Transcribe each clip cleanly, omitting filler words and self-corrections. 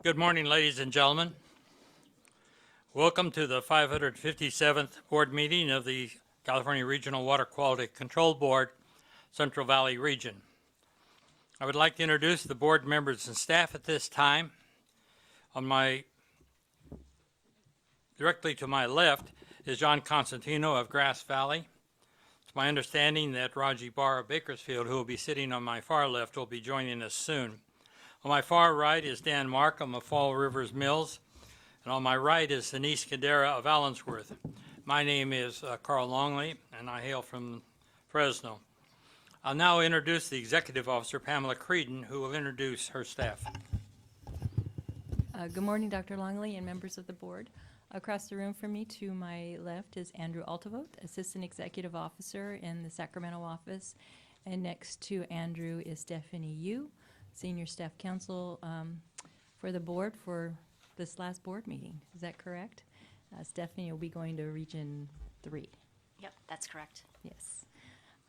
Good morning, ladies and gentlemen. Welcome to the 557th board meeting of the California Regional Water Quality Control Board, Central Valley Region. I would like to introduce the board members and staff at this time. Directly to my left is John Constantino of Grass Valley. It's my understanding that Raji Barr of Bakersfield, who will be sitting on my far left, will be joining us soon. On my far right is Dan Markham of Fall Rivers Mills, and on my right is Denise Cadera of Allensworth. My name is Carl Longley, and I hail from Fresno. I'll now introduce the Executive Officer, Pamela Creedon, who will introduce her staff. Good morning, Dr. Longley and members of the board. Across the room from me to my left is Andrew Altavogt, Assistant Executive Officer in the Sacramento office. And next to Andrew is Stephanie Yu, Senior Staff Counsel for the board for this last board meeting. Is that correct? Stephanie will be going to Region 3. Yep, that's correct. Yes.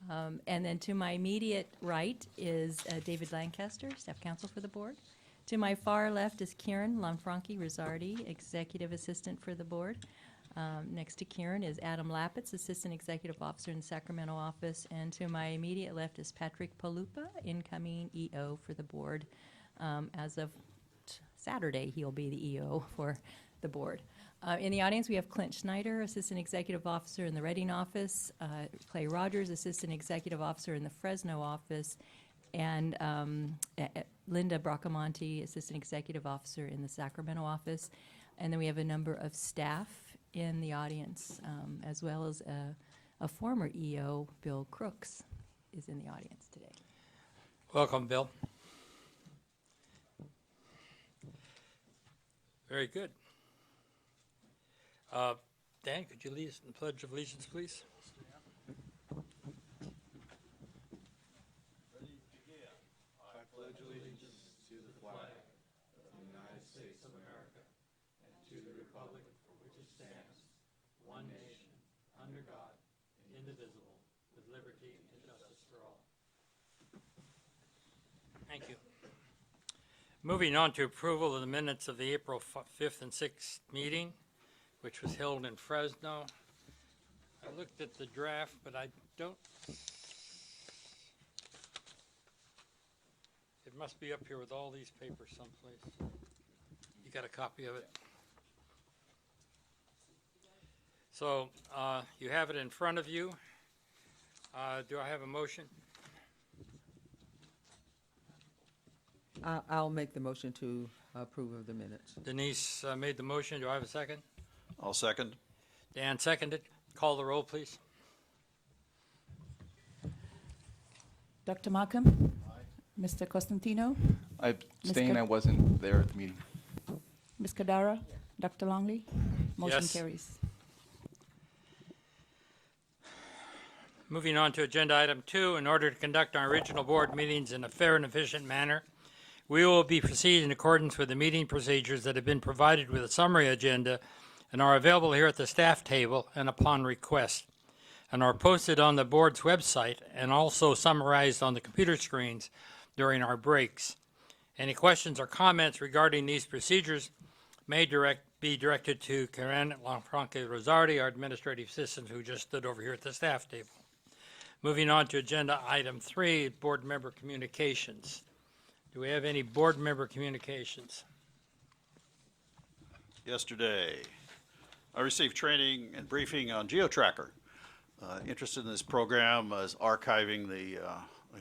And then to my immediate right is David Lancaster, Staff Counsel for the board. To my far left is Kieran Lanfranchi-Rizzardi, Executive Assistant for the board. Next to Kieran is Adam Lapitz, Assistant Executive Officer in the Sacramento office. And to my immediate left is Patrick Palupa, incoming EO for the board. As of Saturday, he'll be the EO for the board. In the audience, we have Clint Schneider, Assistant Executive Officer in the Redding office, Clay Rogers, Assistant Executive Officer in the Fresno office, and Linda Bracamonte, Assistant Executive Officer in the Sacramento office. And then we have a number of staff in the audience, as well as a former EO, Bill Crooks, is in the audience today. Welcome, Bill. Very good. Dan, could you lead us in the Pledge of Allegiance, please? Thank you. Moving on to approval of the minutes of the April 5th and 6th meeting, which was held in Fresno. I looked at the draft, but I don't. It must be up here with all these papers someplace. You got a copy of it? So you have it in front of you. Do I have a motion? I'll make the motion to approve of the minutes. Denise made the motion. Do I have a second? I'll second. Dan seconded. Call the roll, please. Dr. Markham? Aye. Mr. Costantino? I abstain. I wasn't there at the meeting. Ms. Cadara? Dr. Longley? Motion Yes. carries. Moving on to agenda item 2, in order to conduct our regional board meetings in a fair and efficient manner, we will be proceeding in accordance with the meeting procedures that have been provided with a summary agenda and are available here at the staff table and upon request, and are posted on the board's website and also summarized on the computer screens during our breaks. Any questions or comments regarding these procedures may be directed to Karen Lanfranchi-Rizzardi, our administrative assistant, who just stood over here at the staff table. Moving on to agenda item 3, board member communications. Do we have any board member communications? Yesterday, I received training and briefing on GeoTracker. Interested in this program is archiving the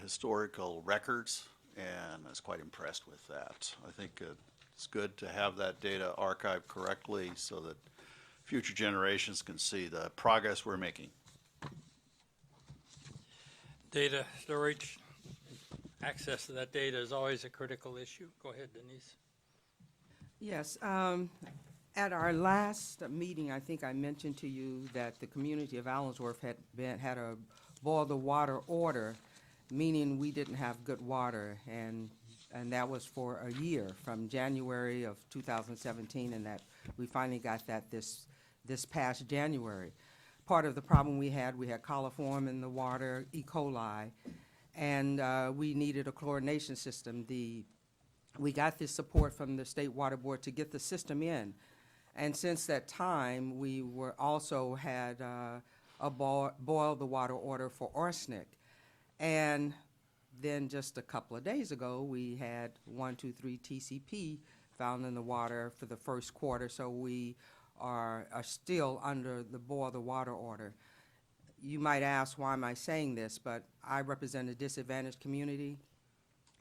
historical records, and I was quite impressed with that. I think it's good to have that data archived correctly so that future generations can see the progress we're making. Data storage, access to that data is always a critical issue. Go ahead, Denise. Yes, at our last meeting, I think I mentioned to you that the community of Allensworth had a boil the water order, meaning we didn't have good water, and that was for a year, from January of 2017, and that we finally got that this past January. Part of the problem we had coliform in the water, E. coli, and we needed a chlorination system. The we got this support from the State Water Board to get the system in. And since that time, we were also had a boil the water order for arsenic. And then just a couple of days ago, we had 123 TCP found in the water for the first quarter, so we are still under the boil the water order. You might ask, why am I saying this? But I represent a disadvantaged community,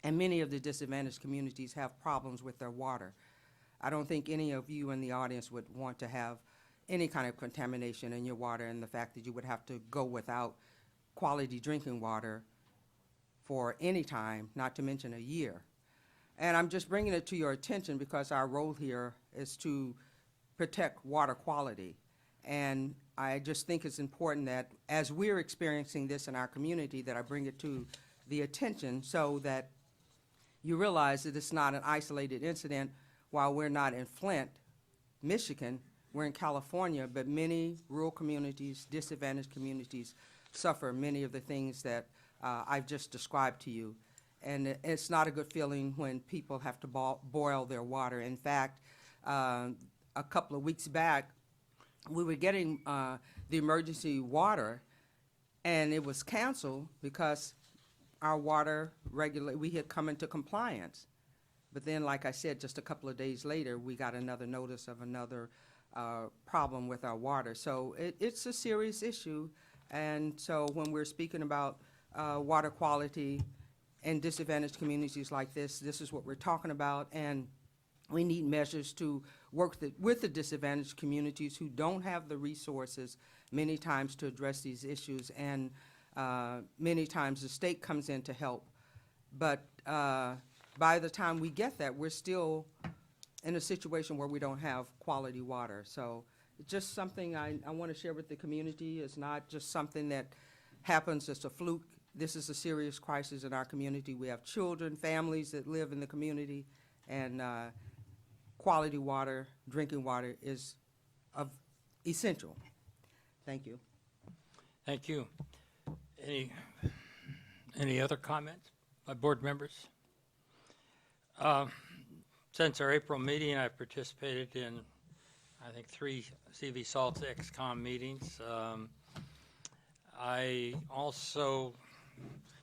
and many of the disadvantaged communities have problems with their water. I don't think any of you in the audience would want to have any kind of contamination in your water, and the fact that you would have to go without quality drinking water for any time, not to mention a year. And I'm just bringing it to your attention because our role here is to protect water quality. And I just think it's important that as we're experiencing this in our community, that I bring it to the attention so that you realize that it's not an isolated incident. While we're not in Flint, Michigan, we're in California, but many rural communities, disadvantaged communities, suffer many of the things that I've just described to you. And it's not a good feeling when people have to boil their water. In fact, a couple of weeks back, we were getting the emergency water, and it was canceled because our water we had come into compliance. But then, like I said, just a couple of days later, we got another notice of another problem with our water. So it's a serious issue. And so when we're speaking about water quality in disadvantaged communities like this is what we're talking about. And we need measures to work with the disadvantaged communities who don't have the resources many times to address these issues. And many times the state comes in to help. But by the time we get that, we're still in a situation where we don't have quality water. So it's just something I want to share with the community. It's not just something that happens as a fluke. This is a serious crisis in our community. We have children, families that live in the community, and quality water, drinking water is essential. Thank you. Thank you. Any other comments by board members? Since our April meeting, I've participated in, I think, 3 CV Salt's XCOM meetings. I also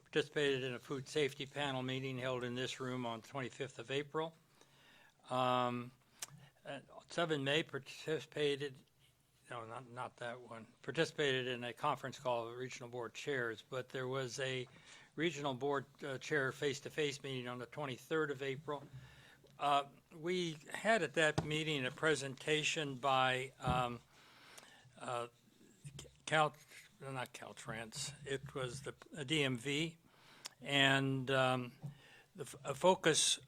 participated in a food safety panel meeting held in this room on the 25th of April. 7 May participated, no, not that one, participated in a conference call of regional board chairs, but there was a regional board chair face-to-face meeting on the 23rd of April. We had at that meeting a presentation by not Caltrans, it was the DMV, and a focus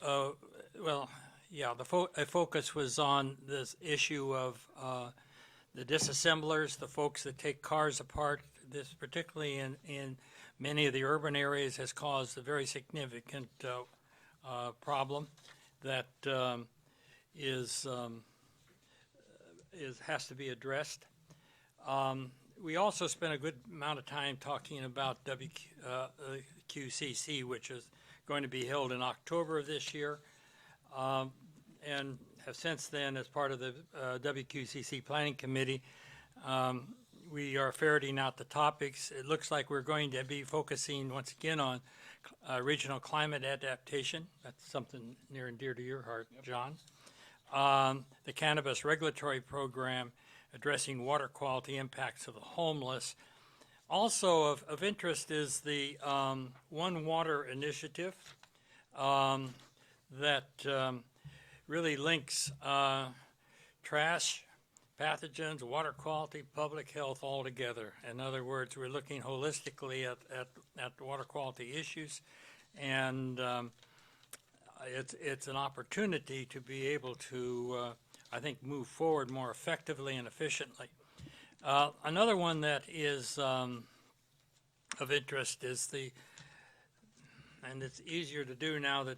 was on this issue of the disassemblers, the folks that take cars apart. This, particularly in many of the urban areas, has caused a very significant problem that has to be addressed. We also spent a good amount of time talking about WQCC, which is going to be held in October of this year, and have since then, as part of the WQCC Planning Committee, we are ferreting out the topics. It looks like we're going to be focusing once again on regional climate adaptation. That's something near and dear to your heart, John. The cannabis regulatory program, addressing water quality impacts of the homeless. Also of interest is the One Water initiative that really links trash, pathogens, water quality, public health all together. In other words, we're looking holistically at the water quality issues, and it's an opportunity to be able to, I think, move forward more effectively and efficiently. Another one that is of interest is and it's easier to do now that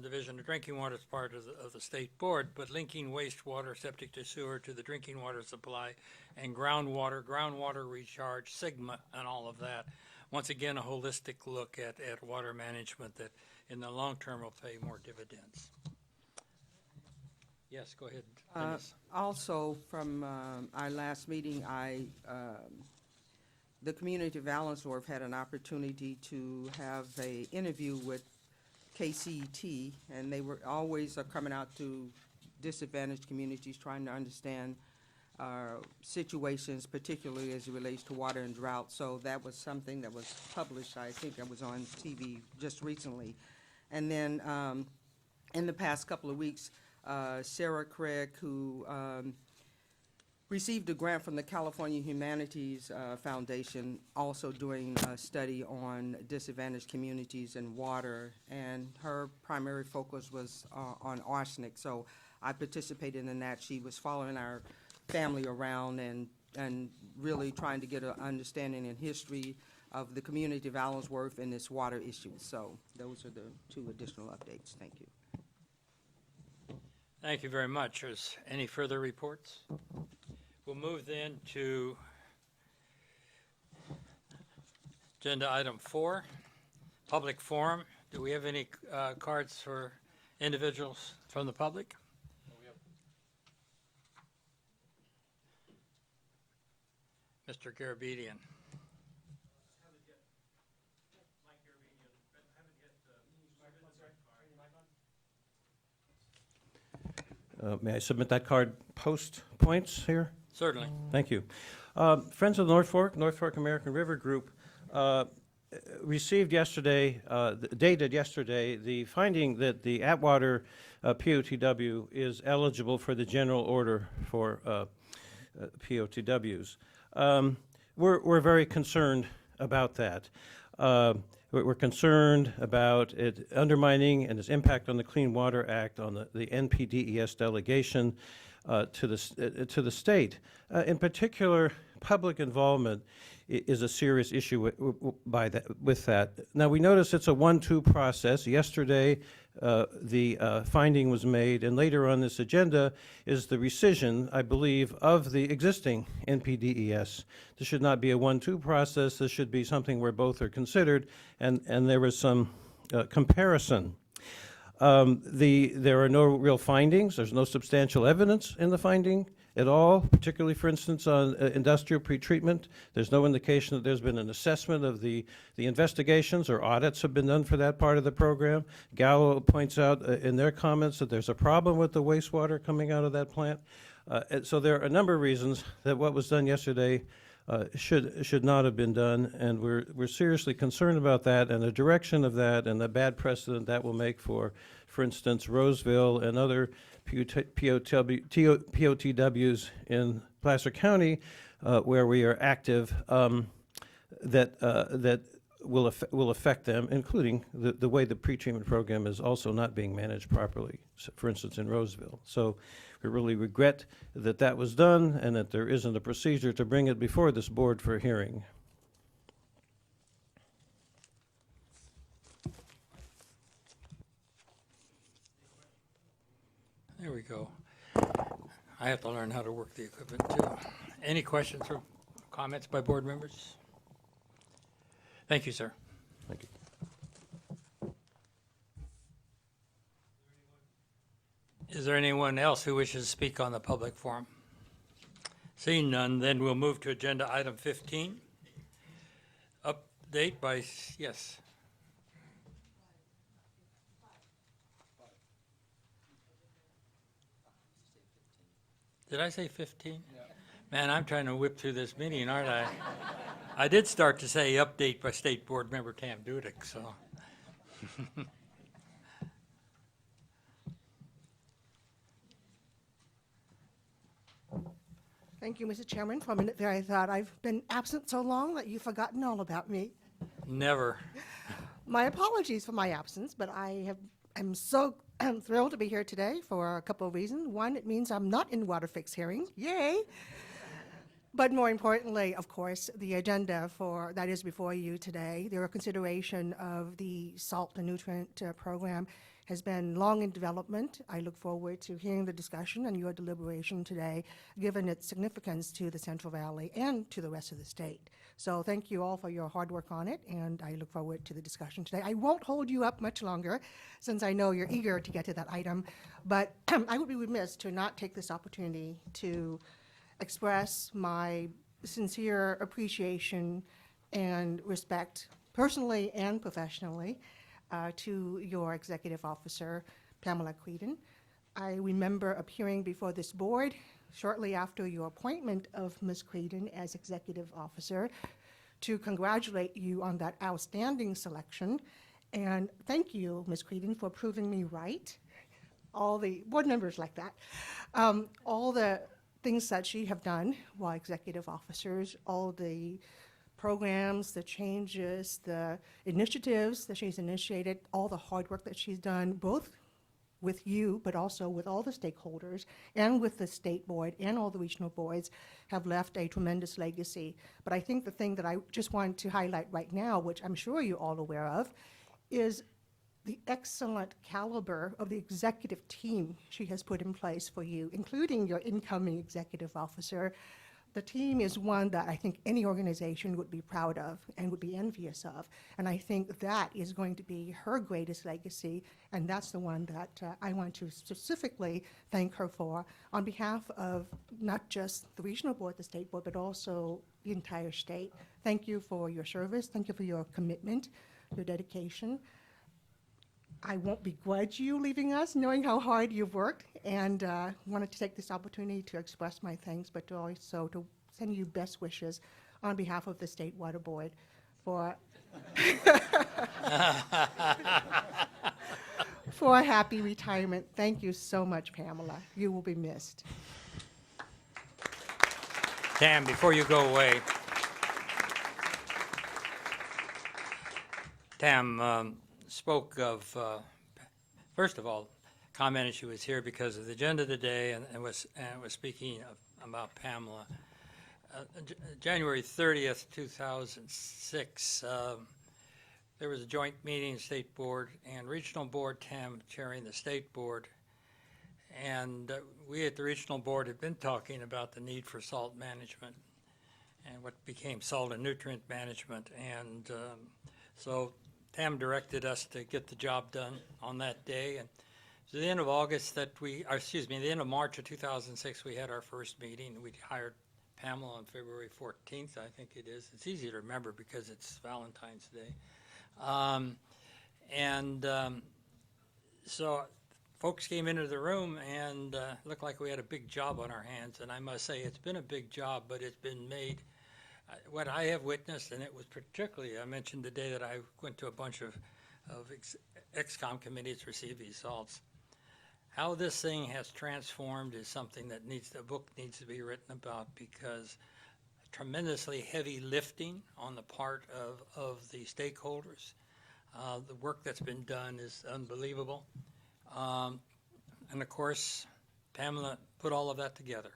Division of Drinking Water is part of the state board, but linking wastewater, septic to sewer, to the drinking water supply, and groundwater recharge, SIGMA, and all of that. Once again, a holistic look at water management that in the long term will pay more dividends. Yes, go ahead, Uh, Dennis. Also, from our last meeting, the community of Allensworth had an opportunity to have a interview with KCET, and they were always coming out to disadvantaged communities, trying to understand situations, particularly as it relates to water and drought. So that was something that was published, I think that was on TV just recently. And then in the past couple of weeks, Sarah Craig, who received a grant from the California Humanities Foundation, also doing a study on disadvantaged communities and water, and her primary focus was on arsenic. So I participated in that. She was following our family around and really trying to get an understanding and history of the community of Allensworth and its water issues. So those are the two additional updates. Thank you. Thank you very much. Is any further reports? We'll move then to agenda item 4, public forum. Do we have any cards for individuals from the public? Mr. Garabedian. May I submit that card post points here? Certainly. Thank you. Friends of the North Fork American River Group, received yesterday, dated yesterday, the finding that the Atwater POTW is eligible for the general order for POTWs. We're very concerned about that. We're concerned about it undermining and its impact on the Clean Water Act, on the NPDES delegation to the state. In particular, public involvement is a serious issue with that. Now, we notice it's a 1-2 process. Yesterday, the finding was made, and later on this agenda is the rescission, I believe, of the existing NPDES. This should not be a 1-2 process. This should be something where both are considered, and there was some comparison. There are no real findings. There's no substantial evidence in the finding at all, particularly, for instance, on industrial pretreatment. There's no indication that there's been an assessment of the investigations or audits have been done for that part of the program. Gallo points out in their comments that there's a problem with the wastewater coming out of that plant. So there are a number of reasons that what was done yesterday should not have been done, and we're seriously concerned about that and the direction of that and the bad precedent that will make for instance, Roseville and other POTWs in Placer County, where we are active, that will affect them, including the way the pretreatment program is also not being managed properly, so for instance, in Roseville. So we really regret that that was done and that there isn't a procedure to bring it before this board for hearing. There we go. I have to learn how to work the equipment too. Any questions or comments by board members? Thank you, sir. Thank you. Is there anyone else who wishes to speak on the public forum? Seeing none, then we'll move to agenda item 15. Update by, yes. Did I say 15? Man, I'm trying to whip through this meeting, aren't I? I did start to say update by State Board Member Tam Dudick, so. Thank you, Mr. Chairman. For a minute there, I thought I've been absent so long that you've forgotten all about me. Never. My apologies for my absence, but I'm so thrilled to be here today for a couple of reasons. One, it means I'm not in water fix hearings. Yay! But more importantly, of course, the agenda that is before you today, their consideration of the salt and nutrient program has been long in development. I look forward to hearing the discussion and your deliberation today, given its significance to the Central Valley and to the rest of the state. So thank you all for your hard work on it, and I look forward to the discussion today. I won't hold you up much longer, since I know you're eager to get to that item, but I would be remiss to not take this opportunity to express my sincere appreciation and respect, personally and professionally, to your executive officer, Pamela Creedon. I remember appearing before this board shortly after your appointment of Ms. Creedon as executive officer to congratulate you on that outstanding selection. And thank you, Ms. Creedon, for proving me right. All the board members like that. All the things that she have done while executive officers, all the programs, the changes, the initiatives that she's initiated, all the hard work that she's done, both with you, but also with all the stakeholders and with the state board and all the regional boards, have left a tremendous legacy. But I think the thing that I just wanted to highlight right now, which I'm sure you're all aware of, is the excellent caliber of the executive team she has put in place for you, including your incoming executive officer. The team is one that I think any organization would be proud of and would be envious of. And I think that is going to be her greatest legacy, and that's the one that I want to specifically thank her for on behalf of not just the regional board, the state board, but also the entire state. Thank you for your service. Thank you for your commitment, your dedication. I won't begrudge you leaving us, knowing how hard you've worked, and wanted to take this opportunity to express my thanks, but to also to send you best wishes on behalf of the State Water Board for for a happy retirement. Thank you so much, Pamela. You will be missed. Tam, before you go away, Tam spoke of, first of all, commented she was here because of the agenda today and was speaking about Pamela. January 30th, 2006, there was a joint meeting, State Board and Regional Board, Tam chairing the State Board. And we at the Regional Board had been talking about the need for salt management and what became salt and nutrient management. And so Tam directed us to get the job done on that day. And so the end of August the end of March of 2006, we had our first meeting. We hired Pamela on February 14th, I think it is. It's easy to remember because it's Valentine's Day. So folks came into the room and looked like we had a big job on our hands. And I must say, it's been a big job, but it's been made. What I have witnessed, and it was particularly, I mentioned the day that I went to a bunch of ExCom committees to receive these salts. How this thing has transformed is something that a book needs to be written about, because tremendously heavy lifting on the part of the stakeholders. The work that's been done is unbelievable. And of course, Pamela put all of that together.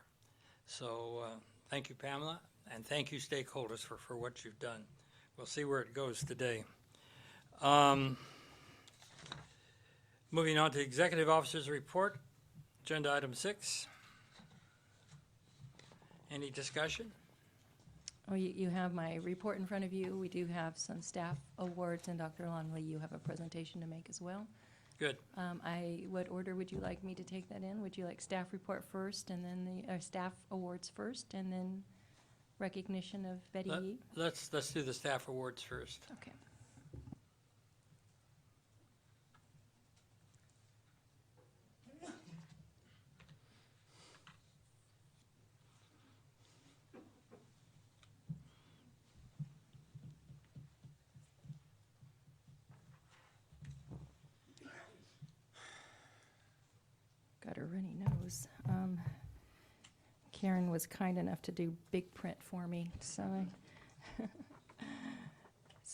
So thank you, Pamela, and thank you, stakeholders, for what you've done. We'll see where it goes today. Moving on to Executive Officer's Report, Agenda Item 6. Any discussion? Oh, you have my report in front of you. We do have some staff awards, and Dr. Longley, you have a presentation to make as well. Good. What order would you like me to take that in? Would you like staff report first, and then the staff awards first, and then recognition of Betty Yee? Let's do the staff awards first. Okay. Got a runny nose. Karen was kind enough to do big print for me, so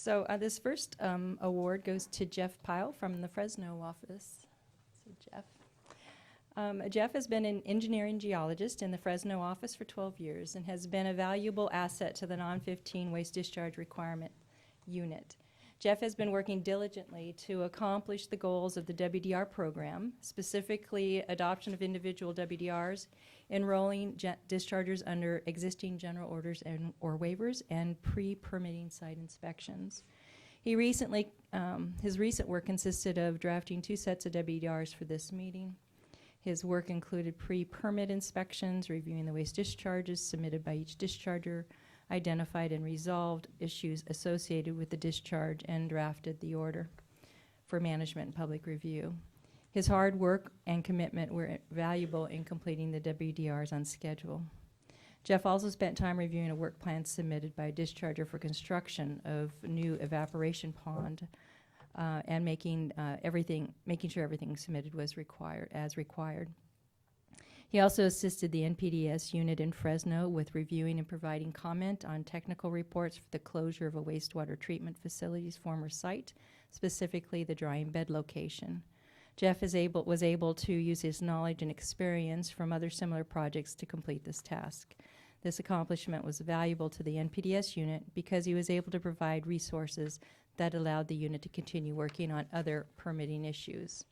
So this first award goes to Jeff Pyle from the Fresno office. So Jeff. Jeff has been an engineering geologist in the Fresno office for 12 years and has been a valuable asset to the non-15 waste discharge requirement unit. Jeff has been working diligently to accomplish the goals of the WDR program, specifically adoption of individual WDRs, enrolling dischargers under existing general orders or waivers, and pre-permitting site inspections. He recently, his recent work consisted of drafting 2 sets of WDRs for this meeting. His work included pre-permit inspections, reviewing the waste discharges submitted by each discharger, identified and resolved issues associated with the discharge, and drafted the order for management and public review. His hard work and commitment were valuable in completing the WDRs on schedule. Jeff also spent time reviewing a work plan submitted by a discharger for construction of a new evaporation pond and making sure everything submitted was as required. He also assisted the NPDES unit in Fresno with reviewing and providing comment on technical reports for the closure of a wastewater treatment facility's former site, specifically the drying bed location. Jeff was able to use his knowledge and experience from other similar projects to complete this task. This accomplishment was valuable to the NPDES unit because he was able to provide resources that allowed the unit to continue working on other permitting issues.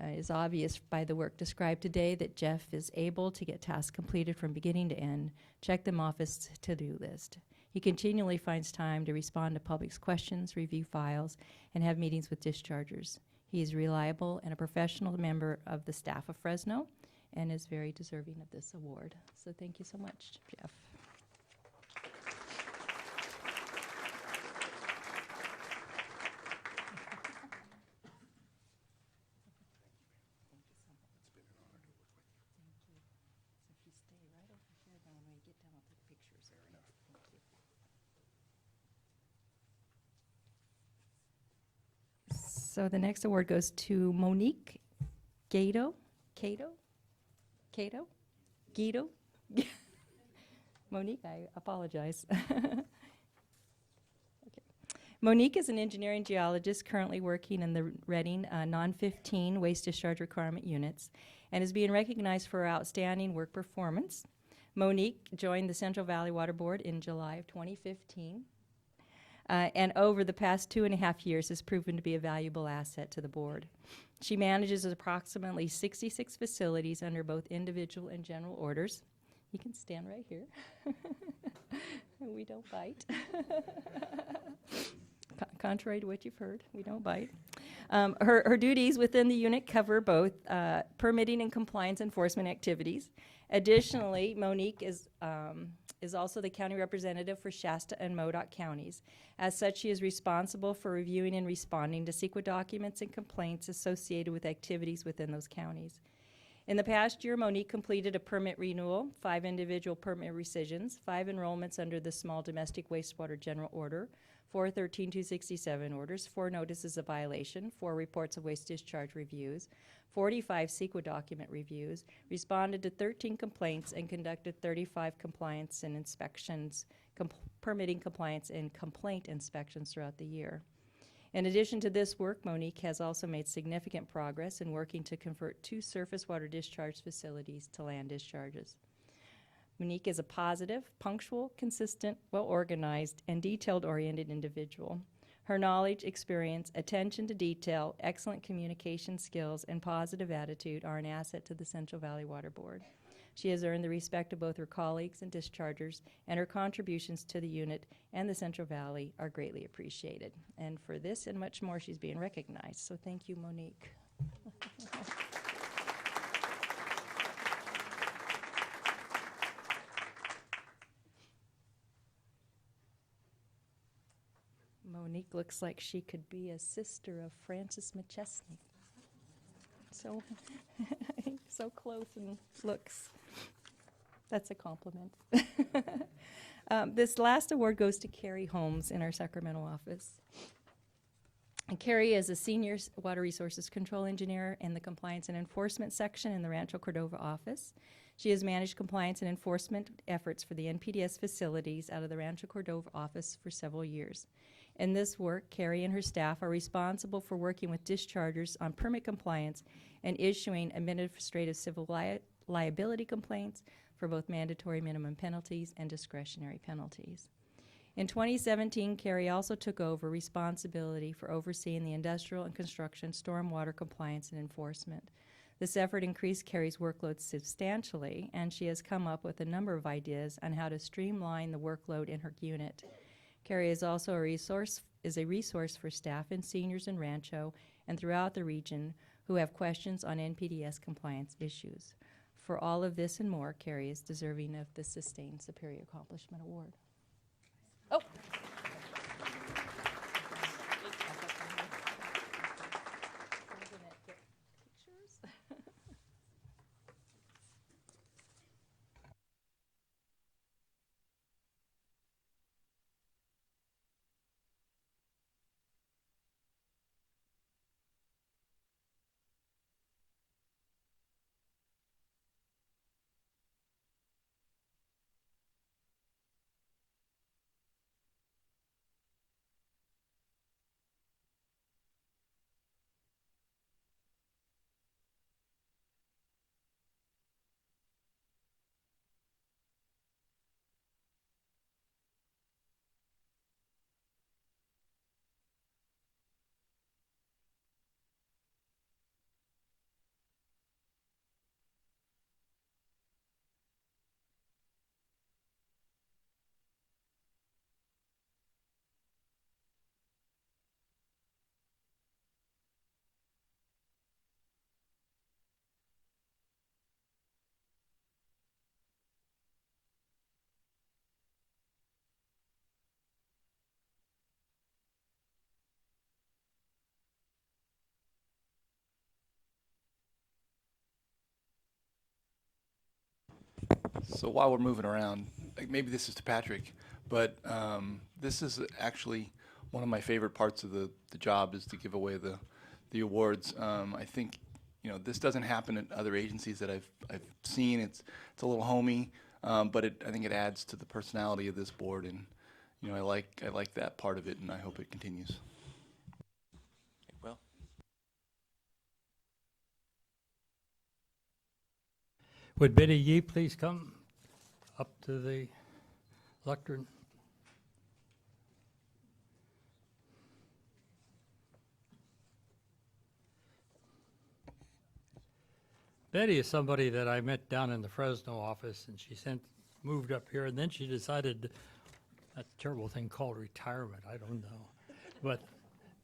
It is obvious by the work described today that Jeff is able to get tasks completed from beginning to end, check them off his to-do list. He continually finds time to respond to public's questions, review files, and have meetings with dischargers. He is reliable and a professional member of the staff of Fresno and is very deserving of this award. So thank you so much, Jeff. So the next award goes to Monique Gato. Guido? Monique, I apologize. Okay. Monique is an engineering geologist currently working in the Reading non-15 waste discharge requirement units and is being recognized for her outstanding work performance. Monique joined the Central Valley Water Board in July of 2015. And over the past 2.5 years has proven to be a valuable asset to the board. She manages approximately 66 facilities under both individual and general orders. You can stand right here. We don't bite. Contrary to what you've heard, we don't bite. Her duties within the unit cover both permitting and compliance enforcement activities. Additionally, Monique is also the county representative for Shasta and Modoc counties. As such, she is responsible for reviewing and responding to CEQA documents and complaints associated with activities within those counties. In the past year, Monique completed a permit renewal, 5 individual permit rescissions, 5 enrollments under the Small Domestic Wastewater General Order, 4 13-267 orders, 4 notices of violation, 4 reports of waste discharge reviews, 45 CEQA document reviews, responded to 13 complaints, and conducted 35 compliance and inspections, permitting compliance and complaint inspections throughout the year. In addition to this work, Monique has also made significant progress in working to convert 2 surface water discharge facilities to land discharges. Monique is a positive, punctual, consistent, well-organized, and detailed-oriented individual. Her knowledge, experience, attention to detail, excellent communication skills, and positive attitude are an asset to the Central Valley Water Board. She has earned the respect of both her colleagues and dischargers, and her contributions to the unit and the Central Valley are greatly appreciated. And for this and much more, she's being recognized. So thank you, Monique. Monique looks like she could be a sister of Frances McChesney. So, so close in looks. That's a compliment. This last award goes to Carrie Holmes in our Sacramento office. And Carrie is a senior water resources control engineer in the compliance and enforcement section in the Rancho Cordova office. She has managed compliance and enforcement efforts for the NPDES facilities out of the Rancho Cordova office for several years. In this work, Carrie and her staff are responsible for working with dischargers on permit compliance and issuing administrative civil liability complaints for both mandatory minimum penalties and discretionary penalties. In 2017, Carrie also took over responsibility for overseeing the industrial and construction stormwater compliance and enforcement. This effort increased Carrie's workload substantially, and she has come up with a number of ideas on how to streamline the workload in her unit. Carrie is also a resource for staff and seniors in Rancho and throughout the region who have questions on NPDES compliance issues. For all of this and more, Carrie is deserving of the Sustained Superior Accomplishment Award. Oh. So while we're moving around, like maybe this is to Patrick, but this is actually one of my favorite parts of the job is to give away the awards. I think this doesn't happen at other agencies that I've seen. It's a little homey, but I think it adds to the personality of this board, and I like that part of it, and I hope it continues. Well, Would Betty Yee please come up to the lectern? Betty is somebody that I met down in the Fresno office, and she moved up here, and then she decided that terrible thing called retirement. I don't know. But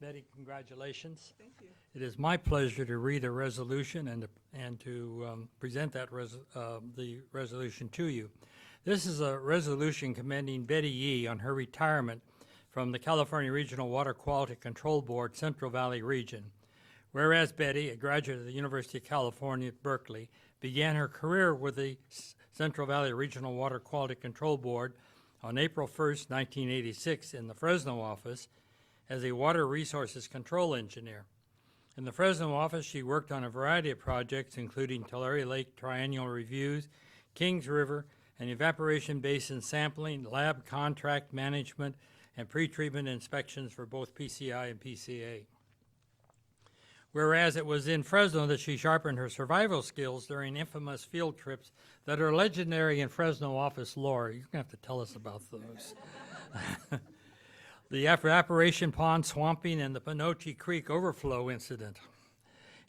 Betty, congratulations. Thank you. It is my pleasure to read a resolution and to present that the resolution to you. This is a resolution commending Betty Yee on her retirement from the California Regional Water Quality Control Board, Central Valley Region. Whereas Betty, a graduate of the University of California at Berkeley, began her career with the Central Valley Regional Water Quality Control Board on April 1st, 1986 in the Fresno office as a water resources control engineer. In the Fresno office, she worked on a variety of projects, including Tulare Lake Triennial Reviews, Kings River, and evaporation basin sampling, lab contract management, and pretreatment inspections for both PCI and PCA. Whereas it was in Fresno that she sharpened her survival skills during infamous field trips that are legendary in Fresno office lore. You're going to have to tell us about those. The evaporation pond swamping and the Panoche Creek overflow incident.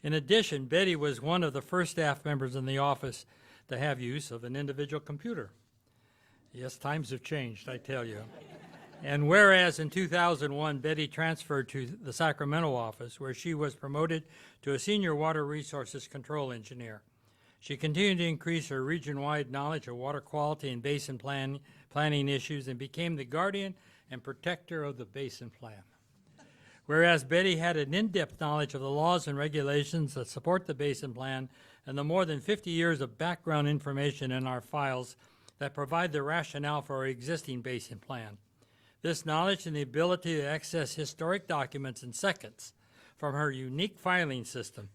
In addition, Betty was one of the first staff members in the office to have use of an individual computer. Yes, times have changed, I tell you. And whereas in 2001, Betty transferred to the Sacramento office, where she was promoted to a senior water resources control engineer. She continued to increase her region-wide knowledge of water quality and basin planning issues and became the guardian and protector of the basin plan. Whereas Betty had an in-depth knowledge of the laws and regulations that support the basin plan and the more than 50 years of background information in our files that provide the rationale for our existing basin plan. This knowledge and the ability to access historic documents in seconds from her unique filing system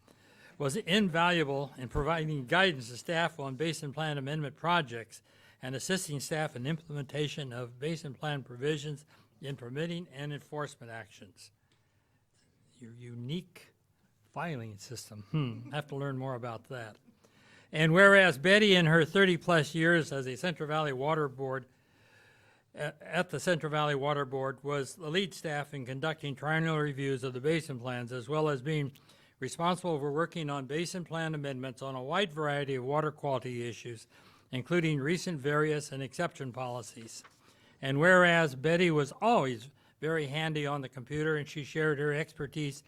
was invaluable in providing guidance to staff on basin plan amendment projects and assisting staff in implementation of basin plan provisions in permitting and enforcement actions. Your unique filing system. Have to learn more about that. And whereas Betty, in her 30-plus years as a Central Valley Water Board at the Central Valley Water Board was the lead staff in conducting triennial reviews of the basin plans, as well as being responsible for working on basin plan amendments on a wide variety of water quality issues, including recent various and exception policies. And whereas Betty was always very handy on the computer, and she shared her expertise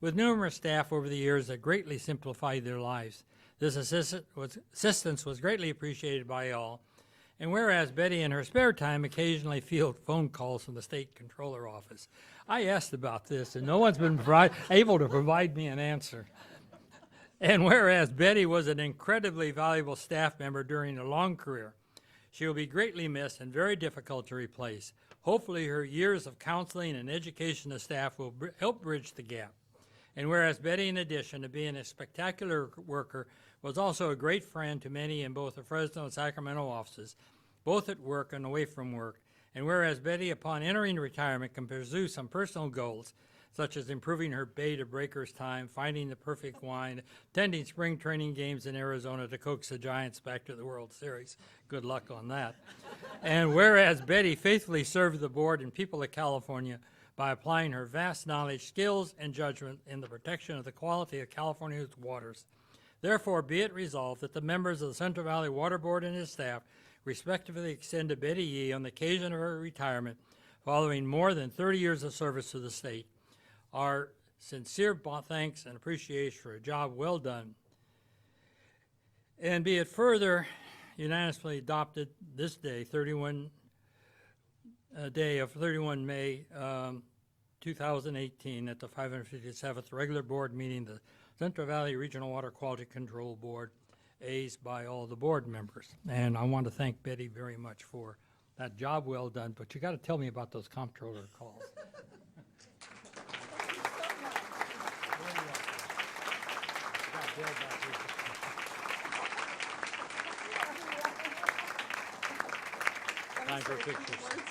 with numerous staff over the years that greatly simplified their lives. This assistance was greatly appreciated by all. And whereas Betty in her spare time occasionally fields phone calls from the state controller office. I asked about this, and no one's been able to provide me an answer. And whereas Betty was an incredibly valuable staff member during a long career, she will be greatly missed and very difficult to replace. Hopefully her years of counseling and education of staff will help bridge the gap. And whereas Betty, in addition to being a spectacular worker, was also a great friend to many in both the Fresno and Sacramento offices, both at work and away from work. And whereas Betty, upon entering retirement, can pursue some personal goals, such as improving her Bay to Breakers time, finding the perfect wine, attending spring training games in Arizona to coax the Giants back to the World Series. Good luck on that. And whereas Betty faithfully served the board and people of California by applying her vast knowledge, skills, and judgment in the protection of the quality of California's waters. Therefore, be it resolved that the members of the Central Valley Water Board and its staff respectively extend to Betty Yee on the occasion of her retirement, following more than 30 years of service to the state, our sincere thanks and appreciation for a job well done. And be it further unanimously adopted this day, 31 May 2018, at the 557th regular board meeting, the Central Valley Regional Water Quality Control Board, A's by all the board members. And I want to thank Betty very much for that job well done, but you got to tell me about those comptroller calls. Time for pictures.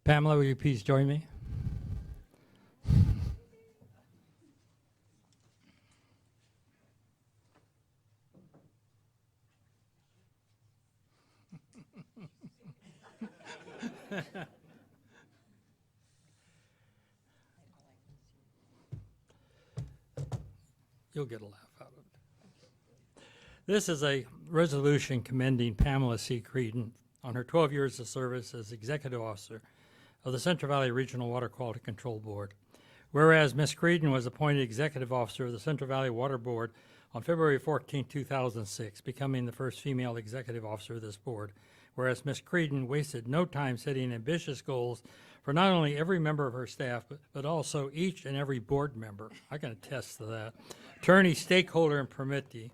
Pamela, will you please join me? You'll get a laugh out of it. This is a resolution commending Pamela C. Creedon on her 12 years of service as Executive Officer of the Central Valley Regional Water Quality Control Board. Whereas Ms. Creedon was appointed Executive Officer of the Central Valley Water Board on February 14, 2006, becoming the first female Executive Officer of this board. Whereas Ms. Creedon wasted no time setting ambitious goals for not only every member of her staff, but also each and every board member. I can attest to that. attorney, stakeholder, and permittee.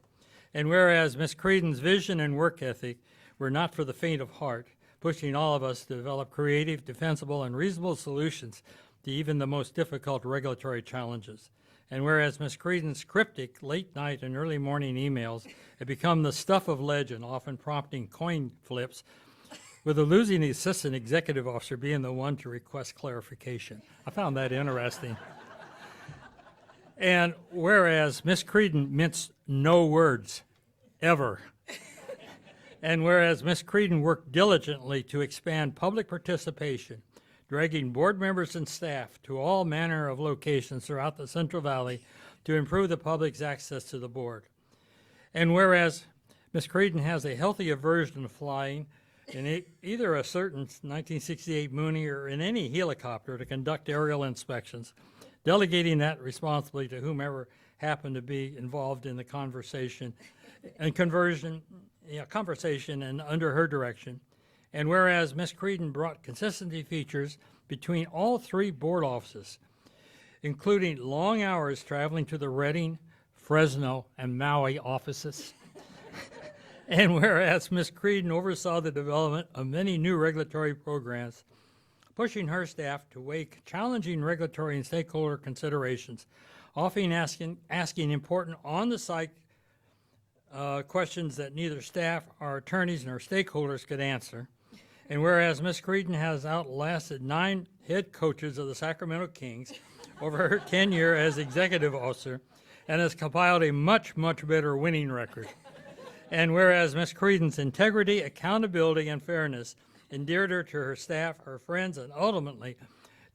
And whereas Ms. Creedon's vision and work ethic were not for the faint of heart, pushing all of us to develop creative, defensible, and reasonable solutions to even the most difficult regulatory challenges. And whereas Ms. Creedon's cryptic late night and early morning emails had become the stuff of legend, often prompting coin flips, with the losing assistant executive officer being the one to request clarification. I found that interesting. And whereas Ms. Creedon minced no words, ever. And whereas Ms. Creedon worked diligently to expand public participation, dragging board members and staff to all manner of locations throughout the Central Valley to improve the public's access to the board. And whereas Ms. Creedon has a healthy aversion to flying in either a certain 1968 Mooney or in any helicopter to conduct aerial inspections, delegating that responsibility to whomever happened to be involved in the conversation and under her direction. And whereas Ms. Creedon brought consistency features between all three board offices, including long hours traveling to the Reading, Fresno, and Maui offices. And whereas Ms. Creedon oversaw the development of many new regulatory programs, pushing her staff to weigh challenging regulatory and stakeholder considerations, often asking important on-the-site questions that neither staff, our attorneys, nor stakeholders could answer. And whereas Ms. Creedon has outlasted 9 head coaches of the Sacramento Kings over her tenure as executive officer and has compiled a much, much better winning record. And whereas Ms. Creedon's integrity, accountability, and fairness endeared her to her staff, her friends, and ultimately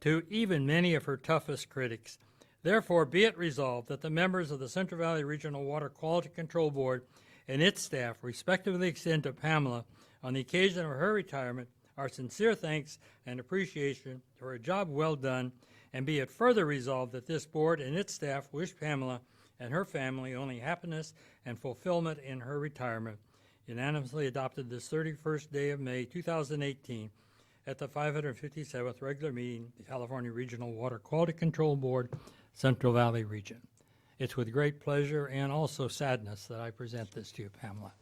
to even many of her toughest critics. Therefore, be it resolved that the members of the Central Valley Regional Water Quality Control Board and its staff respectively extend to Pamela, on the occasion of her retirement, our sincere thanks and appreciation for a job well done, and be it further resolved that this board and its staff wish Pamela and her family only happiness and fulfillment in her retirement. Unanimously adopted this 31st day of May 2018 at the 557th regular meeting of the California Regional Water Quality Control Board, Central Valley Region. It's with great pleasure and also sadness that I present this to you, Pamela.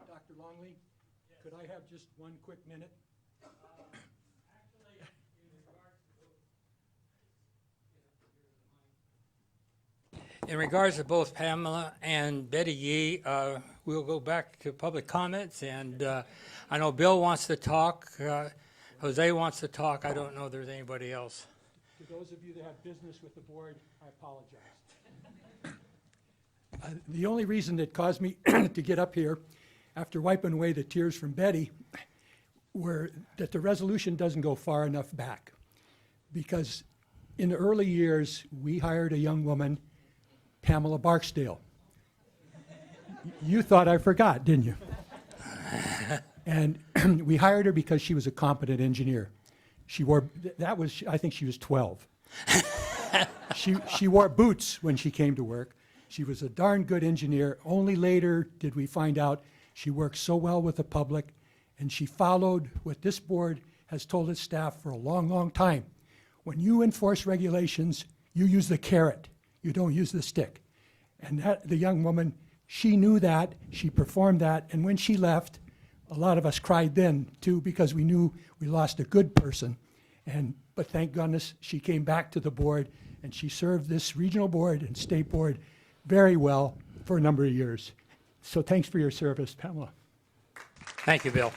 Dr. Longley, could I have just one quick minute? In regards to both Pamela and Betty Yee, we'll go back to public comments, and I know Bill wants to talk, Jose wants to talk. I don't know if there's anybody else. To those of you that have business with the board, I apologize. The only reason that caused me to get up here, after wiping away the tears from Betty, were that the resolution doesn't go far enough back. Because in the early years, we hired a young woman, Pamela Barksdale. You thought I forgot, didn't you? And we hired her because she was a competent engineer. She wore, I think she was 12. She wore boots when she came to work. She was a darn good engineer. Only later did we find out she worked so well with the public, and she followed what this board has told its staff for a long, long time. When you enforce regulations, you use the carrot. You don't use the stick. And the young woman, she knew that, she performed that, and when she left, a lot of us cried then, too, because we knew we lost a good person. But thank goodness she came back to the board, and she served this regional board and state board very well for a number of years. So thanks for your service, Pamela. Thank you, Bill.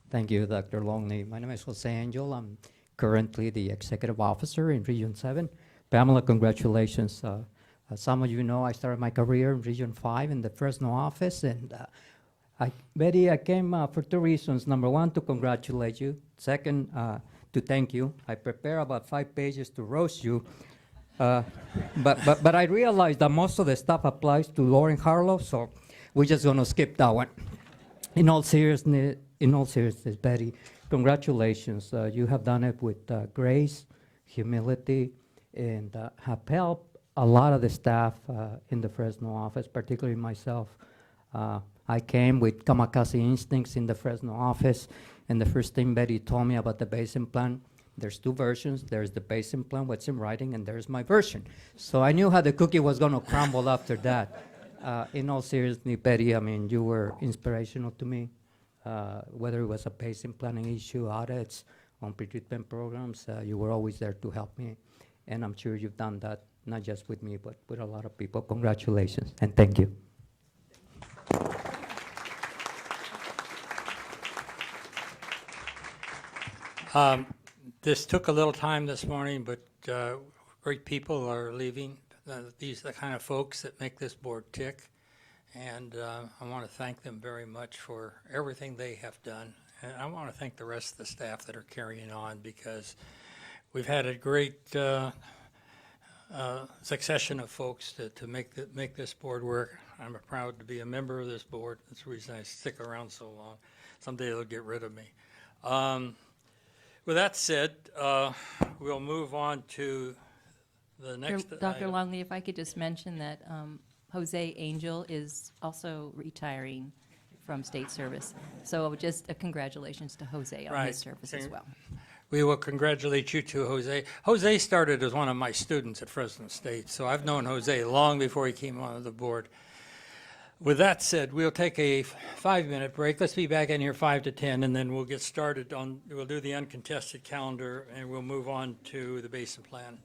Thank you, Dr. Longley. My name is Jose Angel. I'm currently the executive officer in Region 7. Pamela, congratulations. As some of you know, I started my career in Region 5 in the Fresno office. And Betty, I came for 2 reasons. Number 1, to congratulate you. Second, to thank you. I prepare about 5 pages to roast you. But I realized that most of the stuff applies to Lauren Harlow, so we're just going to skip that one. In all seriousness, Betty, congratulations. You have done it with grace, humility, and have helped a lot of the staff in the Fresno office, particularly myself. I came with kamikaze instincts in the Fresno office, and the first thing Betty told me about the basin plan, there's 2 versions. There's the basin plan, what's in writing, and there's my version. So I knew how the cookie was going to crumble after that. In all seriousness, Betty, I mean, you were inspirational to me. Whether it was a basin planning issue, audits, on pretreatment programs, you were always there to help me. And I'm sure you've done that, not just with me, but with a lot of people. Congratulations, and thank you. This took a little time this morning, but great people are leaving. These are the kind of folks that make this board tick. And I want to thank them very much for everything they have done. And I want to thank the rest of the staff that are carrying on, because we've had a great succession of folks to make this board work. I'm proud to be a member of this board. That's the reason I stick around so long. Someday they'll get rid of me. With that said, we'll move on to the next Dr. item. Longley, if I could just mention that Jose Angel is also retiring from state service. So just a congratulations to Jose on Right. his service as well. We will congratulate you too, Jose. Jose started as one of my students at Fresno State, so I've known Jose long before he came onto the board. With that said, we'll take a 5-minute break. Let's be back in here 5 to 10, and then we'll get started on, we'll do the uncontested calendar, and we'll move on to the basin plan.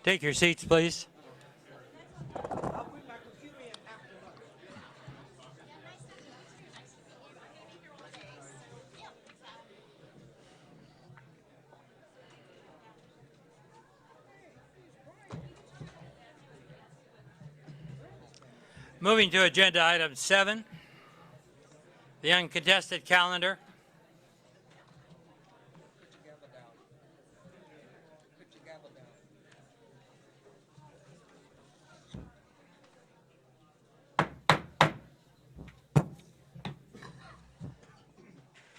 Take your seats, please. Moving to agenda item 7, the uncontested calendar.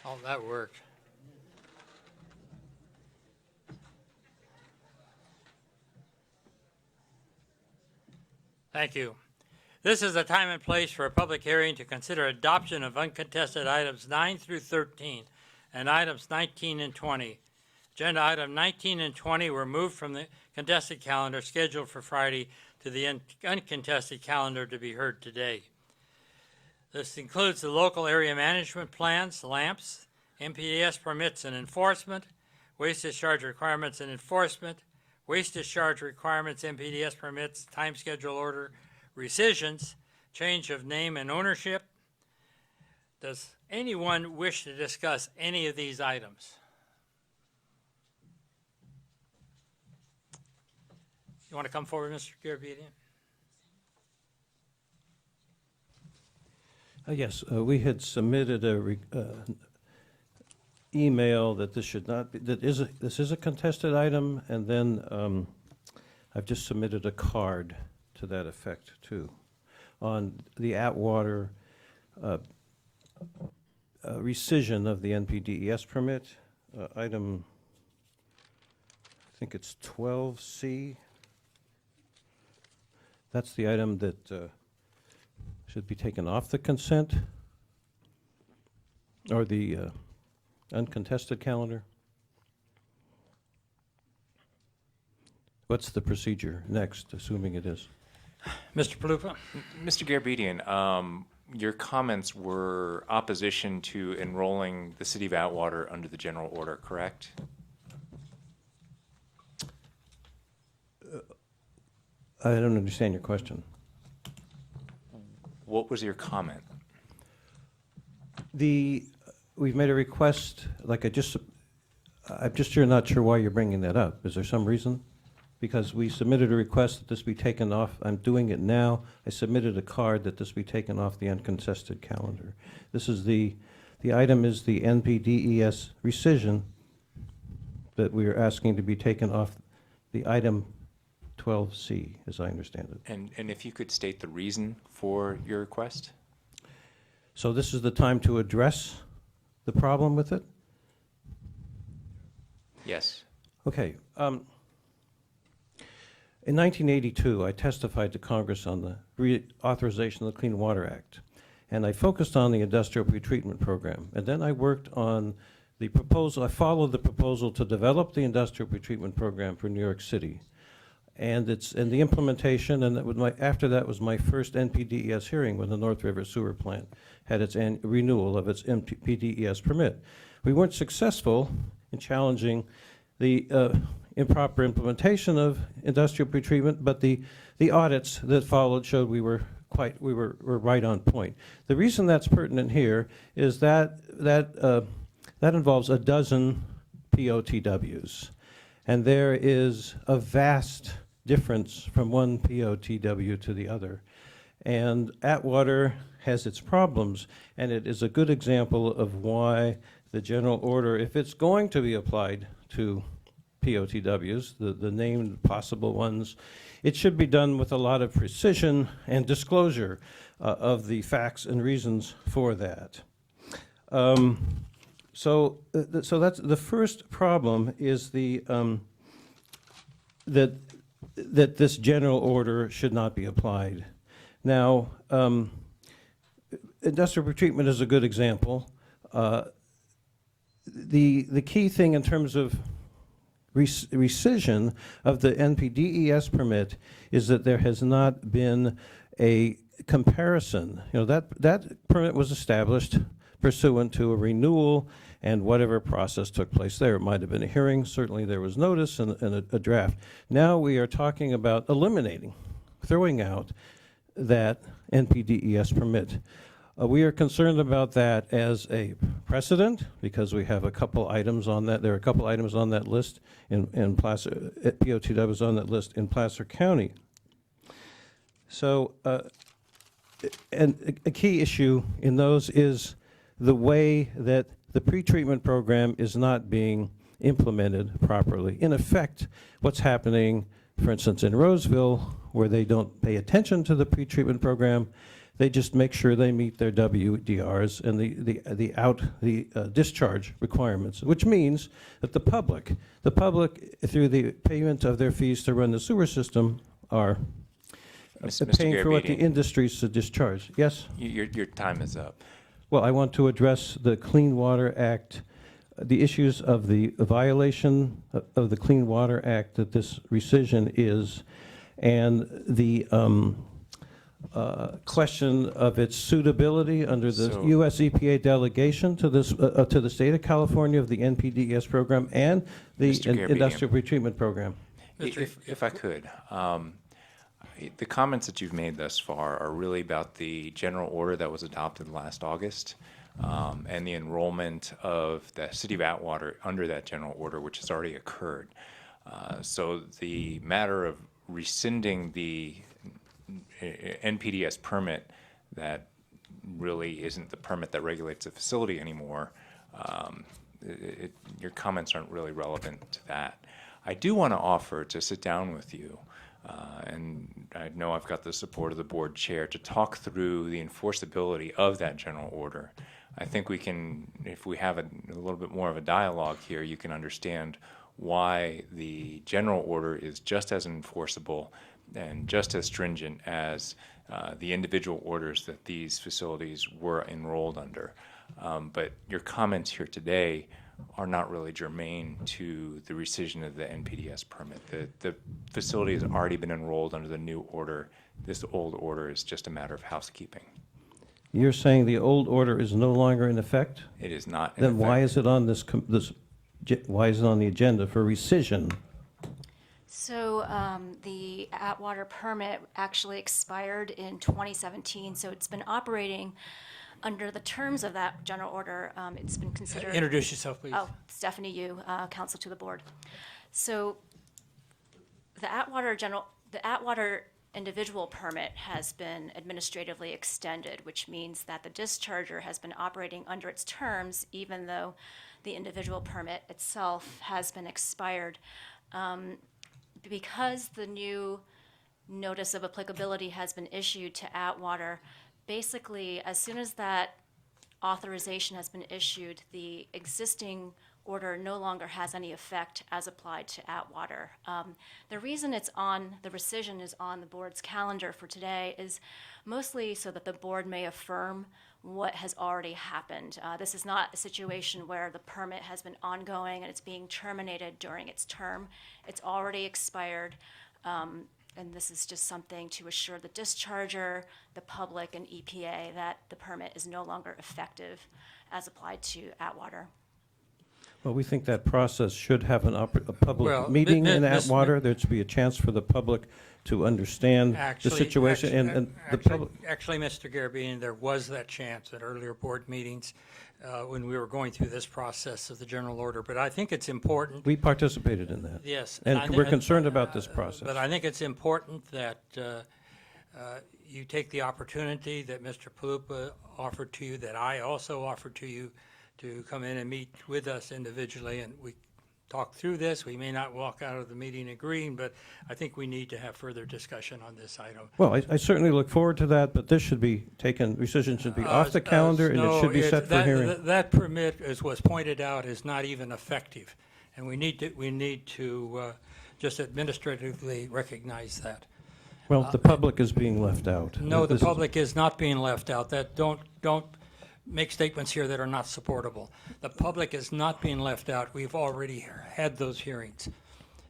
Oh, that worked. Thank you. This is the time and place for a public hearing to consider adoption of uncontested items 9 through 13 and items 19 and 20. Agenda item 19 and 20 were moved from the contested calendar scheduled for Friday to the uncontested calendar to be heard today. This includes the local area management plans, LAMPs, MPDS permits and enforcement, waste discharge requirements and enforcement, waste discharge requirements, MPDS permits, time schedule order, rescissions, change of name and ownership. Does anyone wish to discuss any of these items? You want to come forward, Mr. Garabedian? Yes, we had submitted a email that this should not be, this is a contested item, and then I've just submitted a card to that effect too, on the Atwater rescission of the NPDES permit, item, I think it's 12C. That's the item that should be taken off the consent or the uncontested calendar. What's the procedure next, assuming it is? Mr. Palupa? Mr. Garabedian, your comments were opposition to enrolling the City of Atwater under the general order, correct? I don't understand your question. What was your comment? We've made a request, like I'm just here not sure why you're bringing that up. Is there some reason? Because we submitted a request that this be taken off. I'm doing it now. I submitted a card that this be taken off the uncontested calendar. This is the item is the NPDES rescission that we are asking to be taken off the item 12C, as I understand it. And if you could state the reason for your request? So this is the time to address the problem with it? Yes. Okay. In 1982, I testified to Congress on the reauthorization of the Clean Water Act, and I focused on the industrial pretreatment program. And then I worked on the proposal, I followed the proposal to develop the industrial pretreatment program for New York City. And the implementation, and after that was my first NPDES hearing when the North River Sewer Plant had its renewal of its NPDES permit. We weren't successful in challenging the improper implementation of industrial pretreatment, but the audits that followed showed we were right on point. The reason that's pertinent here is that involves a dozen POTWs, and there is a vast difference from one POTW to the other. And Atwater has its problems, and it is a good example of why the general order, if it's going to be applied to POTWs, the named possible ones, it should be done with a lot of precision and disclosure of the facts and reasons for that. So that's the first problem, is that this general order should not be applied. Now, industrial pretreatment is a good example. The key thing in terms of rescission of the NPDES permit is that there has not been a comparison. You know, that permit was established pursuant to a renewal and whatever process took place there. It might have been a hearing, certainly there was notice and a draft. Now we are talking about eliminating, throwing out that NPDES permit. We are concerned about that as a precedent because we have a couple items on that. There are a couple items on that list in Placer, POTW is on that list in Placer County. So, and a key issue in those is the way that the pretreatment program is not being implemented properly. In effect, what's happening, for instance, in Roseville, where they don't pay attention to the pretreatment program, they just make sure they meet their WDRs and the discharge requirements, which means that the public, through the payment of their fees to run the sewer system, are Mr. paying for what the Garabedian. industries should discharge. Yes? Your time is up. Well, I want to address the Clean Water Act, the issues of the violation of the Clean Water Act that this rescission is, and the question of its suitability under the So- U.S. EPA delegation to this, to the state of California of the NPDES program and the Mr. Garabedian. industrial pretreatment program. If I could, the comments that you've made thus far are really about the general order that was adopted last August and the enrollment of the city of Atwater under that general order, which has already occurred. So the matter of rescinding the NPDES permit that really isn't the permit that regulates the facility anymore, your comments aren't really relevant to that. I do want to offer to sit down with you, and I know I've got the support of the board chair, to talk through the enforceability of that general order. I think we can, if we have a little bit more of a dialogue here, you can understand why the general order is just as enforceable and just as stringent as the individual orders that these facilities were enrolled under. But your comments here today are not really germane to the rescission of the NPDES permit. The facility has already been enrolled under the new order. This old order is just a matter of housekeeping. You're saying the old order is no longer in effect? It is not in Then why effect. is it on why is it on the agenda for rescission? So the Atwater permit actually expired in 2017, so it's been operating under the terms of that general order. It's been considered. Introduce yourself, please. Oh, Stephanie Yu, counsel to the board. So the Atwater individual permit has been administratively extended, which means that the discharger has been operating under its terms, even though the individual permit itself has been expired. Because the new notice of applicability has been issued to Atwater, basically, as soon as that authorization has been issued, the existing order no longer has any effect as applied to Atwater. The reason the rescission is on the board's calendar for today is mostly so that the board may affirm what has already happened. This is not a situation where the permit has been ongoing and it's being terminated during its term. It's already expired. And this is just something to assure the discharger, the public, and EPA that the permit is no longer effective as applied to Atwater. Well, we think that process should have a Well, public meeting in Miss- Atwater. There should be a chance for the public to understand the situation and the public. Actually, Mr. Garabedian, there was that chance at earlier board meetings when we were going through this process of the general order, but I think it's important. We participated in that. Yes. And I we're thi- concerned about this process. But I think it's important that you take the opportunity that Mr. Palupa offered to you, that I also offered to you, to come in and meet with us individually, and we talk through this. We may not walk out of the meeting agreeing, but I think we need to have further discussion on this item. Well, I certainly look forward to that, but this should be taken, rescission should be off the calendar, and it should be set for hearing. That permit, as was pointed out, is not even effective, and we need to just administratively recognize that. Well, the public is being left out. No, the This is- public is not being left out. Don't make statements here that are not supportable. The public is not being left out. We've already had those hearings.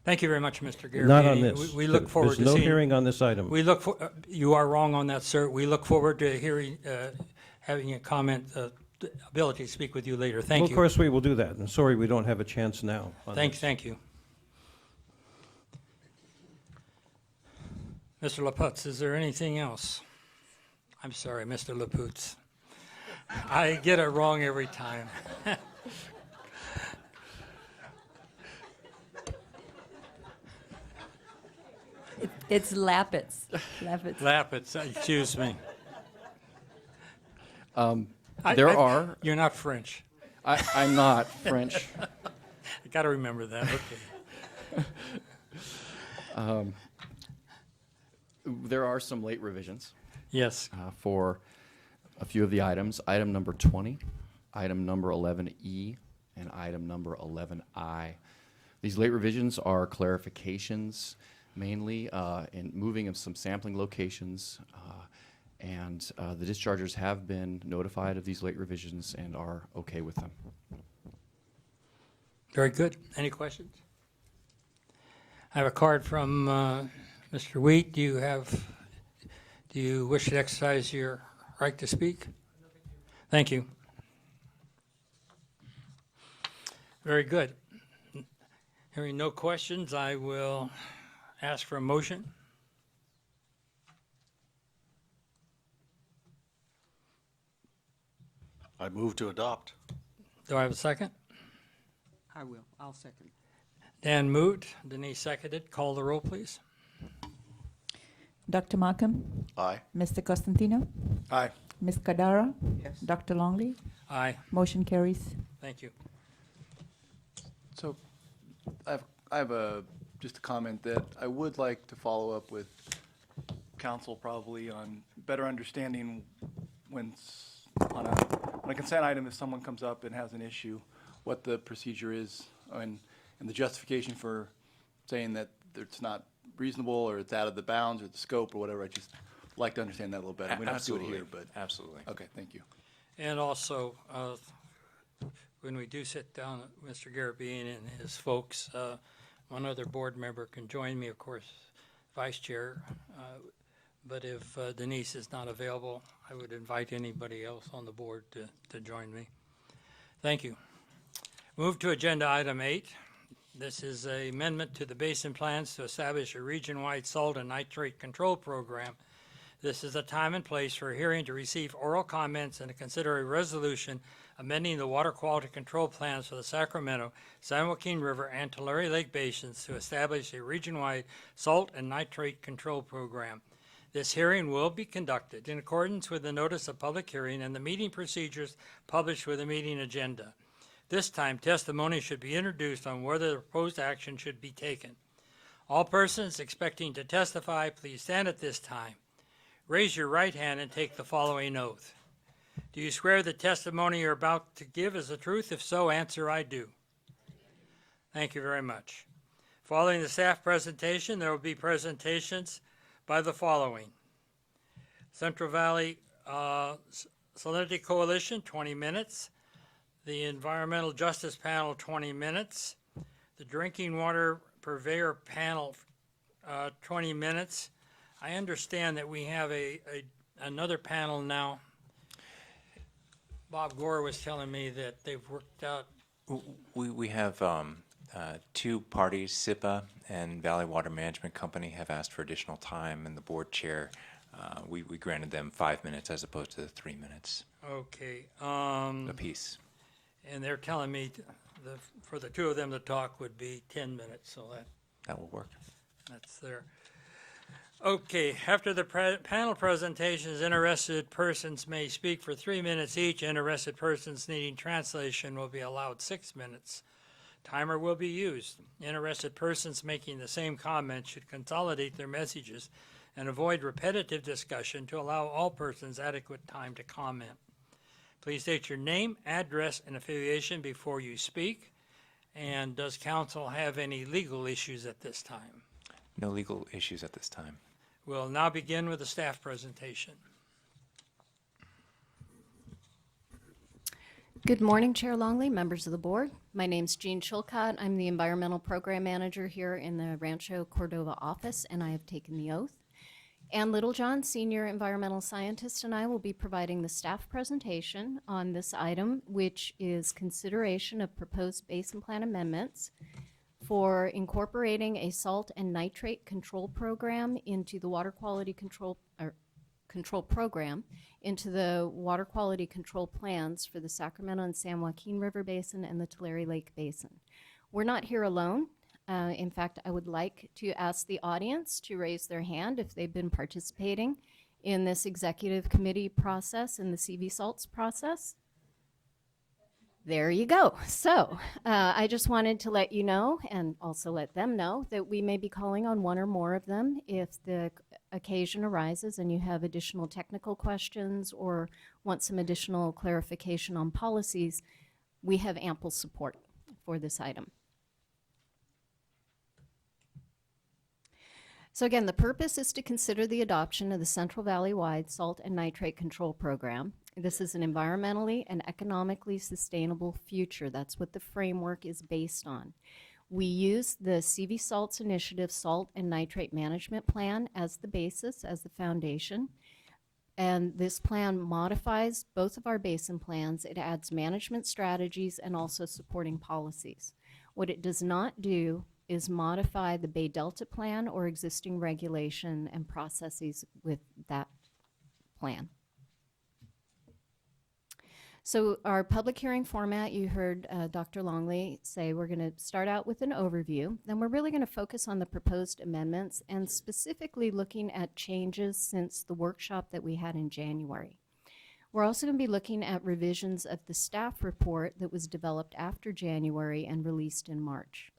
Thank you very much, Mr. Garabedian. Not on this. We look forward to There's seeing. no hearing on this item. We look for, you are wrong on that, sir. We look forward to hearing, having a comment the ability to speak with you later. Well, Thank of you. course, we will do that, and sorry we don't have a chance now. on this. Thank you. Mr. Laputz, is there anything else? I'm sorry, Mr. Laputz. I get it wrong every time. It's Lapitz. Lapitz. Laputz, excuse me. You're not French. I'm not French. I got to remember that, okay. There are some late revisions Yes, for a few of the items. Item number 20, item number 11E, and item number 11I. These late revisions are clarifications, mainly in moving of some sampling locations, and the dischargers have been notified of these late revisions and are okay with them. very good. Any questions? I have a card from Mr. Wheat. Do you wish to exercise your right to speak? Thank you. Very good. Hearing no questions, I will ask for a motion. I move to adopt. Do I have a second? I will. I'll second. Dan moved, Denise seconded. Call the roll, please. Dr. Markham, Aye. Mr. Costantino, Aye. Ms. Cardara, Yes. Dr. Longley, Aye, motion carries. thank you. So I have just a comment that I would like to follow up with council probably on better understanding when on a consent item, if someone comes up and has an issue, what the procedure is and the justification for saying that it's not reasonable or it's out of the bounds or the scope or whatever. I just like to understand that a little better. We don't have to do it here, but. Absolutely. Okay, thank you. And also, when we do sit down, Mr. Garabedian and his folks, one other board member can join me, of course, vice chair. But if Denise is not available, I would invite anybody else on the board to join me. Thank you. Move to agenda item 8. This is an amendment to the basin plans to establish a region-wide salt and nitrate control program. This is a time and place for a hearing to receive oral comments and to consider a resolution amending the water quality control plans for the Sacramento, San Joaquin River, and Tulare Lake basins to establish a region-wide salt and nitrate control program. This hearing will be conducted in accordance with the notice of public hearing and the meeting procedures published with the meeting agenda. This time, testimony should be introduced on whether the proposed action should be taken. All persons expecting to testify, please stand at this time. Raise your right hand and take the following oath. Do you swear the testimony you're about to give is the truth? If so, answer I do. Thank you very much. Following the staff presentation, there will be presentations by the following. Central Valley Salinity Coalition, 20 minutes. The Environmental Justice Panel, 20 minutes. The Drinking Water Purveyor Panel, 20 minutes. I understand that we have another panel now. Bob Gore was telling me that they've worked out. We have two parties, SIPA and Valley Water Management Company, have asked for additional time, and the board chair, we granted them 5 minutes as opposed to 3 minutes Okay. apiece. And they're telling me for the two of them to talk would be 10 minutes, so That will work. that's there. Okay, after the panel presentations, interested persons may speak for 3 minutes each. Interested persons needing translation will be allowed 6 minutes. Timer will be used. Interested persons making the same comment should consolidate their messages and avoid repetitive discussion to allow all persons adequate time to comment. Please state your name, address, and affiliation before you speak. And does council have any legal issues at this time? No legal issues at this time. We'll now begin with the staff presentation. Good morning, Chair Longley, members of the board. My name's Jean Chilcott. I'm the Environmental Program Manager here in the Rancho Cordova office, and I have taken the oath. Ann Littlejohn, Senior Environmental Scientist, and I will be providing the staff presentation on this item, which is consideration of proposed basin plan amendments for incorporating a salt and nitrate control program into the water quality control program into the water quality control plans for the Sacramento and San Joaquin River Basin and the Tulare Lake Basin. We're not here alone. In fact, I would like to ask the audience to raise their hand if they've been participating in this executive committee process, in the CV Salts process. There you go. So I just wanted to let you know, and also let them know, that we may be calling on one or more of them if the occasion arises and you have additional technical questions or want some additional clarification on policies. We have ample support for this item. So again, the purpose is to consider the adoption of the Central Valley-wide Salt and Nitrate Control Program. This is an environmentally and economically sustainable future. That's what the framework is based on. We use the CV Salts Initiative Salt and Nitrate Management Plan as the basis, as the foundation. And this plan modifies both of our basin plans. It adds management strategies and also supporting policies. What it does not do is modify the Bay Delta plan or existing regulation and processes with that plan. So our public hearing format, you heard Dr. Longley say we're going to start out with an overview. Then we're really going to focus on the proposed amendments and specifically looking at changes since the workshop that we had in January. We're also going to be looking at revisions of the staff report that was developed after January and released in March.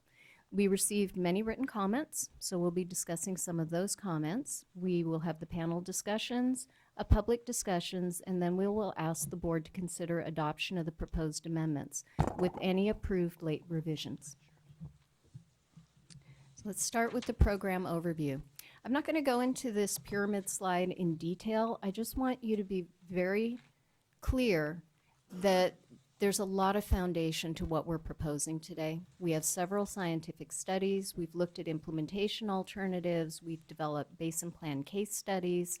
We received many written comments, so we'll be discussing some of those comments. We will have the panel discussions, public discussions, and then we will ask the board to consider adoption of the proposed amendments with any approved late revisions. So let's start with the program overview. I'm not going to go into this pyramid slide in detail. I just want you to be very clear that there's a lot of foundation to what we're proposing today. We have several scientific studies. We've looked at implementation alternatives. We've developed basin plan case studies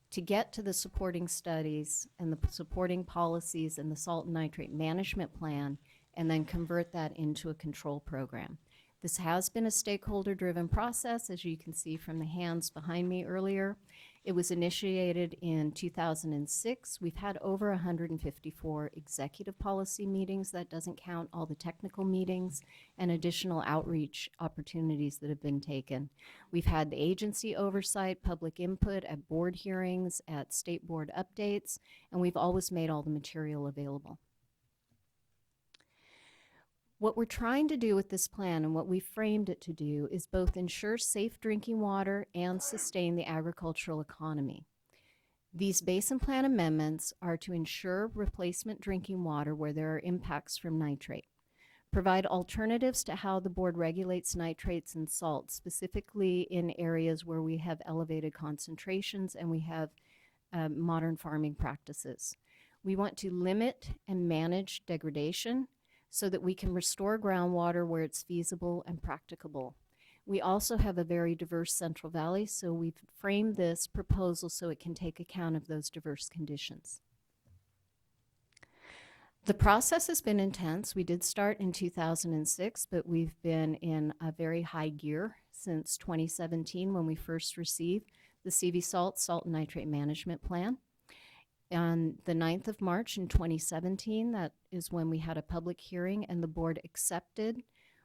to get to the supporting studies and the supporting policies and the salt and nitrate management plan, and then convert that into a control program. This has been a stakeholder-driven process, as you can see from the hands behind me earlier. It was initiated in 2006. We've had over 154 executive policy meetings. That doesn't count all the technical meetings and additional outreach opportunities that have been taken. We've had the agency oversight, public input at board hearings, at state board updates, and we've always made all the material available. What we're trying to do with this plan and what we framed it to do is both ensure safe drinking water and sustain the agricultural economy. These basin plan amendments are to ensure replacement drinking water where there are impacts from nitrate, provide alternatives to how the board regulates nitrates and salts, specifically in areas where we have elevated concentrations and we have modern farming practices. We want to limit and manage degradation so that we can restore groundwater where it's feasible and practicable. We also have a very diverse Central Valley, so we've framed this proposal so it can take account of those diverse conditions. The process has been intense. We did start in 2006, but we've been in a very high gear since 2017 when we first received the CV Salt and Nitrate Management Plan. On the 9th of March in 2017, that is when we had a public hearing and the board accepted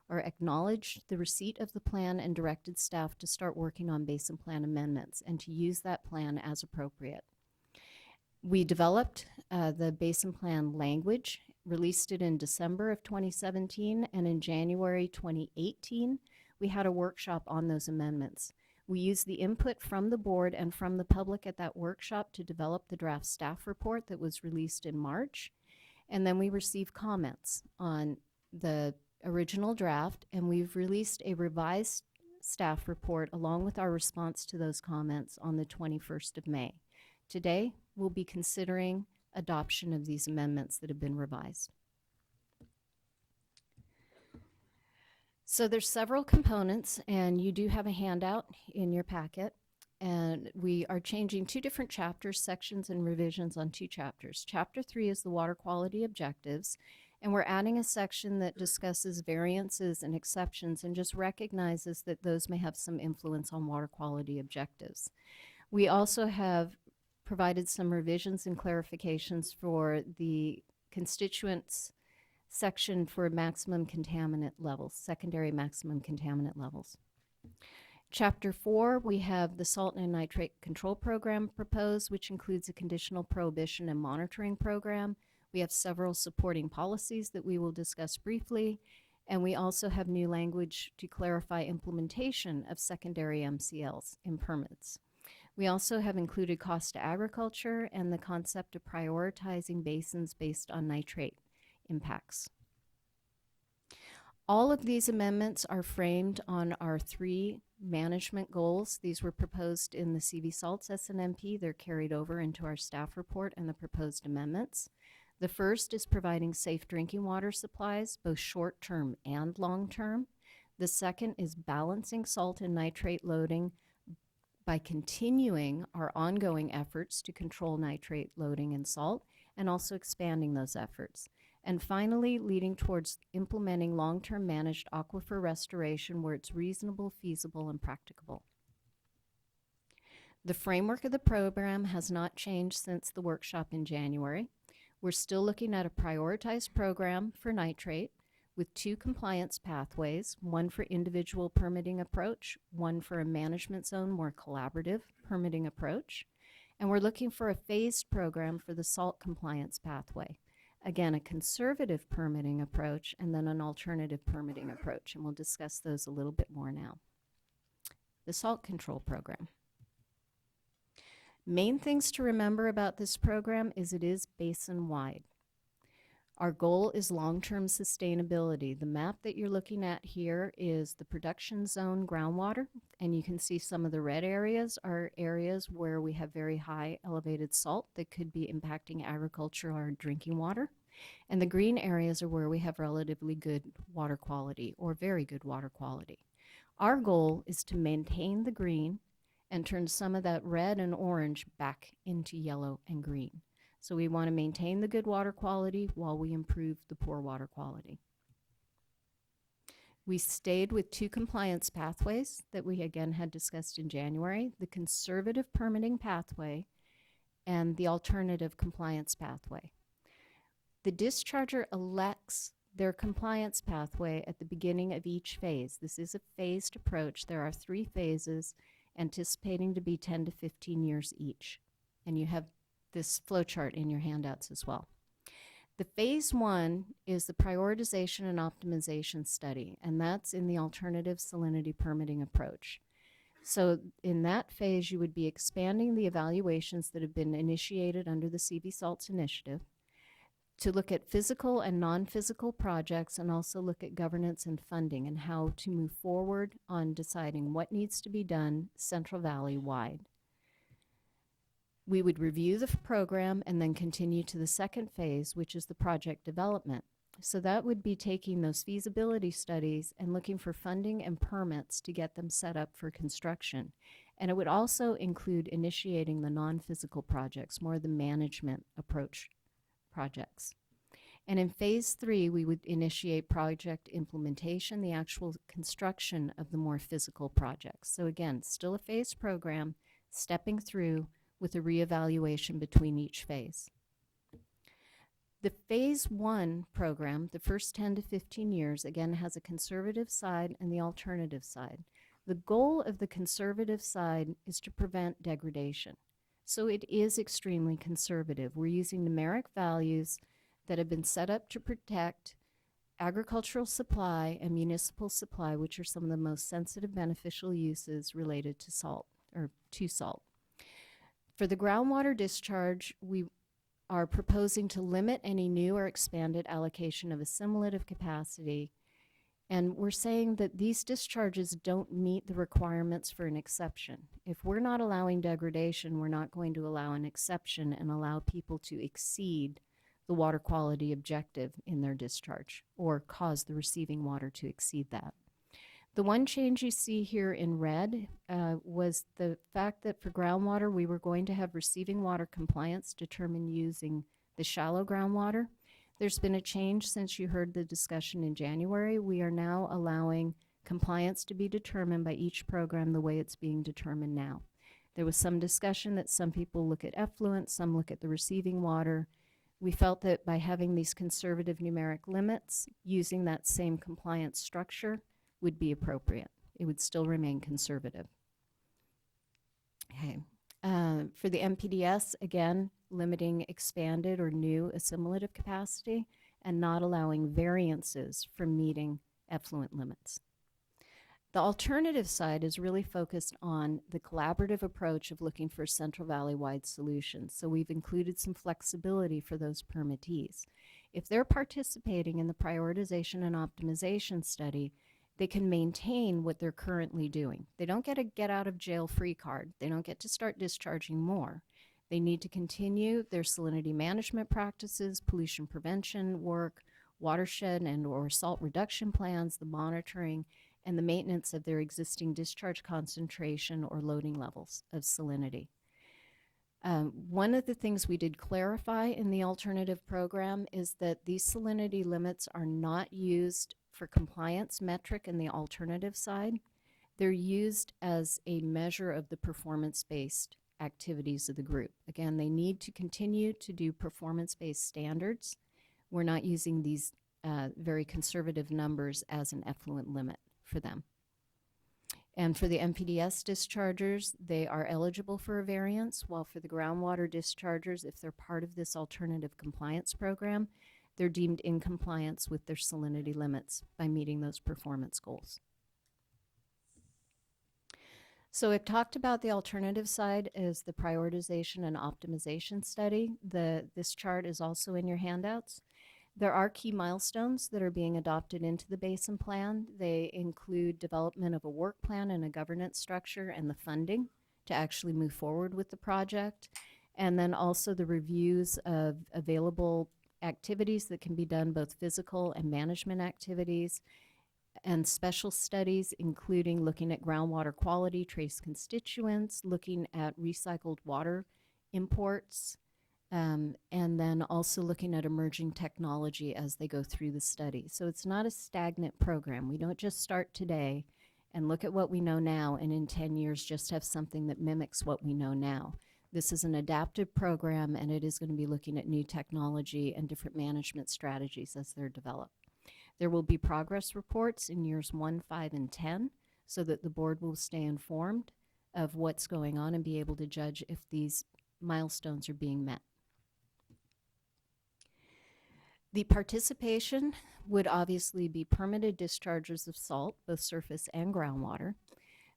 or acknowledged the receipt of the plan and directed staff to start working on basin plan amendments and to use that plan as appropriate. We developed the basin plan language, released it in December of 2017, and in January 2018, we had a workshop on those amendments. We used the input from the board and from the public at that workshop to develop the draft staff report that was released in March. And then we received comments on the original draft, and we've released a revised staff report along with our response to those comments on the 21st of May. Today, we'll be considering adoption of these amendments that have been revised. So there's several components, and you do have a handout in your packet. And we are changing two different chapters, sections, and revisions on two chapters. Chapter 3 is the water quality objectives, and we're adding a section that discusses variances and exceptions and just recognizes that those may have some influence on water quality objectives. We also have provided some revisions and clarifications for the constituents section for maximum contaminant levels, secondary maximum contaminant levels. Chapter 4, we have the salt and nitrate control program proposed, which includes a conditional prohibition and monitoring program. We have several supporting policies that we will discuss briefly, and we also have new language to clarify implementation of secondary MCLs in permits. We also have included cost to agriculture and the concept of prioritizing basins based on nitrate impacts. All of these amendments are framed on our 3 management goals. These were proposed in the CV Salts SNMP. They're carried over into our staff report and the proposed amendments. The first is providing safe drinking water supplies, both short-term and long-term. The second is balancing salt and nitrate loading by continuing our ongoing efforts to control nitrate loading in salt and also expanding those efforts. And finally, leading towards implementing long-term managed aquifer restoration where it's reasonable, feasible, and practicable. The framework of the program has not changed since the workshop in January. We're still looking at a prioritized program for nitrate with 2 compliance pathways, one for individual permitting approach, one for a management zone, more collaborative permitting approach. And we're looking for a phased program for the salt compliance pathway. Again, a conservative permitting approach and then an alternative permitting approach, and we'll discuss those a little bit more now. The salt control program. Main things to remember about this program is it is basin-wide. Our goal is long-term sustainability. The map that you're looking at here is the production zone groundwater, and you can see some of the red areas are areas where we have very high elevated salt that could be impacting agriculture or drinking water. And the green areas are where we have relatively good water quality or very good water quality. Our goal is to maintain the green and turn some of that red and orange back into yellow and green. So we want to maintain the good water quality while we improve the poor water quality. We stayed with 2 compliance pathways that we again had discussed in January, the conservative permitting pathway and the alternative compliance pathway. The discharger elects their compliance pathway at the beginning of each phase. This is a phased approach. There are 3 phases anticipating to be 10 to 15 years each. And you have this flow chart in your handouts as well. The phase 1 is the prioritization and optimization study, and that's in the alternative salinity permitting approach. So in that phase, you would be expanding the evaluations that have been initiated under the CV Salts initiative to look at physical and non-physical projects and also look at governance and funding and how to move forward on deciding what needs to be done Central Valley wide. We would review the program and then continue to the second phase, which is the project development. So that would be taking those feasibility studies and looking for funding and permits to get them set up for construction. And it would also include initiating the non-physical projects, more the management approach projects. And in phase 3, we would initiate project implementation, the actual construction of the more physical projects. So again, still a phased program, stepping through with a reevaluation between each phase. The phase 1 program, the first 10 to 15 years, again has a conservative side and the alternative side. The goal of the conservative side is to prevent degradation. So it is extremely conservative. We're using numeric values that have been set up to protect agricultural supply and municipal supply, which are some of the most sensitive beneficial uses related to salt, or to salt. For the groundwater discharge, we are proposing to limit any new or expanded allocation of assimilative capacity. And we're saying that these discharges don't meet the requirements for an exception. If we're not allowing degradation, we're not going to allow an exception and allow people to exceed the water quality objective in their discharge or cause the receiving water to exceed that. The one change you see here in red was the fact that for groundwater, we were going to have receiving water compliance determined using the shallow groundwater. There's been a change since you heard the discussion in January. We are now allowing compliance to be determined by each program the way it's being determined now. There was some discussion that some people look at effluent, some look at the receiving water. We felt that by having these conservative numeric limits, using that same compliance structure would be appropriate. It would still remain conservative. Okay. For the MPDS, again, limiting expanded or new assimilative capacity and not allowing variances from meeting effluent limits. The alternative side is really focused on the collaborative approach of looking for Central Valley-wide solutions. So we've included some flexibility for those permittees. If they're participating in the prioritization and optimization study, they can maintain what they're currently doing. They don't get a get-out-of-jail-free card. They don't get to start discharging more. They need to continue their salinity management practices, pollution prevention work, watershed and or salt reduction plans, the monitoring, and the maintenance of their existing discharge concentration or loading levels of salinity. One of the things we did clarify in the alternative program is that these salinity limits are not used for compliance metric in the alternative side. They're used as a measure of the performance-based activities of the group. Again, they need to continue to do performance-based standards. We're not using these very conservative numbers as an effluent limit for them. And for the MPDS dischargers, they are eligible for a variance, while for the groundwater dischargers, if they're part of this alternative compliance program, they're deemed in compliance with their salinity limits by meeting those performance goals. So I've talked about the alternative side as the prioritization and optimization study. This chart is also in your handouts. There are key milestones that are being adopted into the basin plan. They include development of a work plan and a governance structure and the funding to actually move forward with the project. And then also the reviews of available activities that can be done, both physical and management activities, and special studies, including looking at groundwater quality, trace constituents, looking at recycled water imports, and then also looking at emerging technology as they go through the study. So it's not a stagnant program. We don't just start today and look at what we know now and in 10 years just have something that mimics what we know now. This is an adaptive program, and it is going to be looking at new technology and different management strategies as they're developed. There will be progress reports in years 1, 5, and 10 so that the board will stay informed of what's going on and be able to judge if these milestones are being met. The participation would obviously be permitted discharges of salt, both surface and groundwater,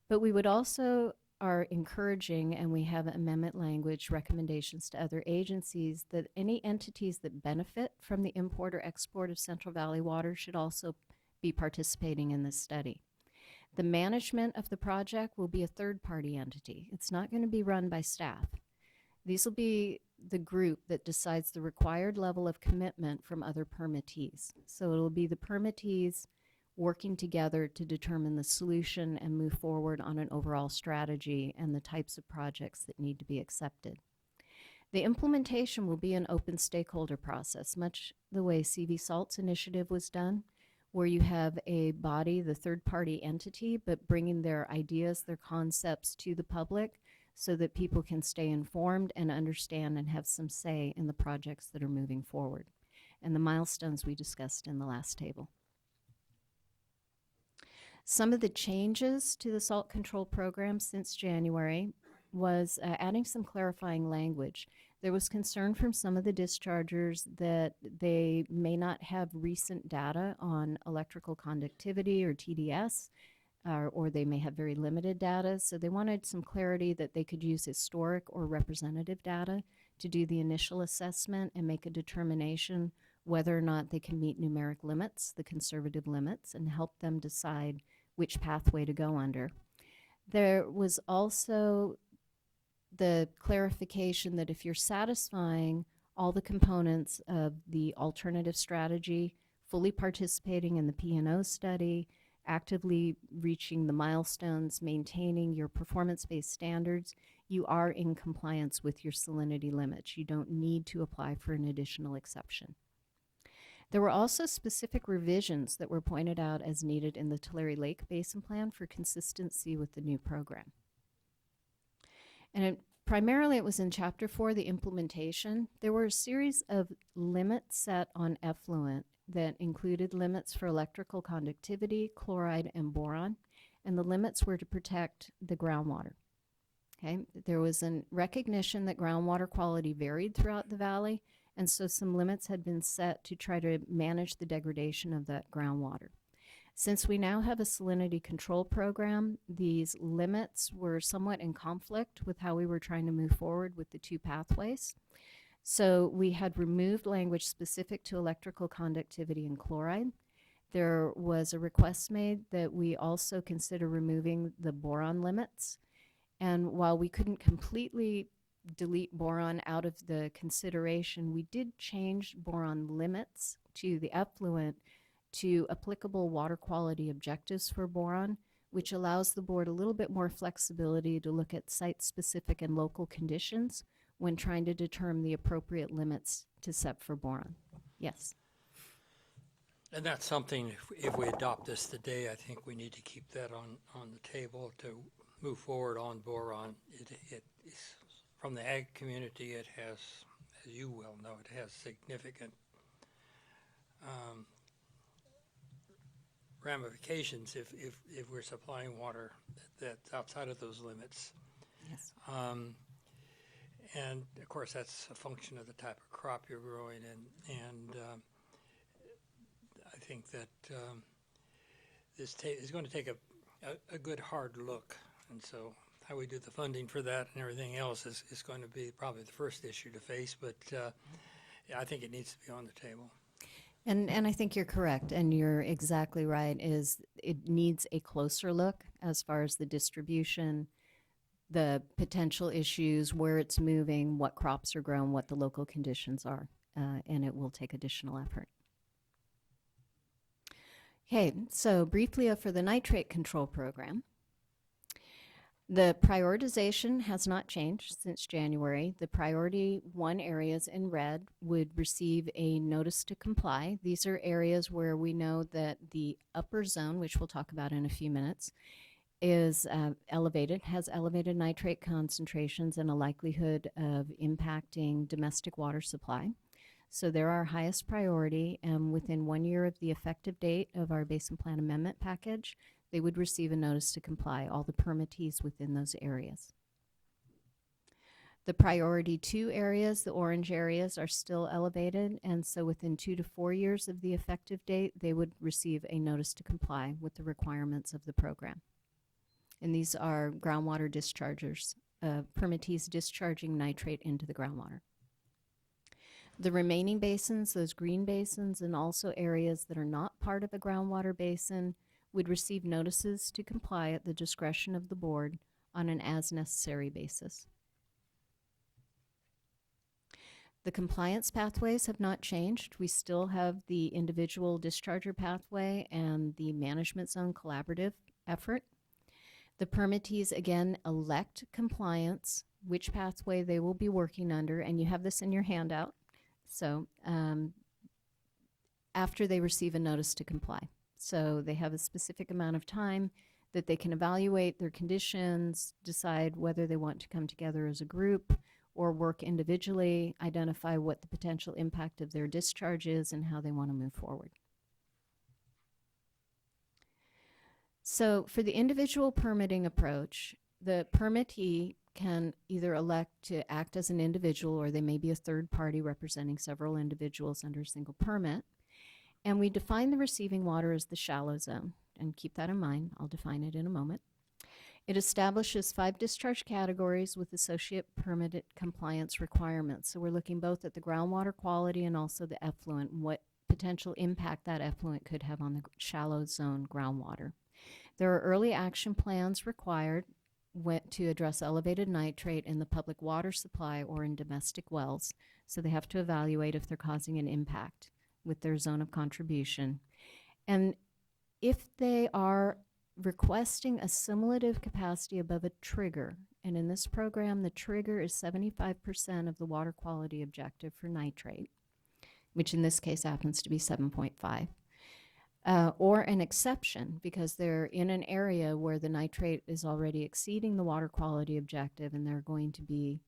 but we would also are encouraging, and we have amendment language recommendations to other agencies, that any entities that benefit from the import or export of Central Valley water should also be participating in this study. The management of the project will be a third-party entity. It's not going to be run by staff. These will be the group that decides the required level of commitment from other permittees. So it'll be the permittees working together to determine the solution and move forward on an overall strategy and the types of projects that need to be accepted. The implementation will be an open stakeholder process, much the way CV Salt's initiative was done, where you have a body, the third-party entity, but bringing their ideas, their concepts to the public so that people can stay informed and understand and have some say in the projects that are moving forward, and the milestones we discussed in the last table. Some of the changes to the salt control program since January was adding some clarifying language. There was concern from some of the dischargers that they may not have recent data on electrical conductivity or TDS, or they may have very limited data. So they wanted some clarity that they could use historic or representative data to do the initial assessment and make a determination whether or not they can meet numeric limits, the conservative limits, and help them decide which pathway to go under. There was also the clarification that if you're satisfying all the components of the alternative strategy, fully participating in the P&O study, actively reaching the milestones, maintaining your performance-based standards, you are in compliance with your salinity limits. You don't need to apply for an additional exception. There were also specific revisions that were pointed out as needed in the Tulare Lake Basin Plan for consistency with the new program. And primarily it was in Chapter 4, the implementation. There were a series of limits set on effluent that included limits for electrical conductivity, chloride, and boron, and the limits were to protect the groundwater. Okay, there was a recognition that groundwater quality varied throughout the valley, and so some limits had been set to try to manage the degradation of that groundwater. Since we now have a salinity control program, these limits were somewhat in conflict with how we were trying to move forward with the two pathways. So we had removed language specific to electrical conductivity and chloride. There was a request made that we also consider removing the boron limits. And while we couldn't completely delete boron out of the consideration, we did change boron limits to the effluent to applicable water quality objectives for boron, which allows the board a little bit more flexibility to look at site-specific and local conditions when trying to determine the appropriate limits to set for boron. Yes. And that's something, if we adopt this today, I think we need to keep that on the table to move forward on boron. It is, from the ag community, it has, as you well know, it has significant ramifications if we're supplying water that's outside of those limits. Yes. And of course, that's a function of the type of crop you're growing, and I think that this is going to take a good hard look, and so how we do the funding for that and everything else is going to be probably the first issue to face, but I think it needs to be on the table. And I think you're correct, and you're exactly right, is it needs a closer look as far as the distribution, the potential issues, where it's moving, what crops are grown, what the local conditions are, and it will take additional effort. Okay, so briefly for the nitrate control program. The prioritization has not changed since January. The priority 1 areas in red would receive a notice to comply. These are areas where we know that the upper zone, which we'll talk about in a few minutes, is elevated, has elevated nitrate concentrations and a likelihood of impacting domestic water supply. So they're our highest priority, and within 1 year of the effective date of our Basin Plan Amendment package, they would receive a notice to comply, all the permittees within those areas. The priority 2 areas, the orange areas, are still elevated, and so within 2 to 4 years of the effective date, they would receive a notice to comply with the requirements of the program. And these are groundwater dischargers, permittees discharging nitrate into the groundwater. The remaining basins, those green basins, and also areas that are not part of a groundwater basin, would receive notices to comply at the discretion of the board on an as-necessary basis. The compliance pathways have not changed. We still have the individual discharger pathway and the management zone collaborative effort. The permittees, again, elect compliance, which pathway they will be working under, and you have this in your handout. So after they receive a notice to comply. So they have a specific amount of time that they can evaluate their conditions, decide whether they want to come together as a group or work individually, identify what the potential impact of their discharge is and how they want to move forward. So for the individual permitting approach, the permittee can either elect to act as an individual, or they may be a third party representing several individuals under a single permit. And we define the receiving water as the shallow zone. And keep that in mind. I'll define it in a moment. It establishes 5 discharge categories with associate permitted compliance requirements. So we're looking both at the groundwater quality and also the effluent, and what potential impact that effluent could have on the shallow zone groundwater. There are early action plans required to address elevated nitrate in the public water supply or in domestic wells. So they have to evaluate if they're causing an impact with their zone of contribution. And If they are requesting a assimilative capacity above a trigger, and in this program, the trigger is 75% of the water quality objective for nitrate, which in this case happens to be 7.5. Or an exception because they're in an area where the nitrate is already exceeding the water quality objective and they're going to be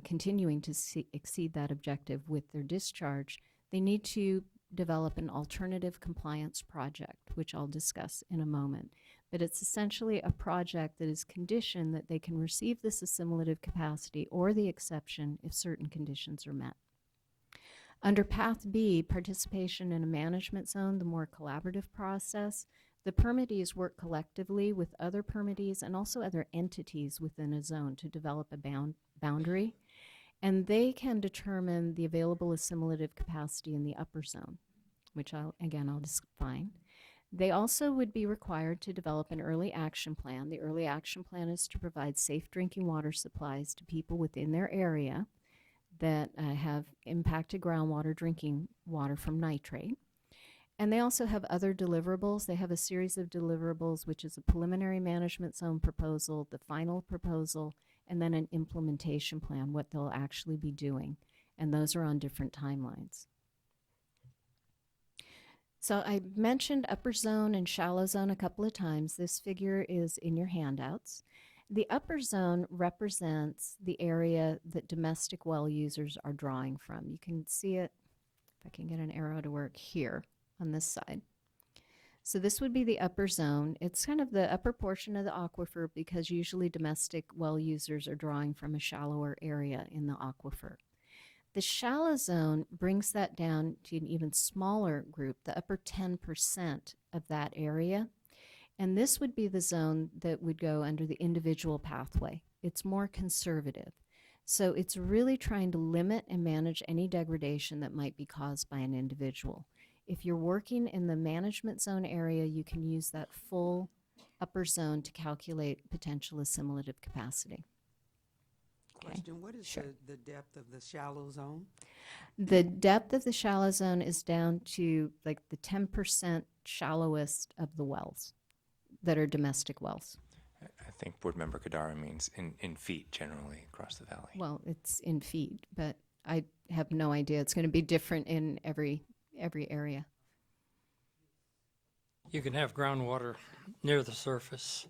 continuing to exceed that objective with their discharge, they need to develop an alternative compliance project, which I'll discuss in a moment. But it's essentially a project that is conditioned that they can receive this assimilative capacity or the exception if certain conditions are met. Under Path B, participation in a management zone, the more collaborative process, the permittees work collectively with other permittees and also other entities within a zone to develop a boundary, and they can determine the available assimilative capacity in the upper zone, which I'll define. They also would be required to develop an early action plan. The early action plan is to provide safe drinking water supplies to people within their area that have impacted groundwater drinking water from nitrate. And they also have other deliverables. They have a series of deliverables, which is a preliminary management zone proposal, the final proposal, and then an implementation plan, what they'll actually be doing. And those are on different timelines. So I mentioned upper zone and shallow zone a couple of times. This figure is in your handouts. The upper zone represents the area that domestic well users are drawing from. You can see it, if I can get an arrow to work here on this side. So this would be the upper zone. It's kind of the upper portion of the aquifer because usually domestic well users are drawing from a shallower area in the aquifer. The shallow zone brings that down to an even smaller group, the upper 10% of that area. And this would be the zone that would go under the individual pathway. It's more conservative. So it's really trying to limit and manage any degradation that might be caused by an individual. If you're working in the management zone area, you can use that full upper zone to calculate potential assimilative capacity. Question, what is the depth of the shallow zone? The depth of the shallow zone is down to like the 10% shallowest of the wells that are domestic wells. I think Board Member Kadara means in feet generally across the valley. Well, it's in feet, but I have no idea. It's going to be different in every area. You can have groundwater near the surface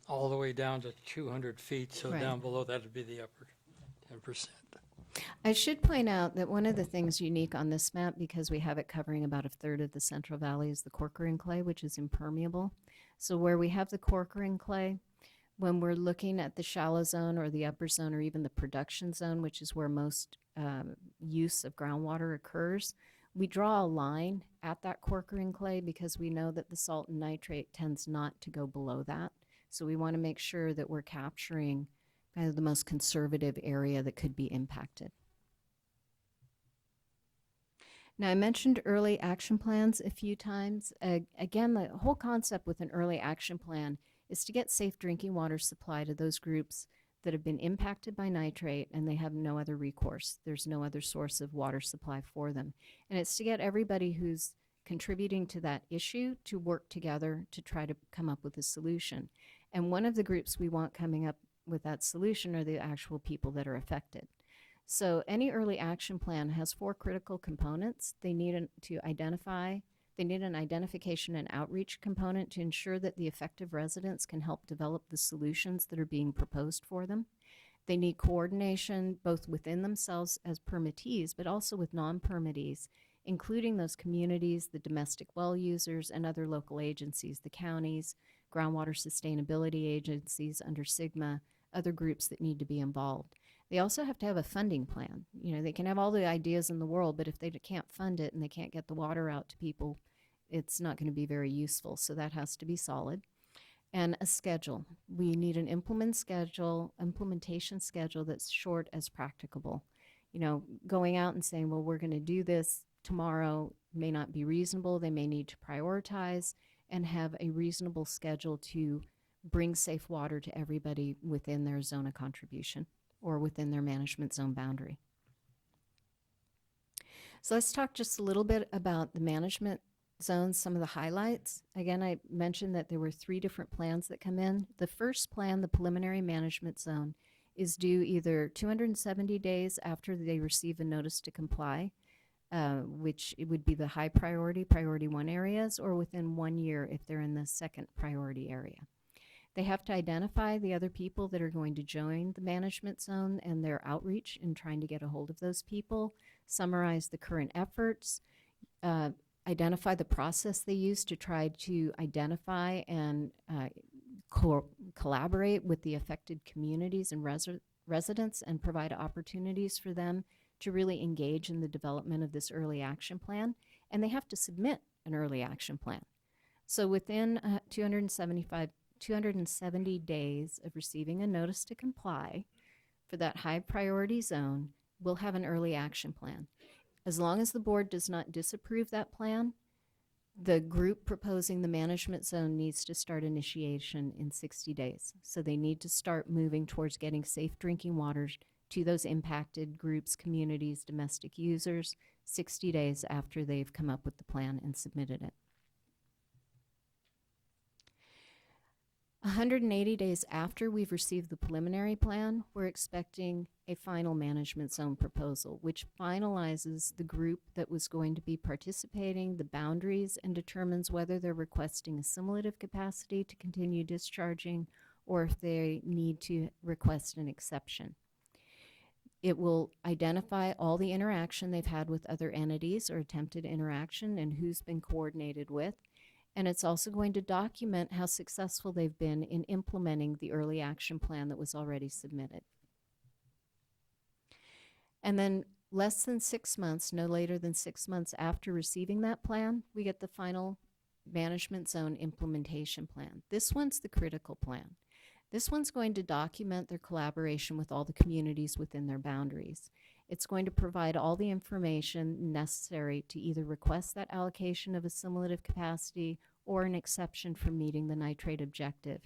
all the way down to 200 feet, so Right. down below that would be the upper 10%. I should point out that one of the things unique on this map, because we have it covering about a third of the Central Valley, is the Corcoran clay, which is impermeable. So where we have the Corcoran clay, when we're looking at the shallow zone or the upper zone or even the production zone, which is where most use of groundwater occurs, we draw a line at that Corcoran clay because we know that the salt and nitrate tends not to go below that. So we want to make sure that we're capturing kind of the most conservative area that could be impacted. Now, I mentioned early action plans a few times. Again, the whole concept with an early action plan is to get safe drinking water supply to those groups that have been impacted by nitrate and they have no other recourse. There's no other source of water supply for them. And it's to get everybody who's contributing to that issue to work together to try to come up with a solution. And one of the groups we want coming up with that solution are the actual people that are affected. So any early action plan has 4 critical components. They need an identification and outreach component to ensure that the affected residents can help develop the solutions that are being proposed for them. They need coordination both within themselves as permittees, but also with non-permittees, including those communities, the domestic well users, and other local agencies, the counties, groundwater sustainability agencies under SGMA, other groups that need to be involved. They also have to have a funding plan. You know, they can have all the ideas in the world, but if they can't fund it and they can't get the water out to people, it's not going to be very useful. So that has to be solid. And a schedule. We need an implementation schedule that's short as practicable. You know, going out and saying, well, we're going to do this tomorrow may not be reasonable. They may need to prioritize and have a reasonable schedule to bring safe water to everybody within their zone of contribution or within their management zone boundary. So let's talk just a little bit about the management zones, some of the highlights. Again, I mentioned that there were 3 different plans that come in. The first plan, the preliminary management zone, is due either 270 days after they receive a notice to comply, which it would be the high priority, priority 1 areas, or within 1 year if they're in the second priority area. They have to identify the other people that are going to join the management zone and their outreach in trying to get a hold of those people, summarize the current efforts, identify the process they use to try to identify and collaborate with the affected communities and residents and provide opportunities for them to really engage in the development of this early action plan. And they have to submit an early action plan. So within 270 days of receiving a notice to comply for that high priority zone, we'll have an early action plan. As long as the board does not disapprove that plan, the group proposing the management zone needs to start initiation in 60 days. So they need to start moving towards getting safe drinking water to those impacted groups, communities, domestic users, 60 days after they've come up with the plan and submitted it. 180 days after we've received the preliminary plan, we're expecting a final management zone proposal, which finalizes the group that was going to be participating, the boundaries, and determines whether they're requesting assimilative capacity to continue discharging or if they need to request an exception. It will identify all the interaction they've had with other entities or attempted interaction and who's been coordinated with. And it's also going to document how successful they've been in implementing the early action plan that was already submitted. And then less than 6 months, no later than 6 months after receiving that plan, we get the final management zone implementation plan. This one's the critical plan. This one's going to document their collaboration with all the communities within their boundaries. It's going to provide all the information necessary to either request that allocation of assimilative capacity or an exception for meeting the nitrate objective.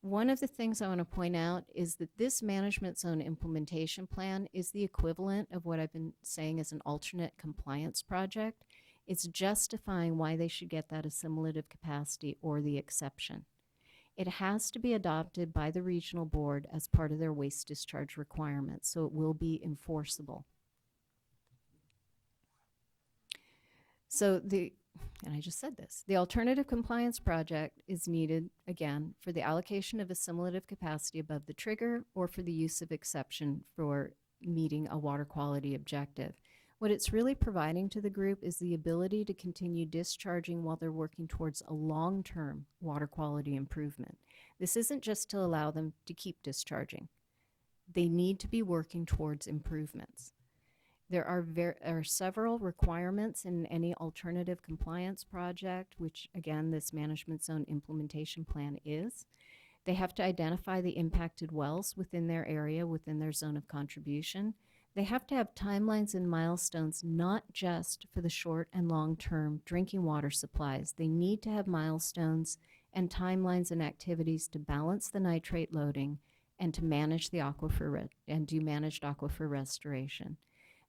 One of the things I want to point out is that this management zone implementation plan is the equivalent of what I've been saying as an alternate compliance project. It's justifying why they should get that assimilative capacity or the exception. It has to be adopted by the regional board as part of their waste discharge requirements, so it will be enforceable. So and I just said this, the alternative compliance project is needed, again, for the allocation of assimilative capacity above the trigger or for the use of exception for meeting a water quality objective. What it's really providing to the group is the ability to continue discharging while they're working towards a long-term water quality improvement. This isn't just to allow them to keep discharging. They need to be working towards improvements. There are several requirements in any alternative compliance project, which again, this management zone implementation plan is. They have to identify the impacted wells within their area, within their zone of contribution. They have to have timelines and milestones, not just for the short and long-term drinking water supplies. They need to have milestones and timelines and activities to balance the nitrate loading and to manage the aquifer and do managed aquifer restoration.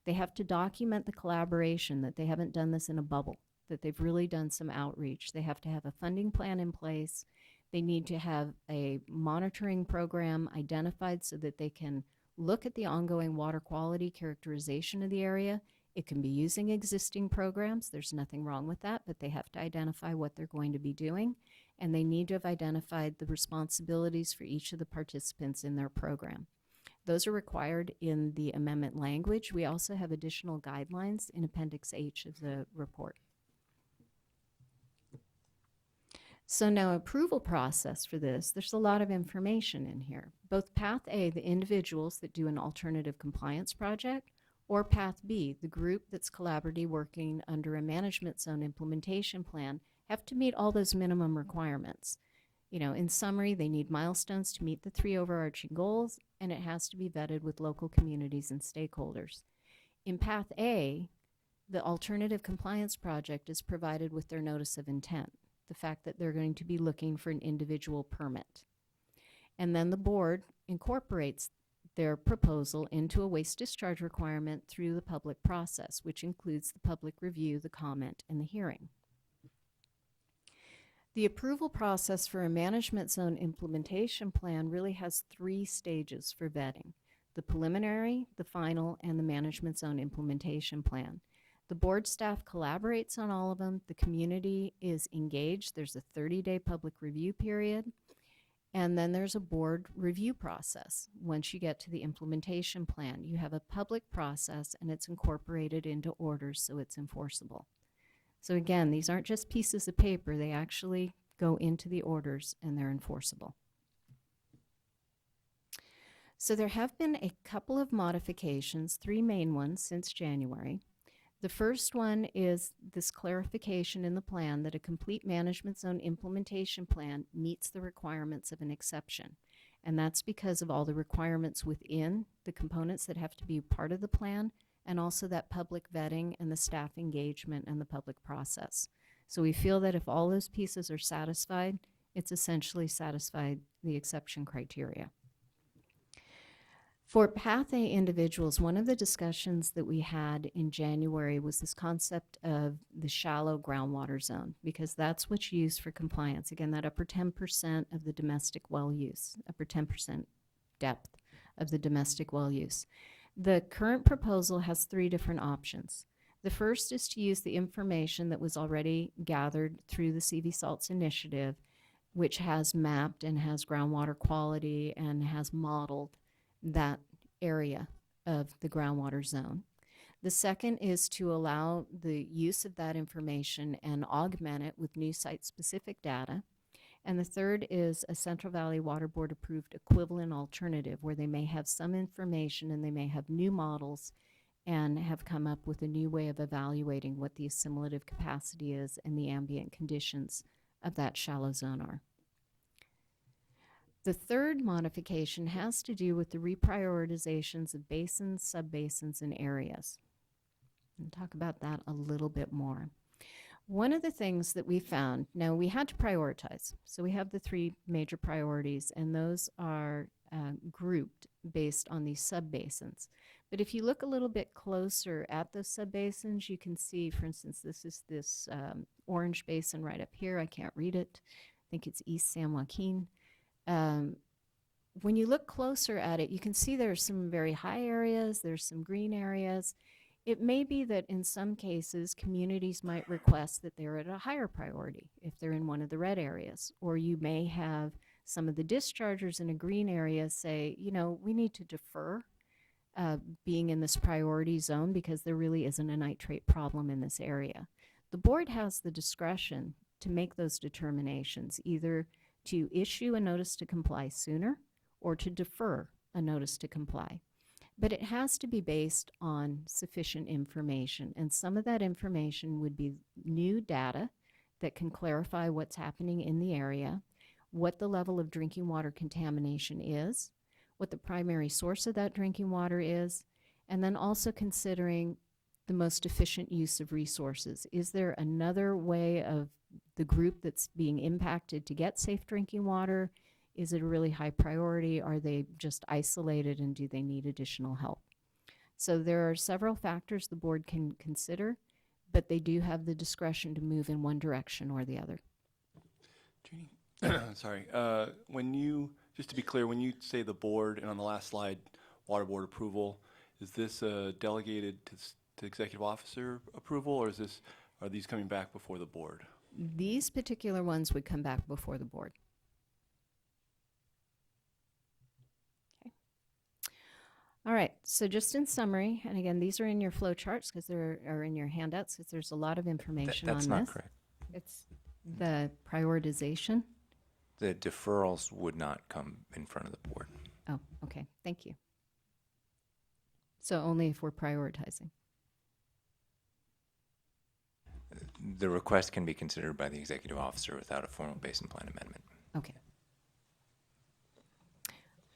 They have to document the collaboration, that they haven't done this in a bubble, that they've really done some outreach. They have to have a funding plan in place. They need to have a monitoring program identified so that they can look at the ongoing water quality characterization of the area. It can be using existing programs. There's nothing wrong with that, but they have to identify what they're going to be doing, and they need to have identified the responsibilities for each of the participants in their program. Those are required in the amendment language. We also have additional guidelines in Appendix H of the report. So now approval process for this, there's a lot of information in here. Both Path A, the individuals that do an alternative compliance project, or Path B, the group that's collaboratively working under a management zone implementation plan, have to meet all those minimum requirements. You know, in summary, they need milestones to meet the 3 overarching goals, and it has to be vetted with local communities and stakeholders. In Path A, the alternative compliance project is provided with their notice of intent, the fact that they're going to be looking for an individual permit. And then the board incorporates their proposal into a waste discharge requirement through the public process, which includes the public review, the comment, and the hearing. The approval process for a management zone implementation plan really has 3 stages for vetting: the preliminary, the final, and the management zone implementation plan. The board staff collaborates on all of them. The community is engaged. There's a 30-day public review period. And then there's a board review process. Once you get to the implementation plan, you have a public process and it's incorporated into orders so it's enforceable. So again, these aren't just pieces of paper. They actually go into the orders and they're enforceable. So there have been a couple of modifications, 3 main ones since January. The first one is this clarification in the plan that a complete management zone implementation plan meets the requirements of an exception. And that's because of all the requirements within the components that have to be part of the plan, and also that public vetting and the staff engagement and the public process. So we feel that if all those pieces are satisfied, it's essentially satisfied the exception criteria. For Path A individuals, one of the discussions that we had in January was this concept of the shallow groundwater zone, because that's what's used for compliance. Again, that upper 10% of the domestic well use, upper 10% depth of the domestic well use. The current proposal has 3 different options. The first is to use the information that was already gathered through the CV Salts initiative, which has mapped and has groundwater quality and has modeled that area of the groundwater zone. The second is to allow the use of that information and augment it with new site-specific data. And the third is a Central Valley Water Board approved equivalent alternative, where they may have some information and they may have new models and have come up with a new way of evaluating what the assimilative capacity is and the ambient conditions of that shallow zone are. The third modification has to do with the reprioritizations of basins, subbasins, and areas. I'll talk about that a little bit more. One of the things that we found, now we had to prioritize. So we have the 3 major priorities, and those are grouped based on these subbasins. But if you look a little bit closer at those subbasins, you can see, for instance, this is this orange basin right up here. I can't read it. I think it's East San Joaquin. When you look closer at it, you can see there's some very high areas, there's some green areas. It may be that in some cases, communities might request that they're at a higher priority if they're in one of the red areas. Or you may have some of the dischargers in a green area say, you know, we need to defer being in this priority zone because there really isn't a nitrate problem in this area. The board has the discretion to make those determinations, either to issue a notice to comply sooner or to defer a notice to comply. But it has to be based on sufficient information, and some of that information would be new data that can clarify what's happening in the area, what the level of drinking water contamination is, what the primary source of that drinking water is, and then also considering the most efficient use of resources. Is there another way of the group that's being impacted to get safe drinking water? Is it a really high priority? Are they just isolated, and do they need additional help? So there are several factors the board can consider, but they do have the discretion to move in one direction or the other. Jeannie, sorry, when you, just to be clear, when you say the board, and on the last slide, water board approval, is this delegated to executive officer approval, or are these coming back before the board? These particular ones would come back before the board. Okay. All right, so just in summary, and again, these are in your flow charts because are in your handouts, because there's a lot of information on this. That's not correct. It's the prioritization. The deferrals would not come in front of the board. Oh, okay, thank you. So only if we're prioritizing. The request can be considered by the executive officer without a formal basin plan amendment. Okay.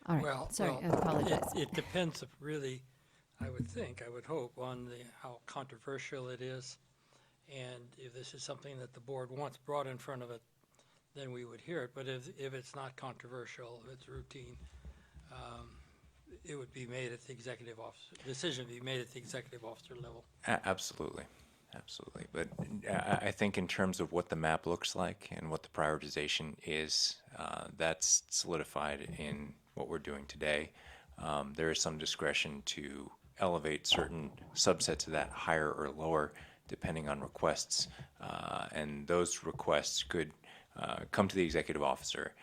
All right, Well, sorry, I well, apologize. It depends if really, I would hope, on how controversial it is. And if this is something that the board wants brought in front of it, then we would hear it. But if it's not controversial, if it's routine, it would be made at the executive officer, decision be made at the executive officer level. Absolutely, absolutely. But I think in terms of what the map looks like and what the prioritization is, that's solidified in what we're doing today. There is some discretion to elevate certain subsets of that higher or lower, depending on requests. And those requests could come to the executive officer.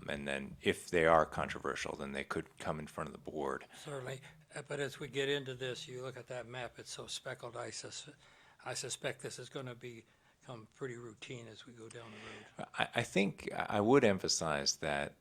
And then if they are controversial, then they could come in front of the board. Certainly, but as we get into this, you look at that map, it's so speckled, I suspect this is going to become pretty routine as we go down the road. I think I would emphasize that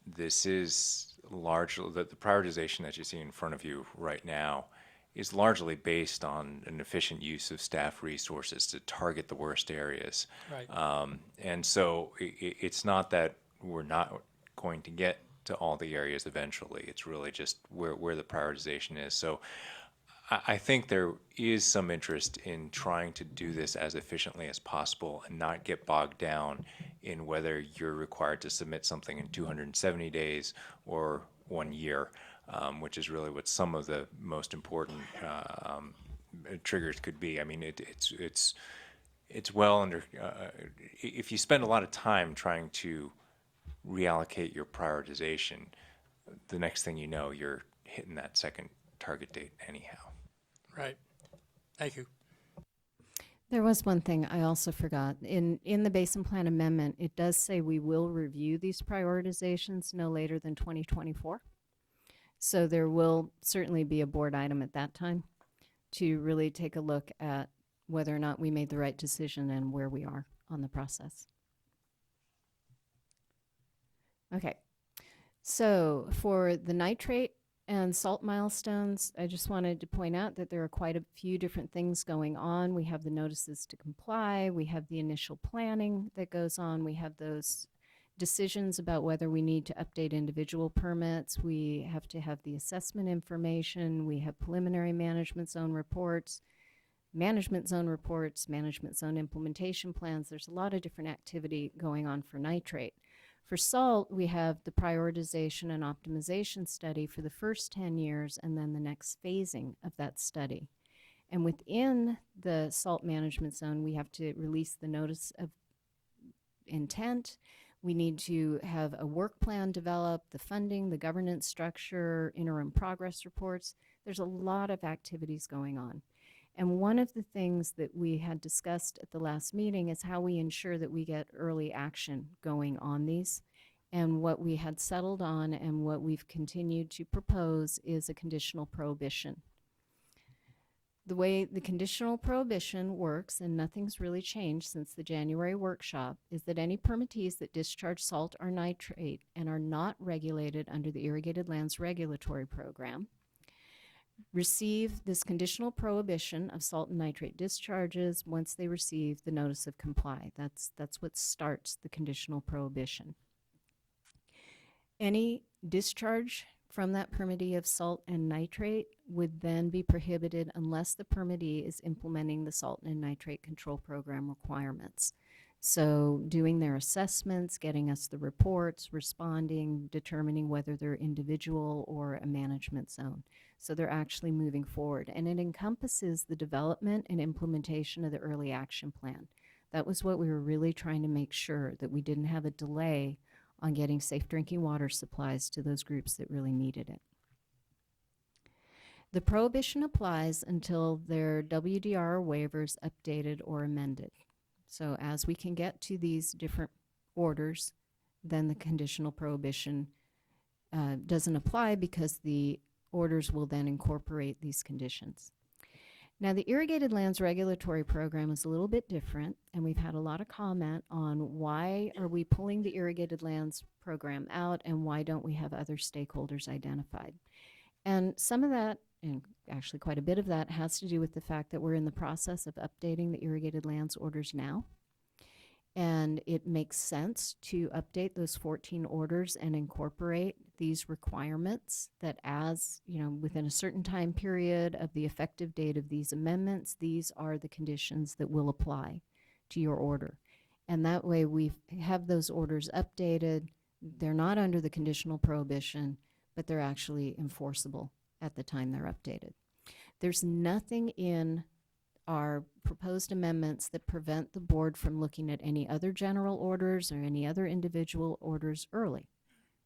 this is largely, that the prioritization that you see in front of you right now is largely based on an efficient use of staff resources to target the worst areas. Right. And so it's not that we're not going to get to all the areas eventually. It's really just where the prioritization is. So I think there is some interest in trying to do this as efficiently as possible and not get bogged down in whether you're required to submit something in 270 days or 1 year, which is really what some of the most important triggers could be. I mean, it's well under, if you spend a lot of time trying to reallocate your prioritization, the next thing you know, you're hitting that second target date anyhow. Right. Thank you. There was one thing I also forgot. In the Basin Plan Amendment, it does say we will review these prioritizations no later than 2024. So there will certainly be a board item at that time to really take a look at whether or not we made the right decision and where we are on the process. Okay, so for the nitrate and salt milestones, I just wanted to point out that there are quite a few different things going on. We have the notices to comply, we have the initial planning that goes on, we have those decisions about whether we need to update individual permits, we have to have the assessment information, we have preliminary management zone reports, management zone implementation plans. There's a lot of different activity going on for nitrate. For salt, we have the prioritization and optimization study for the first 10 years and then the next phasing of that study. And within the salt management zone, we have to release the notice of intent. We need to have a work plan developed, the funding, the governance structure, interim progress reports. There's a lot of activities going on. And one of the things that we had discussed at the last meeting is how we ensure that we get early action going on these. And what we had settled on and what we've continued to propose is a conditional prohibition. The way the conditional prohibition works, and nothing's really changed since the January workshop, is that any permittees that discharge salt or nitrate and are not regulated under the Irrigated Lands Regulatory Program receive this conditional prohibition of salt and nitrate discharges once they receive the notice of comply. That's what starts the conditional prohibition. Any discharge from that permittee of salt and nitrate would then be prohibited unless the permittee is implementing the salt and nitrate control program requirements. So doing their assessments, getting us the reports, responding, determining whether they're individual or a management zone. So they're actually moving forward. And it encompasses the development and implementation of the early action plan. That was what we were really trying to make sure, that we didn't have a delay on getting safe drinking water supplies to those groups that really needed it. The prohibition applies until their WDR waivers updated or amended. So as we can get to these different orders, then the conditional prohibition doesn't apply because the orders will then incorporate these conditions. Now, the Irrigated Lands Regulatory Program is a little bit different, and we've had a lot of comment on why are we pulling the Irrigated Lands Program out and why don't we have other stakeholders identified. And some of that, and actually quite a bit of that, has to do with the fact that we're in the process of updating the Irrigated Lands orders now. And it makes sense to update those 14 orders and incorporate these requirements that, as you know, within a certain time period of the effective date of these amendments, these are the conditions that will apply to your order. And that way we have those orders updated. They're not under the conditional prohibition, but they're actually enforceable at the time they're updated. There's nothing in our proposed amendments that prevent the board from looking at any other general orders or any other individual orders early.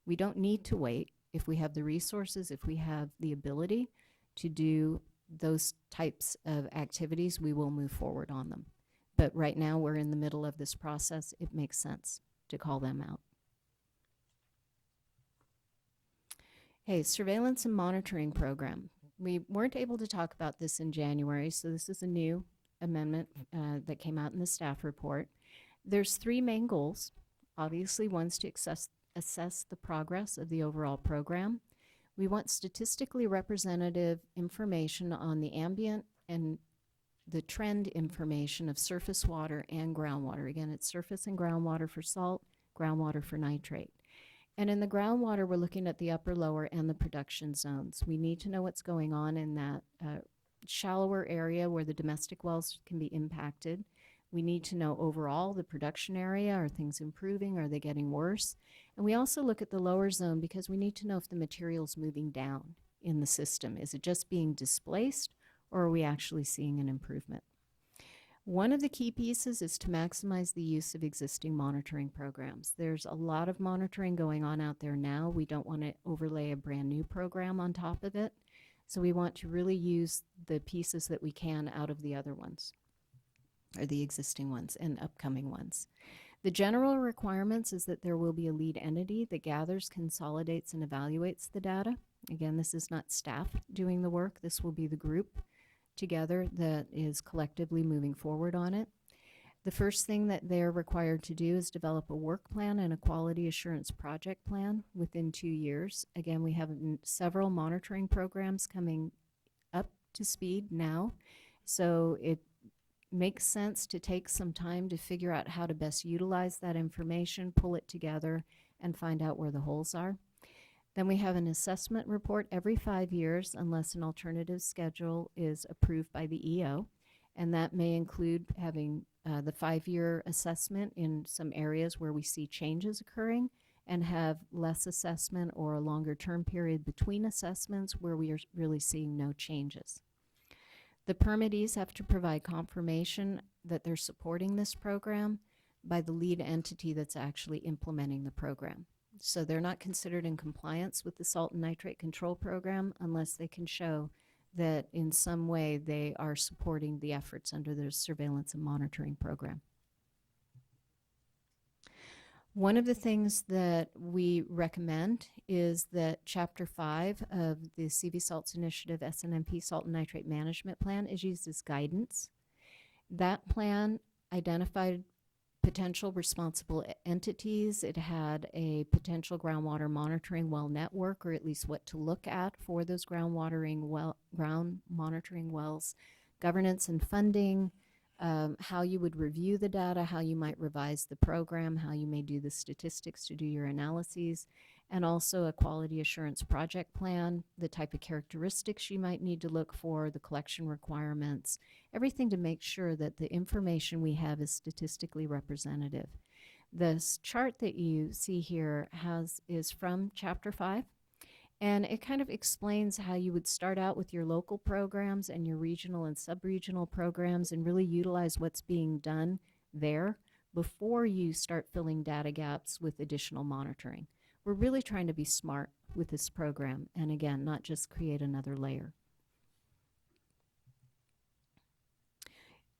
We don't need to wait. If we have the resources, if we have the ability to do those types of activities, we will move forward on them. But right now, we're in the middle of this process. It makes sense to call them out. Hey, surveillance and monitoring program. We weren't able to talk about this in January, so this is a new amendment that came out in the staff report. There's 3 main goals. Obviously, one's to assess the progress of the overall program. We want statistically representative information on the ambient and the trend information of surface water and groundwater. Again, it's surface and groundwater for salt, groundwater for nitrate. And in the groundwater, we're looking at the upper, lower, and the production zones. We need to know what's going on in that shallower area where the domestic wells can be impacted. We need to know overall the production area. Are things improving? Are they getting worse? And we also look at the lower zone because we need to know if the material's moving down in the system. Is it just being displaced, or are we actually seeing an improvement? One of the key pieces is to maximize the use of existing monitoring programs. There's a lot of monitoring going on out there now. We don't want to overlay a brand new program on top of it. So we want to really use the pieces that we can out of the other ones, or the existing ones and upcoming ones. The general requirements is that there will be a lead entity that gathers, consolidates, and evaluates the data. Again, this is not staff doing the work. This will be the group together that is collectively moving forward on it. The first thing that they're required to do is develop a work plan and a quality assurance project plan within 2 years. Again, we have several monitoring programs coming up to speed now, so it makes sense to take some time to figure out how to best utilize that information, pull it together, and find out where the holes are. Then we have an assessment report every 5 years unless an alternative schedule is approved by the EO. And that may include having the 5-year assessment in some areas where we see changes occurring, and have less assessment or a longer term period between assessments where we are really seeing no changes. The permittees have to provide confirmation that they're supporting this program by the lead entity that's actually implementing the program. So they're not considered in compliance with the salt and nitrate control program unless they can show that in some way they are supporting the efforts under the surveillance and monitoring program. One of the things that we recommend is that Chapter 5 of the CV Salts Initiative SNMP Salt and Nitrate Management Plan is used as guidance. That plan identified potential responsible entities. It had a potential groundwater monitoring well network, or at least what to look at for those ground monitoring wells, governance and funding, how you would review the data, how you might revise the program, how you may do the statistics to do your analyses, and also a quality assurance project plan, the type of characteristics you might need to look for, the collection requirements, everything to make sure that the information we have is statistically representative. This chart that you see here is from Chapter 5, and it kind of explains how you would start out with your local programs and your regional and sub-regional programs and really utilize what's being done there before you start filling data gaps with additional monitoring. We're really trying to be smart with this program, and again, not just create another layer.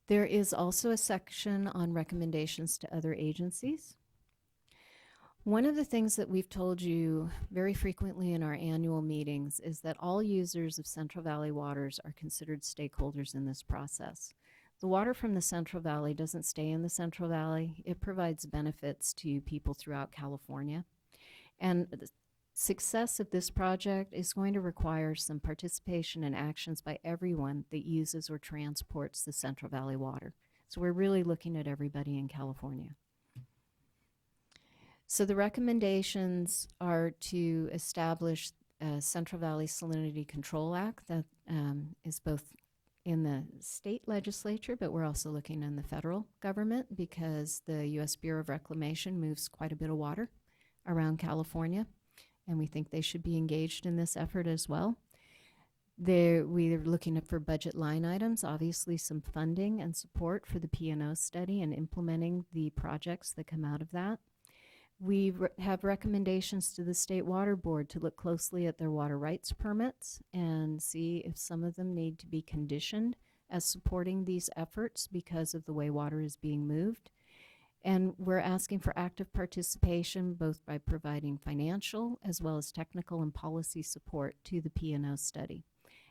There is also a section on recommendations to other agencies. One of the things that we've told you very frequently in our annual meetings is that all users of Central Valley waters are considered stakeholders in this process. The water from the Central Valley doesn't stay in the Central Valley. It provides benefits to people throughout California. And the success of this project is going to require some participation and actions by everyone that uses or transports the Central Valley water. So we're really looking at everybody in California. So the recommendations are to establish a Central Valley Salinity Control Act that is both in the state legislature, but we're also looking in the federal government because the U.S. Bureau of Reclamation moves quite a bit of water around California. and we think they should be engaged in this effort as well. We are looking for budget line items, obviously some funding and support for the P&O study and implementing the projects that come out of that. We have recommendations to the State Water Board to look closely at their water rights permits and see if some of them need to be conditioned as supporting these efforts because of the way water is being moved. And we're asking for active participation both by providing financial as well as technical and policy support to the P&O study.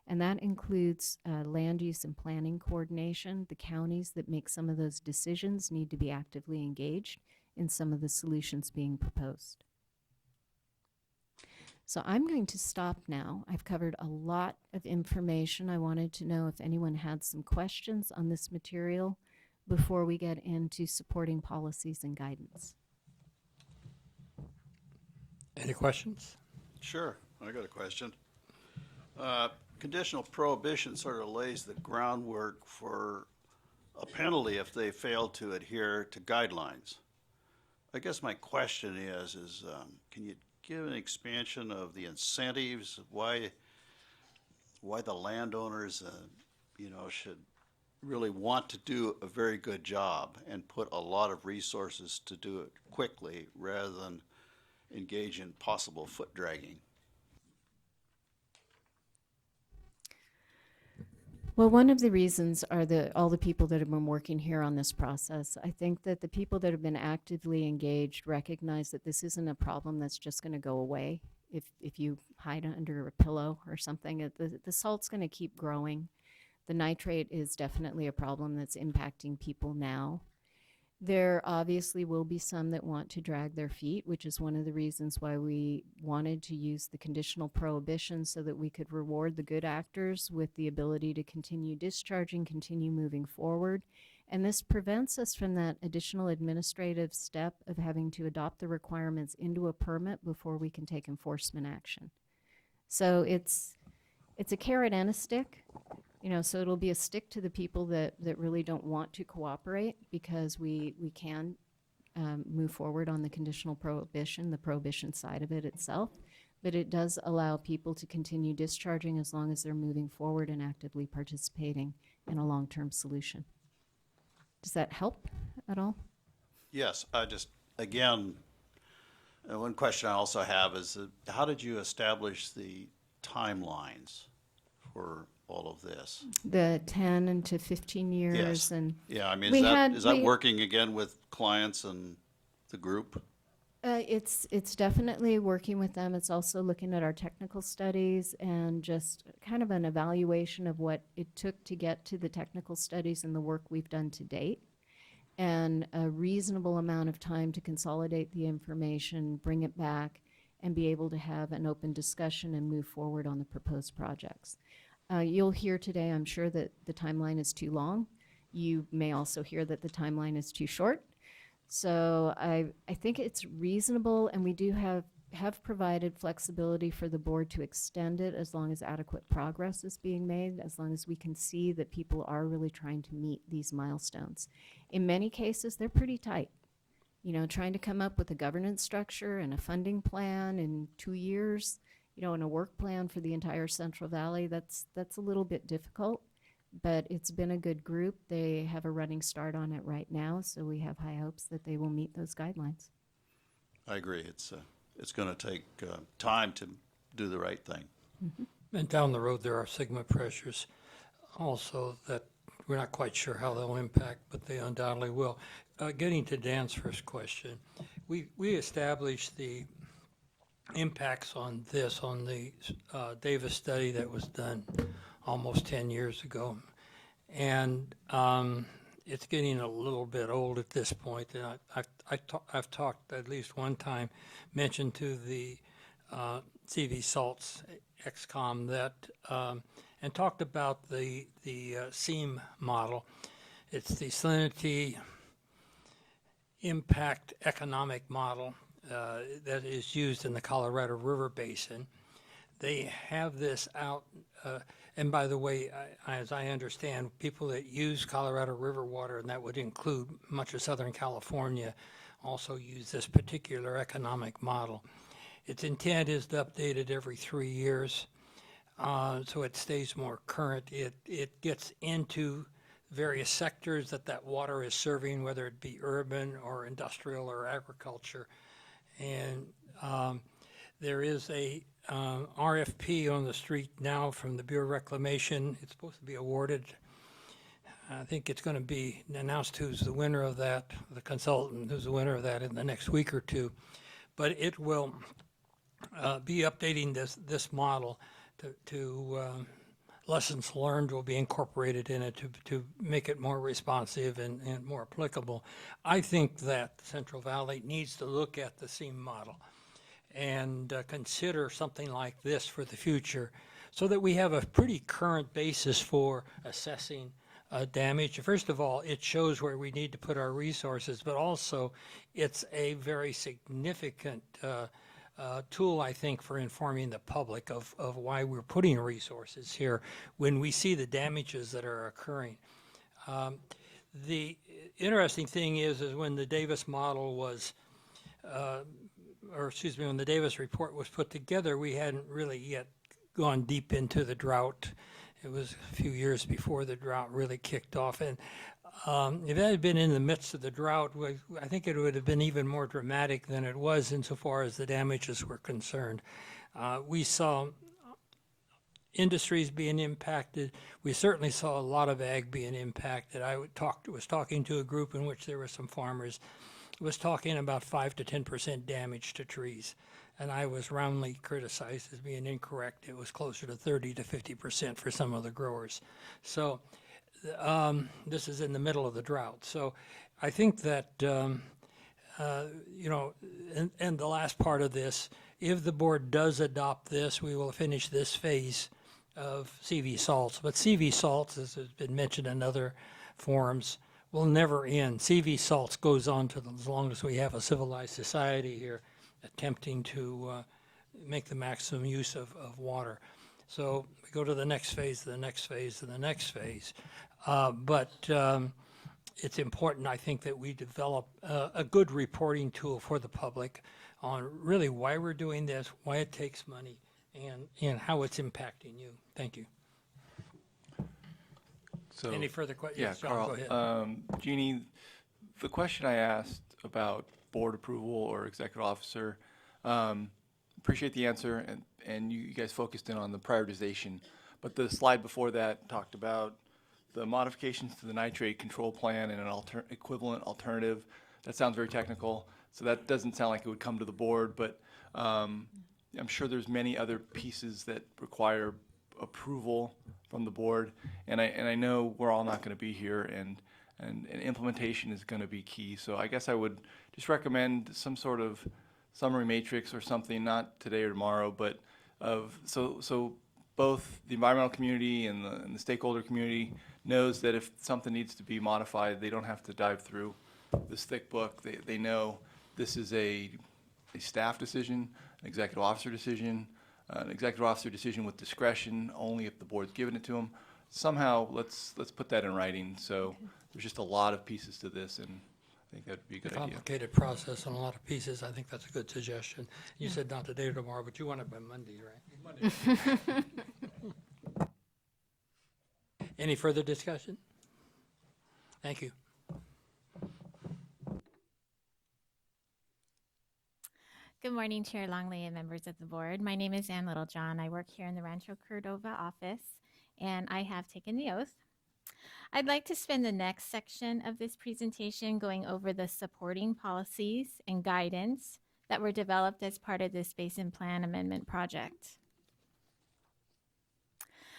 And that includes land use and planning coordination. The counties that make some of those decisions need to be actively engaged in some of the solutions being proposed. So I'm going to stop now. I've covered a lot of information. I wanted to know if anyone had some questions on this material before we get into supporting policies and guidance. Any questions? Sure, I got a question. Conditional prohibition sort of lays the groundwork for a penalty if they fail to adhere to guidelines. I guess my question is can you give an expansion of the incentives, why the landowners, should really want to do a very good job and put a lot of resources to do it quickly rather than engage in possible foot dragging? Well, one of the reasons are all the people that have been working here on this process. I think that the people that have been actively engaged recognize that this isn't a problem that's just going to go away if you hide under a pillow or something. The salt's going to keep growing. The nitrate is definitely a problem that's impacting people now. There obviously will be some that want to drag their feet, which is one of the reasons why we wanted to use the conditional prohibition so that we could reward the good actors with the ability to continue discharging, continue moving forward. And this prevents us from that additional administrative step of having to adopt the requirements into a permit before we can take enforcement action. So it's a carrot and a stick. So it'll be a stick to the people that really don't want to cooperate because we can move forward on the conditional prohibition, the prohibition side of it itself. But it does allow people to continue discharging as long as they're moving forward and actively participating in a long-term solution. Does that help at all? Yes, again, one question I also have is how did you establish the timelines for all of this? The 10 and to 15 years. Yes. And yeah, I mean, is that we- working again with clients and the group? It's definitely working with them. It's also looking at our technical studies and just kind of an evaluation of what it took to get to the technical studies and the work we've done to date, and a reasonable amount of time to consolidate the information, bring it back, and be able to have an open discussion and move forward on the proposed projects. You'll hear today, I'm sure, that the timeline is too long. You may also hear that the timeline is too short. So I think it's reasonable, and we do have provided flexibility for the board to extend it as long as adequate progress is being made, as long as we can see that people are really trying to meet these milestones. In many cases, they're pretty tight. Trying to come up with a governance structure and a funding plan in 2 years, and a work plan for the entire Central Valley, that's a little bit difficult. But it's been a good group. They have a running start on it right now, so we have high hopes that they will meet those guidelines. I agree. It's going to take time to do the right thing. Mm-hmm. And down the road, there are sigma pressures also that we're not quite sure how they'll impact, but they undoubtedly will. Getting to Dan's first question, we established the impacts on the Davis study that was done almost 10 years ago. And it's getting a little bit old at this point. And I've talked at least one time, mentioned to the CV Salts XCOM that, and talked about the SEAM model. It's the Salinity Impact Economic Model that is used in the Colorado River Basin. They have this out, and by the way, as I understand, people that use Colorado River water, and that would include much of Southern California, also use this particular economic model. Its intent is to update it every 3 years, so it stays more current. It gets into various sectors that water is serving, whether it be urban or industrial or agriculture. And there is a RFP on the street now from the Bureau of Reclamation. It's supposed to be awarded. I think it's going to be announced who's the winner of that, the consultant who's the winner of that in the next week or two. But it will be updating this model to lessons learned will be incorporated in it to make it more responsive and more applicable. I think that Central Valley needs to look at the SEAM model and consider something like this for the future so that we have a pretty current basis for assessing damage. First of all, it shows where we need to put our resources, but also it's a very significant tool, I think, for informing the public of why we're putting resources here when we see the damages that are occurring. The interesting thing is when the Davis model was, when the Davis report was put together, we hadn't really yet gone deep into the drought. It was a few years before the drought really kicked off. And if that had been in the midst of the drought, I think it would have been even more dramatic than it was insofar as the damages were concerned. We saw industries being impacted. We certainly saw a lot of ag being impacted. I was talking to a group in which there were some farmers, was talking about 5 to 10% damage to trees. And I was roundly criticized as being incorrect. It was closer to 30 to 50% for some of the growers. So this is in the middle of the drought. So I think that, and the last part of this, if the board does adopt this, we will finish this phase of CV salts. But CV salts, as has been mentioned in other forums, will never end. CV salts goes on to as long as we have a civilized society here attempting to make the maximum use of water. So we go to the next phase, the next phase, and the next phase. But it's important, I think, that we develop a good reporting tool for the public on really why we're doing this, why it takes money, and how it's impacting you. Thank you. So, Any further questions? Yeah, Yes, John, Carl. go ahead. Jeannie, the question I asked about board approval or executive officer, appreciate the answer, and you guys focused in on the prioritization. But the slide before that talked about the modifications to the nitrate control plan and an equivalent alternative. That sounds very technical, so that doesn't sound like it would come to the board, but I'm sure there's many other pieces that require approval from the board, and I know we're all not going to be here, and implementation is going to be key. So I guess I would just recommend some sort of summary matrix or something, not today or tomorrow, but so both the environmental community and the stakeholder community knows that if something needs to be modified, they don't have to dive through this thick book. They know this is a staff decision, an executive officer decision, with discretion only if the board's given it to them. Somehow, let's put that in writing. So there's just a lot of pieces to this, and I think that'd be a good idea. Complicated process on a lot of pieces. I think that's a good suggestion. You said not today or tomorrow, but you want it by Monday, right? Monday. Any further discussion? Thank you. Good morning, Chair Longley and members of the board. My name is Ann Littlejohn. I work here in the Rancho Cordova office, and I have taken the oath. I'd like to spend the next section of this presentation going over the supporting policies and guidance that were developed as part of this Basin Plan Amendment project.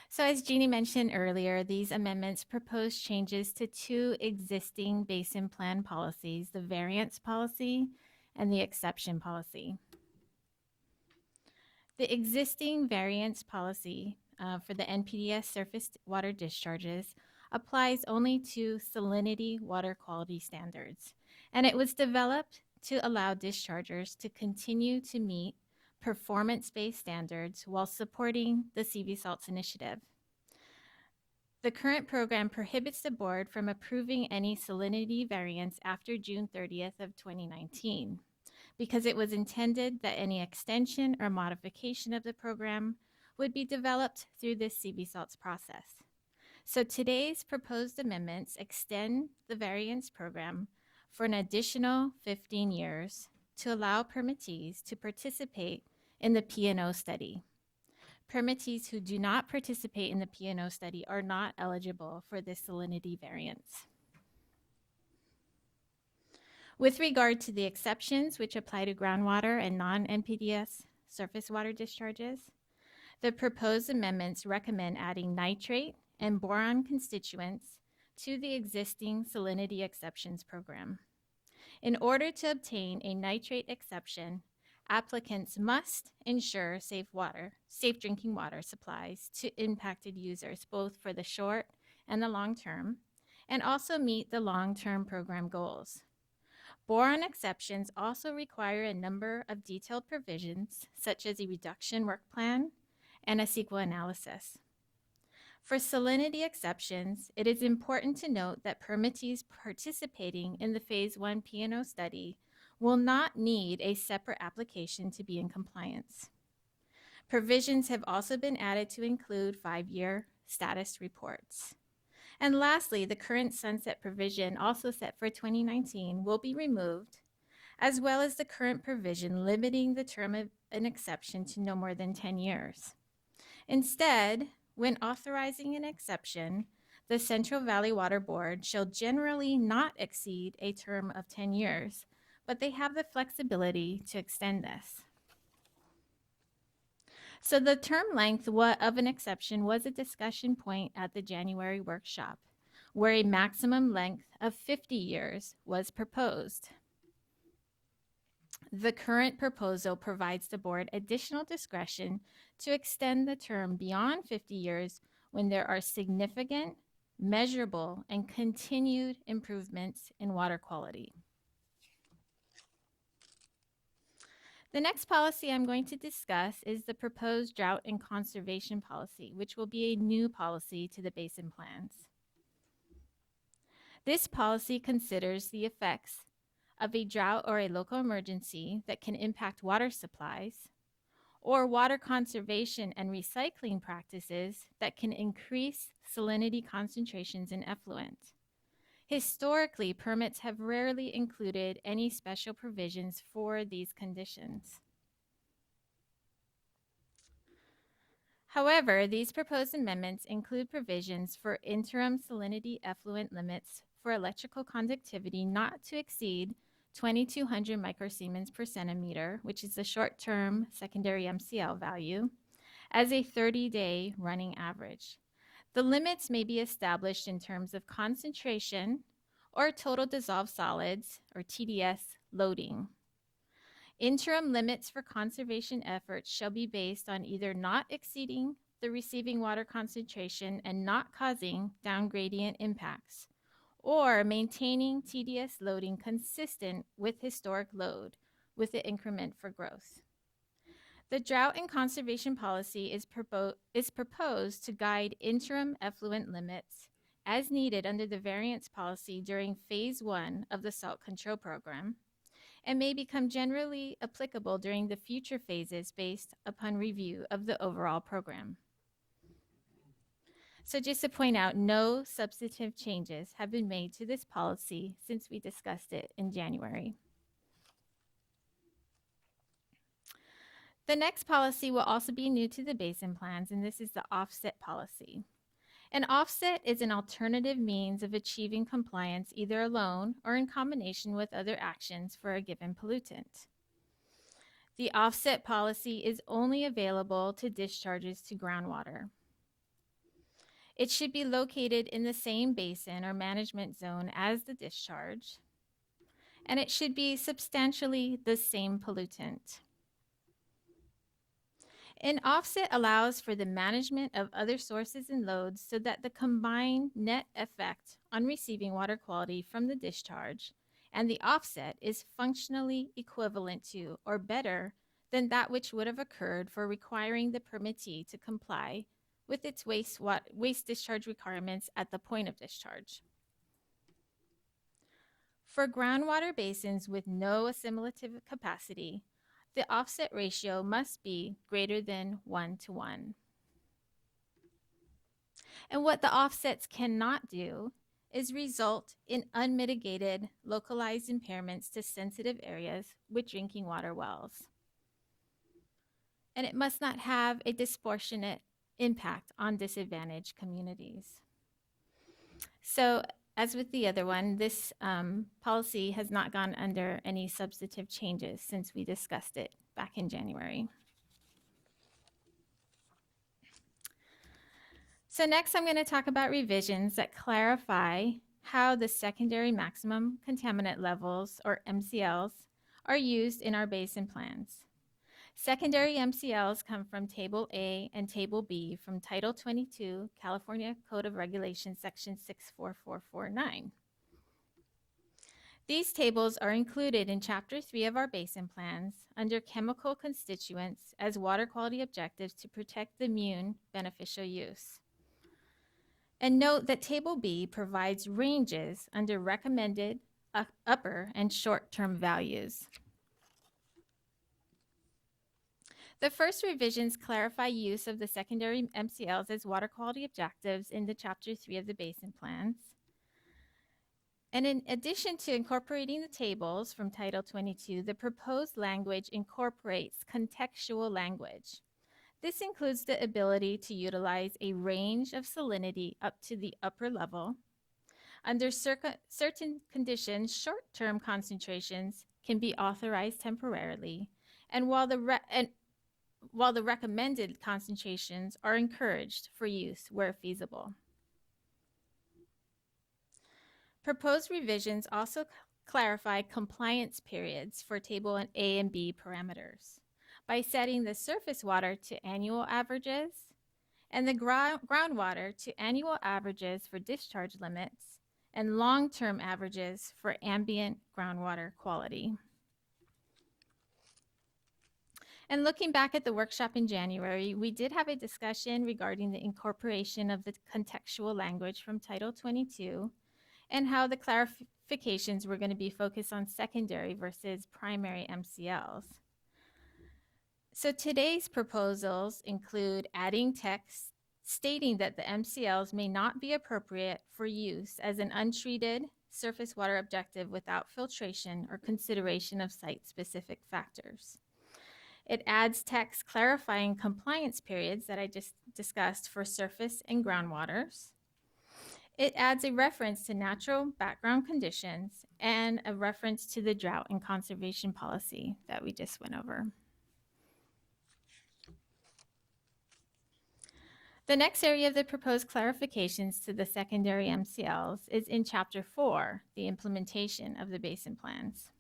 So as Jeannie mentioned earlier, these amendments propose changes to 2 existing Basin Plan policies, the variance policy and the exception policy. The existing variance policy for the NPDES surface water discharges applies only to salinity water quality standards, and it was developed to allow dischargers to continue to meet performance-based standards while supporting the CV Salts initiative. The current program prohibits the board from approving any salinity variance after June 30th of 2019. because it was intended that any extension or modification of the program would be developed through this CV salts process. So today's proposed amendments extend the variance program for an additional 15 years to allow permittees to participate in the P&O study. Permittees who do not participate in the P&O study are not eligible for this salinity variance. With regard to the exceptions which apply to groundwater and non-NPDES surface water discharges, the proposed amendments recommend adding nitrate and boron constituents to the existing salinity exceptions program. In order to obtain a nitrate exception, applicants must ensure safe drinking water supplies to impacted users, both for the short and the long term, and also meet the long-term program goals. Boron exceptions also require a number of detailed provisions, such as a reduction work plan and a CEQA analysis. For salinity exceptions, it is important to note that permittees participating in the Phase 1 P&O study will not need a separate application to be in compliance. Provisions have also been added to include 5-year status reports. And lastly, the current sunset provision, also set for 2019, will be removed, as well as the current provision limiting the term of an exception to no more than 10 years. Instead, when authorizing an exception, the Central Valley Water Board shall generally not exceed a term of 10 years, but they have the flexibility to extend this. So the term length of an exception was a discussion point at the January workshop, where a maximum length of 50 years was proposed. The current proposal provides the board additional discretion to extend the term beyond 50 years when there are significant, measurable, and continued improvements in water quality. The next policy I'm going to discuss is the proposed drought and conservation policy, which will be a new policy to the basin plans. This policy considers the effects of a drought or a local emergency that can impact water supplies, or water conservation and recycling practices that can increase salinity concentrations in effluent. Historically, permits have rarely included any special provisions for these conditions. However, these proposed amendments include provisions for interim salinity effluent limits for electrical conductivity not to exceed 2,200 microsiemens per centimeter, which is the short-term secondary MCL value, as a 30-day running average. The limits may be established in terms of concentration or total dissolved solids, or TDS, loading. Interim limits for conservation efforts shall be based on either not exceeding the receiving water concentration and not causing downgradient impacts, or maintaining TDS loading consistent with historic load with the increment for growth. The drought and conservation policy is proposed to guide interim effluent limits as needed under the variance policy during Phase 1 of the salt control program, and may become generally applicable during the future phases based upon review of the overall program. So just to point out, no substantive changes have been made to this policy since we discussed it in January. The next policy will also be new to the basin plans, and this is the offset policy. An offset is an alternative means of achieving compliance either alone or in combination with other actions for a given pollutant. The offset policy is only available to discharges to groundwater. It should be located in the same basin or management zone as the discharge, and it should be substantially the same pollutant. An offset allows for the management of other sources and loads so that the combined net effect on receiving water quality from the discharge and the offset is functionally equivalent to or better than that which would have occurred for requiring the permittee to comply with its waste discharge requirements at the point of discharge. For groundwater basins with no assimilative capacity, the offset ratio must be greater than 1:1. And what the offsets cannot do is result in unmitigated localized impairments to sensitive areas with drinking water wells. And it must not have a disproportionate impact on disadvantaged communities. So, as with the other one, this policy has not gone under any substantive changes since we discussed it back in January. So next I'm going to talk about revisions that clarify how the secondary maximum contaminant levels, or MCLs, are used in our basin plans. Secondary MCLs come from Table A and Table B from Title 22, California Code of Regulations, Section 64449. These tables are included in Chapter 3 of our basin plans under chemical constituents as water quality objectives to protect the immune beneficial use. And note that Table B provides ranges under recommended upper and short-term values. The first revisions clarify use of the secondary MCLs as water quality objectives in the Chapter 3 of the basin plans. And in addition to incorporating the tables from Title 22, the proposed language incorporates contextual language. This includes the ability to utilize a range of salinity up to the upper level. Under certain conditions, short-term concentrations can be authorized temporarily, and while the recommended concentrations are encouraged for use where feasible. Proposed revisions also clarify compliance periods for Table A and B parameters by setting the surface water to annual averages and the groundwater to annual averages for discharge limits and long-term averages for ambient groundwater quality. And looking back at the workshop in January, we did have a discussion regarding the incorporation of the contextual language from Title 22 and how the clarifications were going to be focused on secondary versus primary MCLs. So today's proposals include adding text stating that the MCLs may not be appropriate for use as an untreated surface water objective without filtration or consideration of site-specific factors. It adds text clarifying compliance periods that I just discussed for surface and groundwaters. It adds a reference to natural background conditions and a reference to the drought and conservation policy that we just went over. The next area of the proposed clarifications to the secondary MCLs is in Chapter 4, the implementation of the basin plans.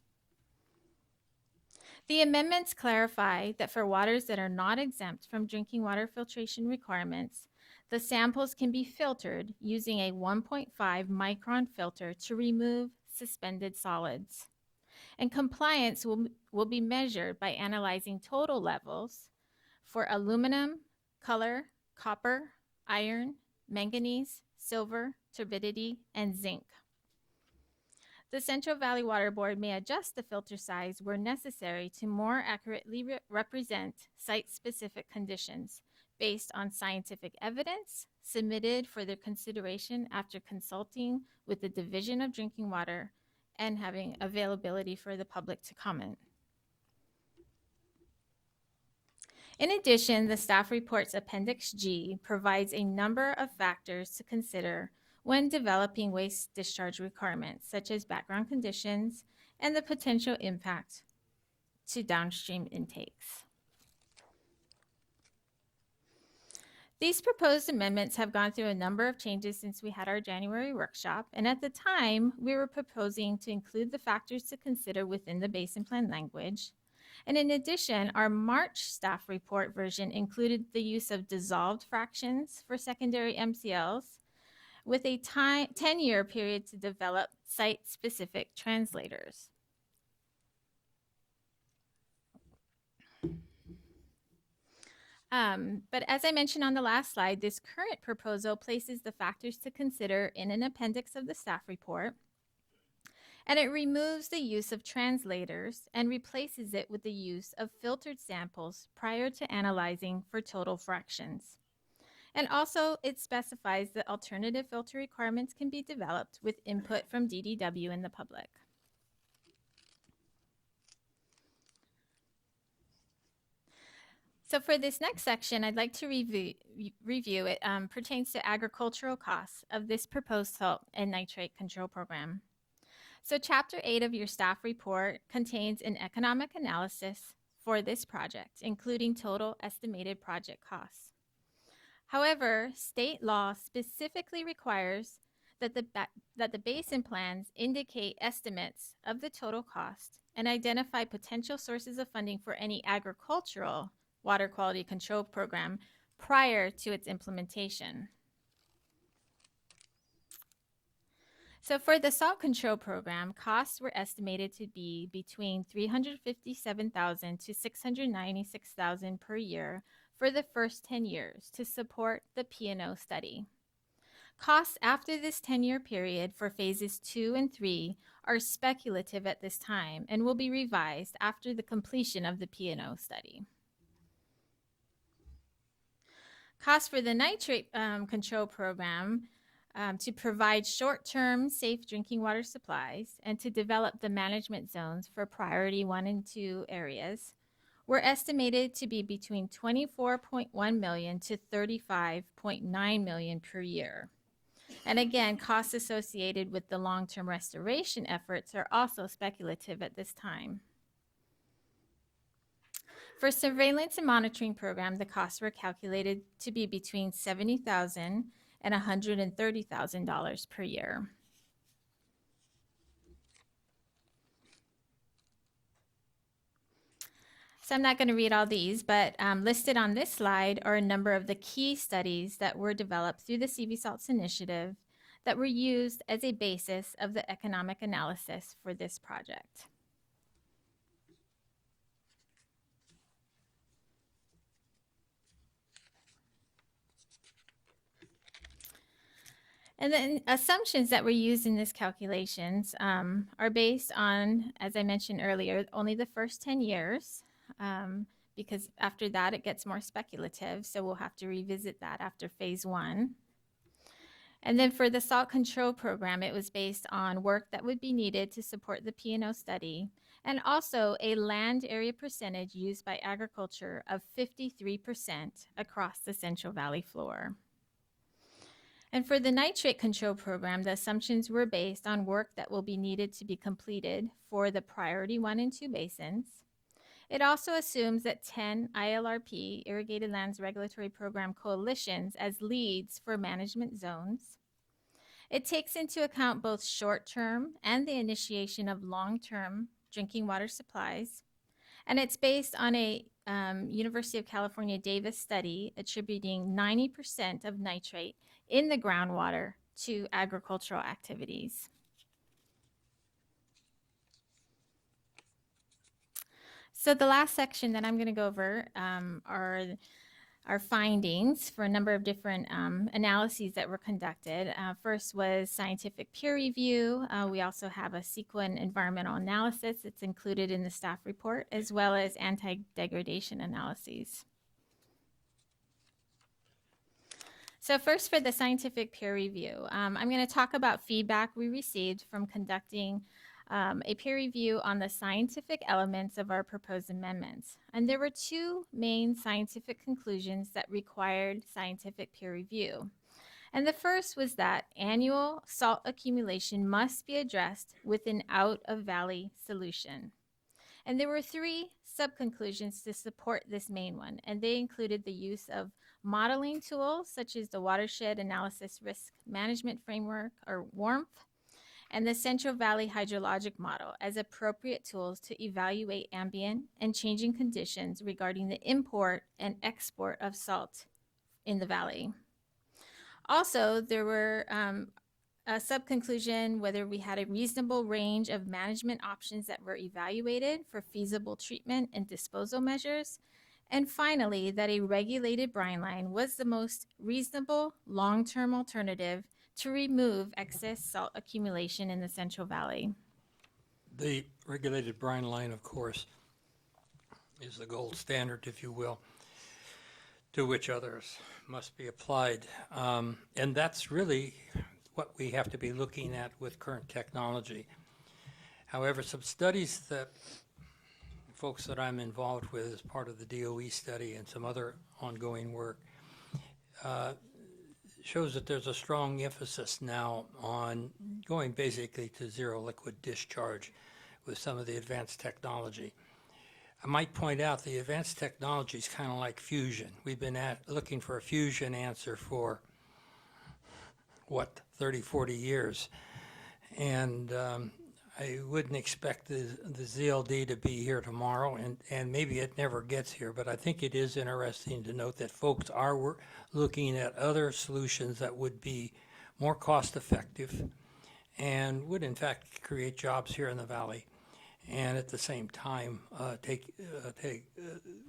The amendments clarify that for waters that are not exempt from drinking water filtration requirements, the samples can be filtered using a 1.5 micron filter to remove suspended solids. And compliance will be measured by analyzing total levels for aluminum, color, copper, iron, manganese, silver, turbidity, and zinc. The Central Valley Water Board may adjust the filter size where necessary to more accurately represent site-specific conditions based on scientific evidence submitted for their consideration after consulting with the Division of Drinking Water and having availability for the public to comment. In addition, the staff report's Appendix G provides a number of factors to consider when developing waste discharge requirements, such as background conditions and the potential impact to downstream intakes. These proposed amendments have gone through a number of changes since we had our January workshop, and at the time, we were proposing to include the factors to consider within the basin plan language. And in addition, our March staff report version included the use of dissolved fractions for secondary MCLs with a 10-year period to develop site-specific translators. But as I mentioned on the last slide, this current proposal places the factors to consider in an appendix of the staff report. And it removes the use of translators and replaces it with the use of filtered samples prior to analyzing for total fractions. And also, it specifies that alternative filter requirements can be developed with input from DDW and the public. So for this next section, I'd like to review it pertains to agricultural costs of this proposed salt and nitrate control program. So Chapter 8 of your staff report contains an economic analysis for this project, including total estimated project costs. However, state law specifically requires that the basin plans indicate estimates of the total cost and identify potential sources of funding for any agricultural water quality control program prior to its implementation. So for the salt control program, costs were estimated to be between $357,000 to $696,000 per year for the first 10 years to support the P&O study. Costs after this 10-year period for phases 2 and 3 are speculative at this time and will be revised after the completion of the P&O study. Costs for the nitrate control program to provide short-term safe drinking water supplies and to develop the management zones for priority 1 and 2 areas were estimated to be between $24.1 million to $35.9 million per year. And again, costs associated with the long-term restoration efforts are also speculative at this time. For surveillance and monitoring program, the costs were calculated to be between $70,000 and $130,000 per year. So I'm not going to read all these, but listed on this slide are a number of the key studies that were developed through the CV Salts Initiative that were used as a basis of the economic analysis for this project. And then assumptions that were used in this calculations are based on, as I mentioned earlier, only the first 10 years, because after that it gets more speculative, so we'll have to revisit that after phase 1. And then for the salt control program, it was based on work that would be needed to support the P&O study, and also a land area percentage used by agriculture of 53% across the Central Valley floor. And for the nitrate control program, the assumptions were based on work that will be needed to be completed for the priority 1 and 2 basins. It also assumes that 10 ILRP, Irrigated Lands Regulatory Program coalitions, as leads for management zones. It takes into account both short-term and the initiation of long-term drinking water supplies. And it's based on a University of California Davis study attributing 90% of nitrate in the groundwater to agricultural activities. So the last section that I'm going to go over are our findings for a number of different analyses that were conducted. First was scientific peer review. We also have a sequent environmental analysis that's included in the staff report, as well as anti-degradation analyses. So first, for the scientific peer review, I'm going to talk about feedback we received from conducting a peer review on the scientific elements of our proposed amendments. And there were 2 main scientific conclusions that required scientific peer review. And the first was that annual salt accumulation must be addressed with an out-of-valley solution. And there were 3 sub-conclusions to support this main one, and they included the use of modeling tools such as the Watershed Analysis Risk Management Framework, or WARMF, and the Central Valley Hydrologic Model as appropriate tools to evaluate ambient and changing conditions regarding the import and export of salt in the valley. Also, there were a sub-conclusion whether we had a reasonable range of management options that were evaluated for feasible treatment and disposal measures. And finally, that a regulated brine line was the most reasonable long-term alternative to remove excess salt accumulation in the Central Valley. The regulated brine line, of course, is the gold standard, if you will, to which others must be applied. And that's really what we have to be looking at with current technology. However, some studies that folks that I'm involved with as part of the DOE study and some other ongoing work shows that there's a strong emphasis now on going basically to zero liquid discharge with some of the advanced technology. I might point out the advanced technology is kind of like fusion. We've been looking for a fusion answer for, 30, 40 years. And I wouldn't expect the ZLD to be here tomorrow, and maybe it never gets here, but I think it is interesting to note that folks are looking at other solutions that would be more cost-effective and would in fact create jobs here in the valley, and at the same time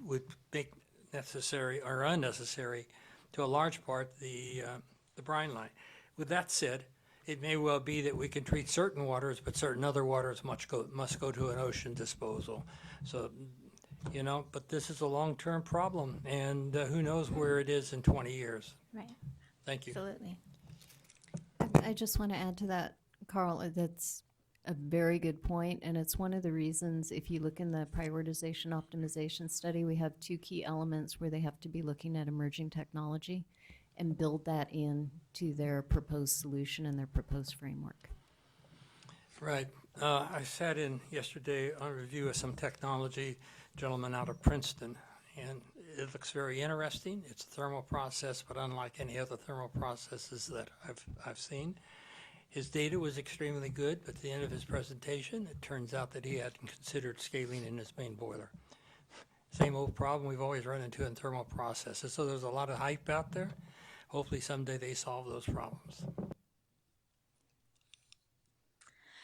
would make necessary or unnecessary to a large part the brine line. With that said, it may well be that we can treat certain waters, but certain other waters must go to an ocean disposal. So, but this is a long-term problem, and who knows where it is in 20 years. Right. Thank you. Absolutely. I just want to add to that, Carl, that's a very good point, and it's one of the reasons, if you look in the prioritization optimization study, we have two key elements where they have to be looking at emerging technology and build that in to their proposed solution and their proposed framework. Right. I sat in yesterday on a review of some technology, gentleman out of Princeton, and it looks very interesting. It's a thermal process, but unlike any other thermal processes that I've seen. His data was extremely good, but at the end of his presentation, it turns out that he hadn't considered scaling in his main boiler. Same old problem we've always run into in thermal processes. So there's a lot of hype out there. Hopefully someday they solve those problems.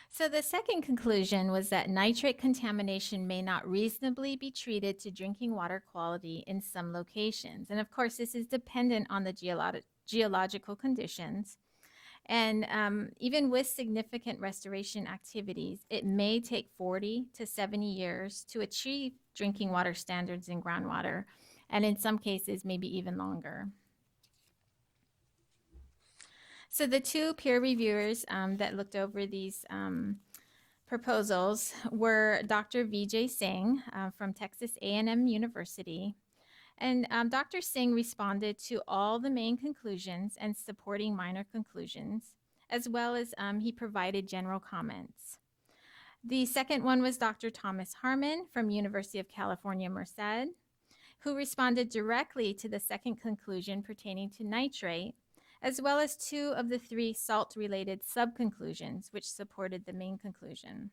So the second conclusion was that nitrate contamination may not reasonably be treated to drinking water quality in some locations. And of course, this is dependent on the geological conditions. And even with significant restoration activities, it may take 40 to 70 years to achieve drinking water standards in groundwater, and in some cases, maybe even longer. So the two peer reviewers that looked over these proposals were Dr. Vijay Singh from Texas A&M University. And Dr. Singh responded to all the main conclusions and supporting minor conclusions, as well as he provided general comments. The second one was Dr. Thomas Harmon from University of California, Merced, who responded directly to the second conclusion pertaining to nitrate, as well as two of the three salt-related sub-conclusions, which supported the main conclusion.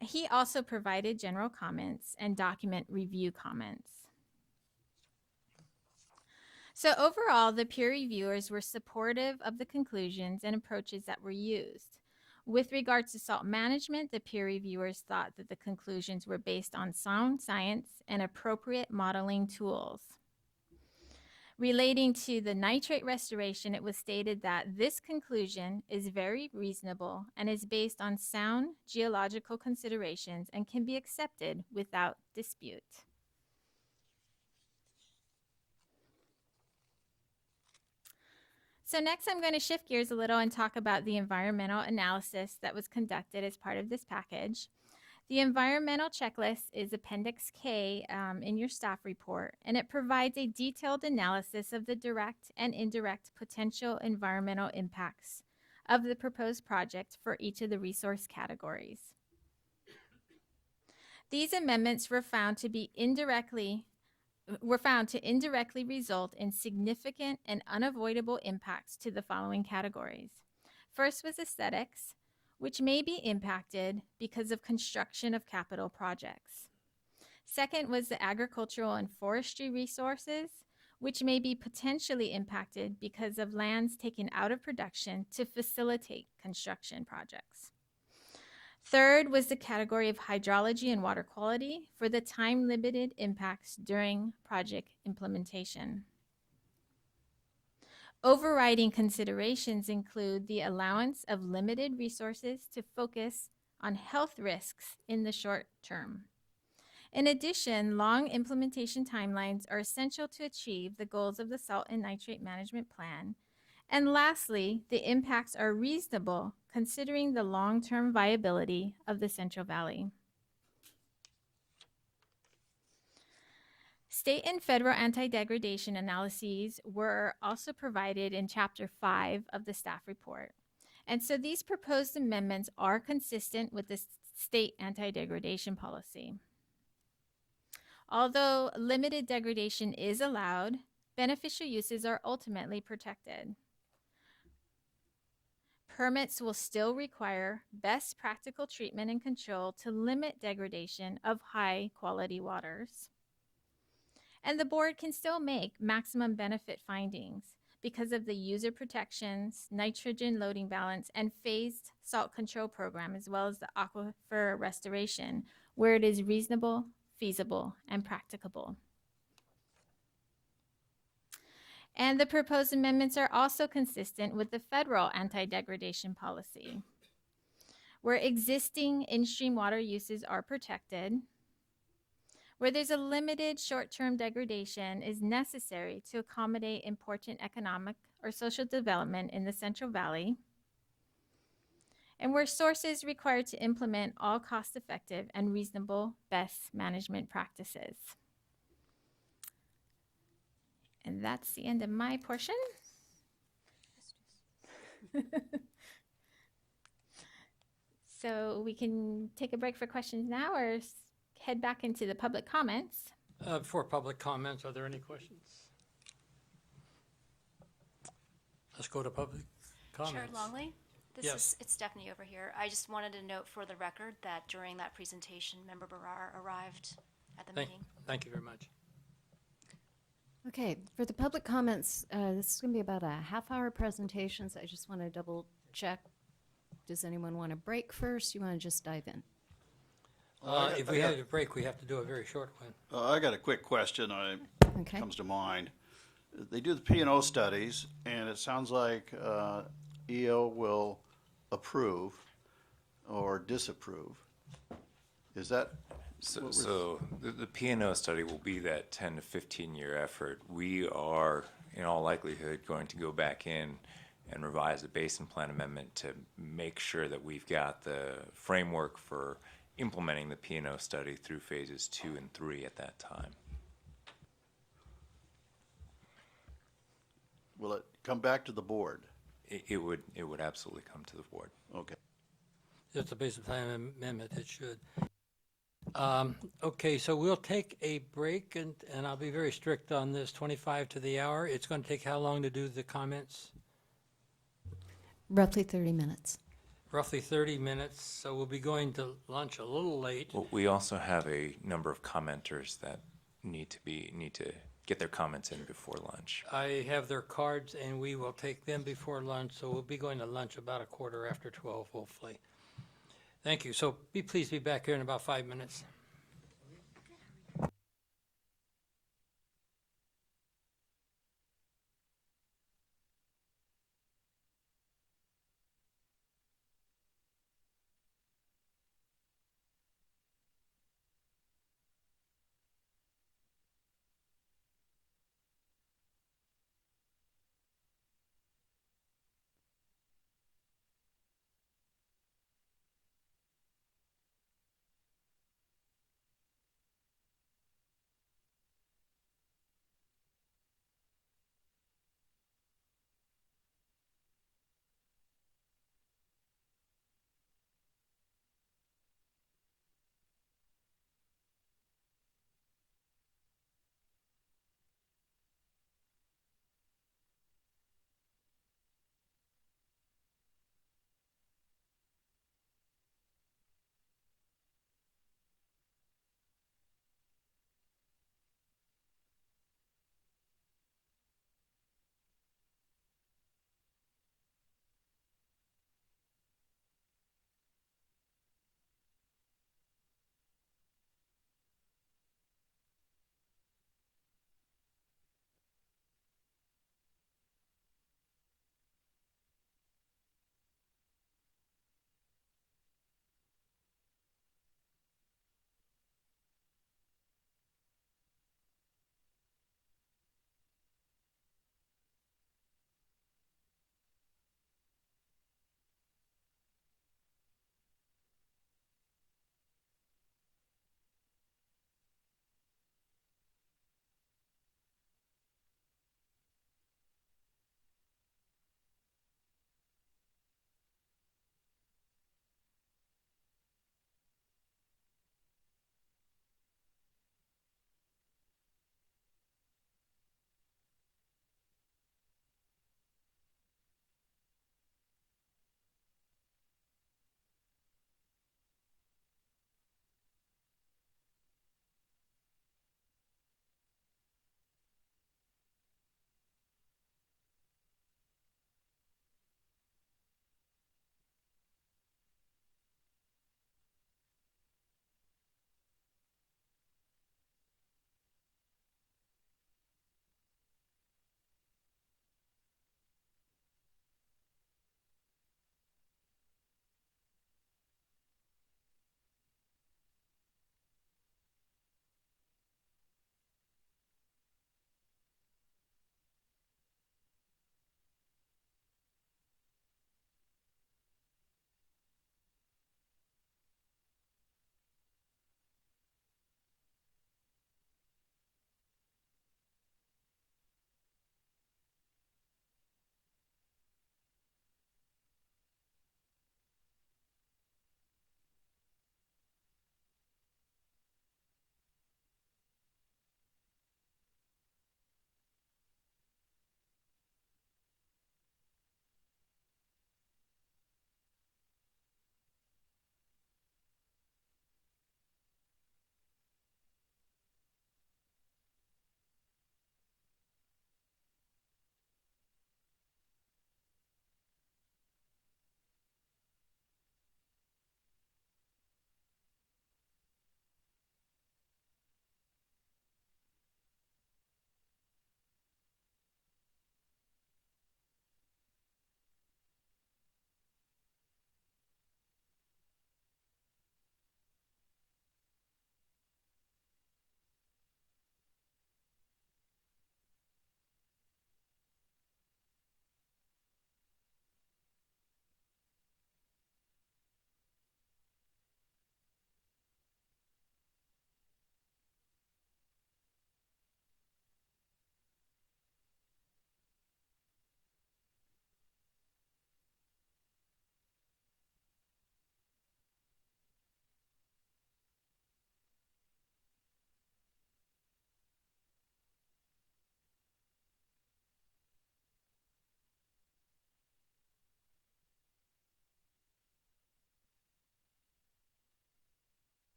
He also provided general comments and document review comments. So overall, the peer reviewers were supportive of the conclusions and approaches that were used. With regards to salt management, the peer reviewers thought that the conclusions were based on sound science and appropriate modeling tools. Relating to the nitrate restoration, it was stated that this conclusion is very reasonable and is based on sound geological considerations and can be accepted without dispute. So next I'm going to shift gears a little and talk about the environmental analysis that was conducted as part of this package. The environmental checklist is Appendix K in your staff report, and it provides a detailed analysis of the direct and indirect potential environmental impacts of the proposed project for each of the resource categories. These amendments were found to indirectly result in significant and unavoidable impacts to the following categories. First was aesthetics, which may be impacted because of construction of capital projects. Second was the agricultural and forestry resources, which may be potentially impacted because of lands taken out of production to facilitate construction projects. Third was the category of hydrology and water quality for the time-limited impacts during project implementation. Overriding considerations include the allowance of limited resources to focus on health risks in the short term. In addition, long implementation timelines are essential to achieve the goals of the Salt and Nitrate Management Plan. And lastly, the impacts are reasonable considering the long-term viability of the Central Valley. State and federal anti-degradation analyses were also provided in Chapter 5 of the staff report. And so these proposed amendments are consistent with the state anti-degradation policy. Although limited degradation is allowed, beneficial uses are ultimately protected. Permits will still require best practical treatment and control to limit degradation of high-quality waters. And the board can still make maximum benefit findings because of the user protections, nitrogen loading balance, and phased salt control program, as well as the aquifer restoration, where it is reasonable, feasible, and practicable. And the proposed amendments are also consistent with the federal anti-degradation policy, where existing in-stream water uses are protected, where there's a limited short-term degradation is necessary to accommodate important economic or social development in the Central Valley, and where sources required to implement all cost-effective and reasonable best management practices. And that's the end of my portion. So we can take a break for questions now or head back into the public comments. For public comments, are there any questions? Let's go to public comments. Chair Longley? Yes. It's Stephanie over here. I just wanted to note for the record that during that presentation, Member Barrar arrived at the meeting. Thank you very much. Okay, for the public comments, this is going to be about a half-hour presentation, so I just want to double check. Does anyone want to break first? You want to just dive in? If we have a break, we have to do a very short one. I got a quick question. Okay. Comes to mind. They do the P&O studies, and it sounds like EO will approve or disapprove. Is that? So the P&O study will be that 10 to 15-year effort. We are, in all likelihood, going to go back in and revise the Basin Plan Amendment to make sure that we've got the framework for implementing the P&O study through phases 2 and 3 at that time. Will it come back to the board? It would absolutely come to the board. Okay. It's a basic plan amendment, it should. Okay, so we'll take a break, and I'll be very strict on this, 25 to the hour. It's going to take how long to do the comments? Roughly 30 minutes. Roughly 30 minutes, so we'll be going to lunch a little late. Well, we also have a number of commenters that need to get their comments in before lunch. I have their cards, and we will take them before lunch, so we'll be going to lunch about 12:15, hopefully. Thank you. So please be back here in about 5 minutes.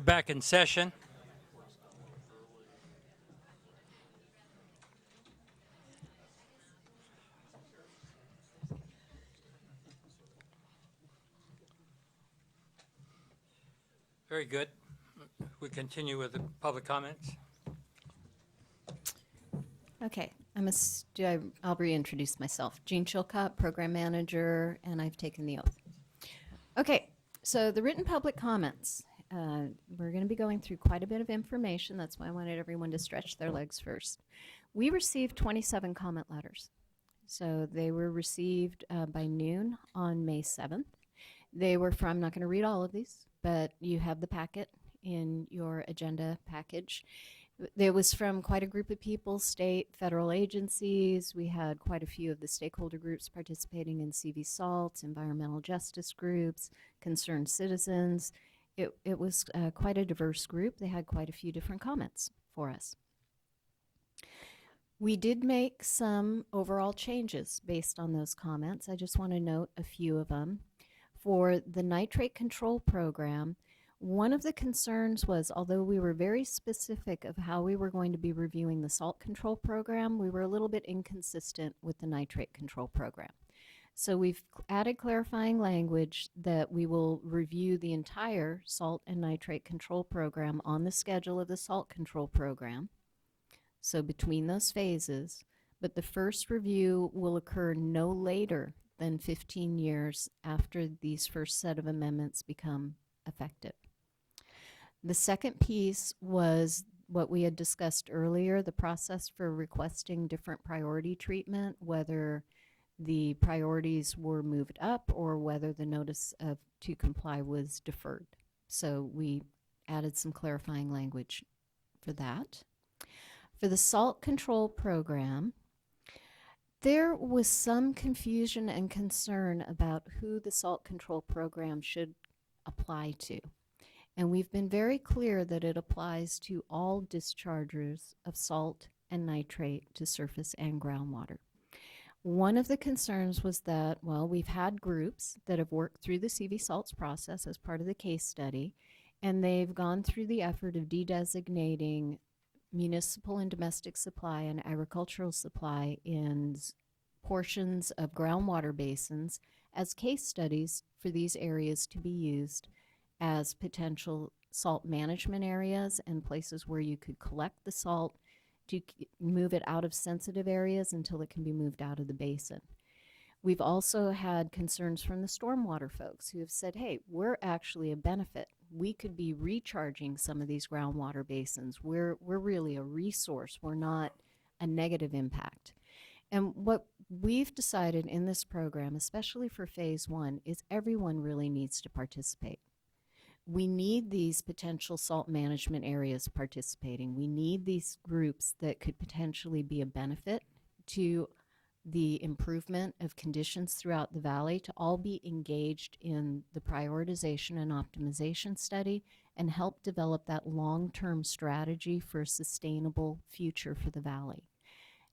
We're back in session. Very good. We continue with the public comments. Okay, I'll reintroduce myself. Jean Chilcott, Program Manager, and I've taken the oath. Okay, so the written public comments. We're going to be going through quite a bit of information. That's why I wanted everyone to stretch their legs first. We received 27 comment letters. So they were received by noon on May 7th. They were from, I'm not going to read all of these, but you have the packet in your agenda package. It was from quite a group of people, state, federal agencies. We had quite a few of the stakeholder groups participating in CV SALT, environmental justice groups, concerned citizens. It was quite a diverse group. They had quite a few different comments for us. We did make some overall changes based on those comments. I just want to note a few of them. For the nitrate control program, one of the concerns was, although we were very specific of how we were going to be reviewing the salt control program, we were a little bit inconsistent with the nitrate control program. So we've added clarifying language that we will review the entire salt and nitrate control program on the schedule of the salt control program. So between those phases, but the first review will occur no later than 15 years after these first set of amendments become effective. The second piece was what we had discussed earlier, the process for requesting different priority treatment, whether the priorities were moved up or whether the notice to comply was deferred. So we added some clarifying language for that. For the salt control program, there was some confusion and concern about who the salt control program should apply to. And we've been very clear that it applies to all dischargers of salt and nitrate to surface and groundwater. One of the concerns was that, well, we've had groups that have worked through the CV salts process as part of the case study, and they've gone through the effort of de-designating municipal and domestic supply and agricultural supply in portions of groundwater basins as case studies for these areas to be used as potential salt management areas and places where you could collect the salt to move it out of sensitive areas until it can be moved out of the basin. We've also had concerns from the stormwater folks who have said, hey, we're actually a benefit. We could be recharging some of these groundwater basins. We're really a resource. We're not a negative impact. And what we've decided in this program, especially for phase one, is everyone really needs to participate. We need these potential salt management areas participating. We need these groups that could potentially be a benefit to the improvement of conditions throughout the valley to all be engaged in the prioritization and optimization study and help develop that long-term strategy for a sustainable future for the valley.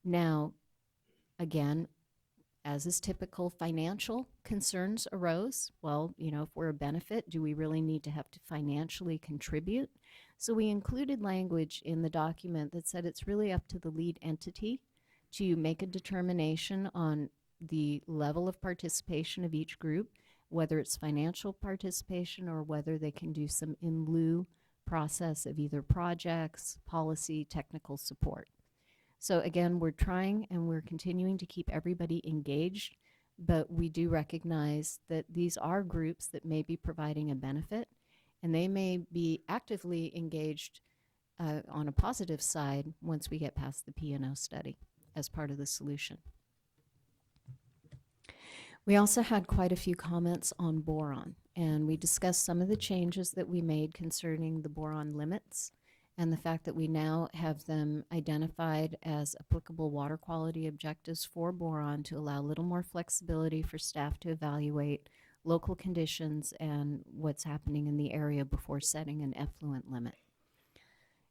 Now, again, as is typical, financial concerns arose. Well, you know, if we're a benefit, do we really need to have to financially contribute? So we included language in the document that said it's really up to the lead entity to make a determination on the level of participation of each group, whether it's financial participation or whether they can do some in lieu process of either projects, policy, technical support. So again, we're trying and we're continuing to keep everybody engaged, but we do recognize that these are groups that may be providing a benefit, and they may be actively engaged on a positive side once we get past the P&O study as part of the solution. We also had quite a few comments on boron, and we discussed some of the changes that we made concerning the boron limits and the fact that we now have them identified as applicable water quality objectives for boron to allow a little more flexibility for staff to evaluate local conditions and what's happening in the area before setting an effluent limit.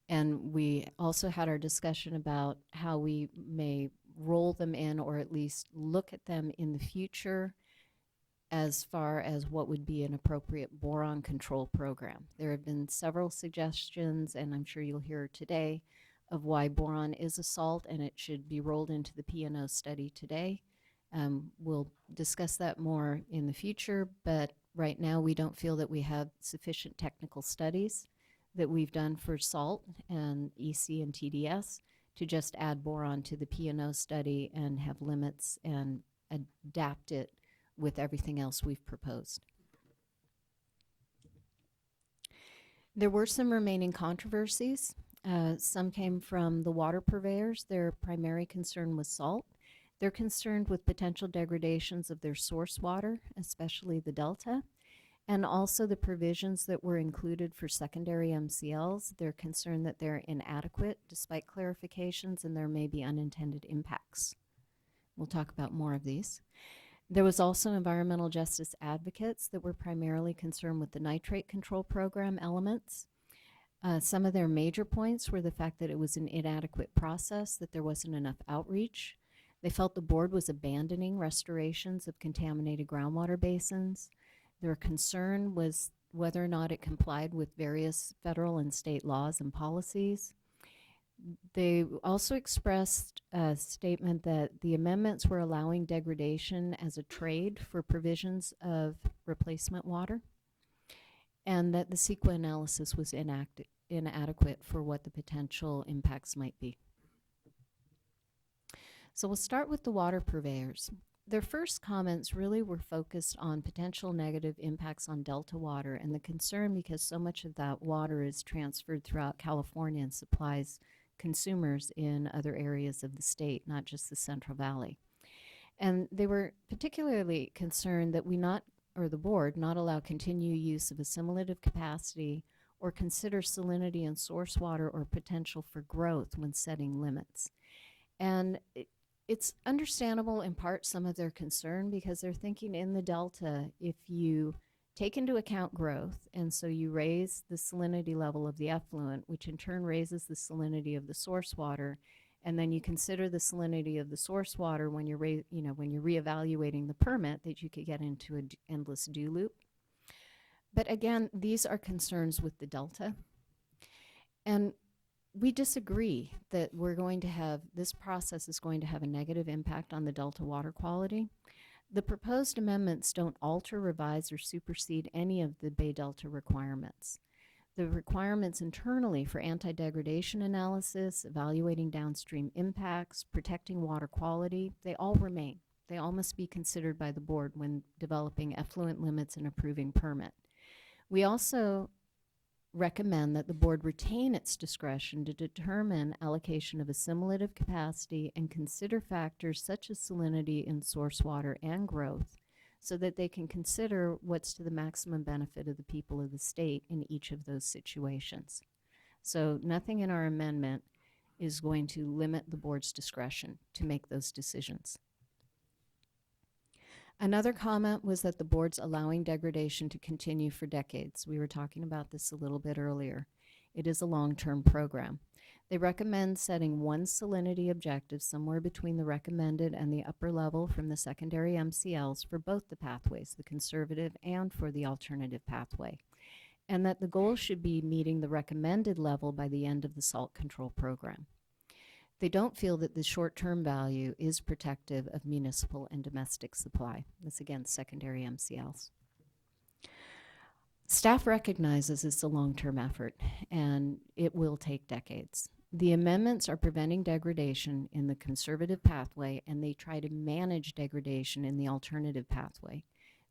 And we also had our discussion about how we may roll them in or at least look at them in the future as far as what would be an appropriate boron control program. There have been several suggestions, and I'm sure you'll hear today, of why boron is a salt and it should be rolled into the P&O study today. We'll discuss that more in the future, but right now we don't feel that we have sufficient technical studies that we've done for salt and EC and TDS to just add boron to the P&O study and have limits and adapt it with everything else we've proposed. There were some remaining controversies. Some came from the water purveyors. Their primary concern was salt. They're concerned with potential degradations of their source water, especially the delta, and also the provisions that were included for secondary MCLs. They're concerned that they're inadequate despite clarifications and there may be unintended impacts. We'll talk about more of these. There was also environmental justice advocates that were primarily concerned with the nitrate control program elements. Some of their major points were the fact that it was an inadequate process, that there wasn't enough outreach. They felt the board was abandoning restorations of contaminated groundwater basins. Their concern was whether or not it complied with various federal and state laws and policies. They also expressed a statement that the amendments were allowing degradation as a trade for provisions of replacement water, and that the CEQA analysis was inadequate for what the potential impacts might be. So we'll start with the water purveyors. Their first comments really were focused on potential negative impacts on Delta water and the concern because so much of that water is transferred throughout California and supplies consumers in other areas of the state, not just the Central Valley. And they were particularly concerned that the board not allow continued use of assimilative capacity or consider salinity in source water or potential for growth when setting limits. And it's understandable in part some of their concern because they're thinking in the Delta, if you take into account growth, and so you raise the salinity level of the effluent, which in turn raises the salinity of the source water, and then you consider the salinity of the source water when you're when you're reevaluating the permit, that you could get into an endless do loop. But again, these are concerns with the Delta, and we disagree that this process is going to have a negative impact on the Delta water quality. The proposed amendments don't alter, revise, or supersede any of the Bay Delta requirements. The requirements internally for anti-degradation analysis, evaluating downstream impacts, protecting water quality, they all remain. They all must be considered by the board when developing effluent limits and approving permit. We also recommend that the board retain its discretion to determine allocation of assimilative capacity and consider factors such as salinity in source water and growth so that they can consider what's to the maximum benefit of the people of the state in each of those situations. So nothing in our amendment is going to limit the board's discretion to make those decisions. Another comment was that the board's allowing degradation to continue for decades. We were talking about this a little bit earlier. It is a long-term program. They recommend setting one salinity objective somewhere between the recommended and the upper level from the secondary MCLs for both the pathways, the conservative and for the alternative pathway, and that the goal should be meeting the recommended level by the end of the salt control program. They don't feel that the short-term value is protective of municipal and domestic supply. This, again, secondary MCLs. Staff recognizes it's a long-term effort, and it will take decades. The amendments are preventing degradation in the conservative pathway, and they try to manage degradation in the alternative pathway.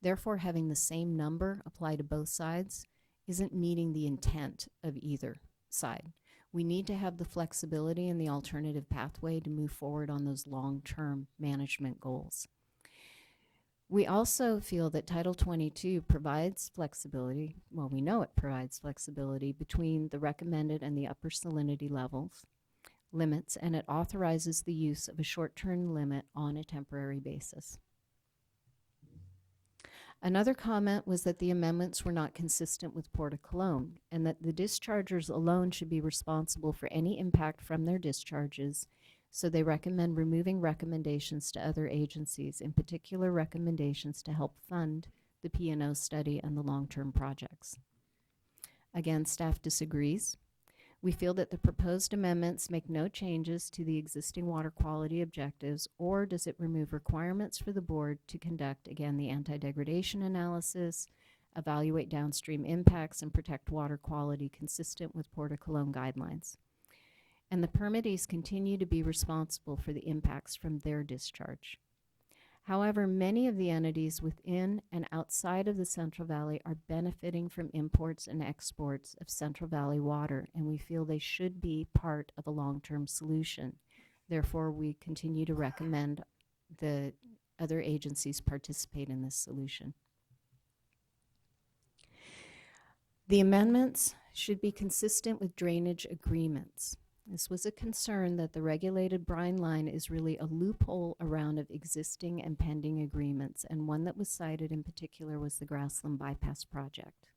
Therefore, having the same number apply to both sides isn't meeting the intent of either side. We need to have the flexibility in the alternative pathway to move forward on those long-term management goals. We also feel that Title 22 provides flexibility, well, we know it provides flexibility between the recommended and the upper salinity limits, and it authorizes the use of a short-term limit on a temporary basis. Another comment was that the amendments were not consistent with Port of Cologne, and that the dischargers alone should be responsible for any impact from their discharges, So they recommend removing recommendations to other agencies, in particular recommendations to help fund the P&O study and the long-term projects. Again, staff disagrees. We feel that the proposed amendments make no changes to the existing water quality objectives, or does it remove requirements for the board to conduct, again, the anti-degradation analysis, evaluate downstream impacts, and protect water quality consistent with Port of Cologne guidelines. And the permittees continue to be responsible for the impacts from their discharge. However, many of the entities within and outside of the Central Valley are benefiting from imports and exports of Central Valley water, and we feel they should be part of a long-term solution. Therefore, we continue to recommend the other agencies participate in this solution. The amendments should be consistent with drainage agreements. This was a concern that the regulated brine line is really a loophole around of existing and pending agreements, and one that was cited in particular was the Grassland Bypass Project.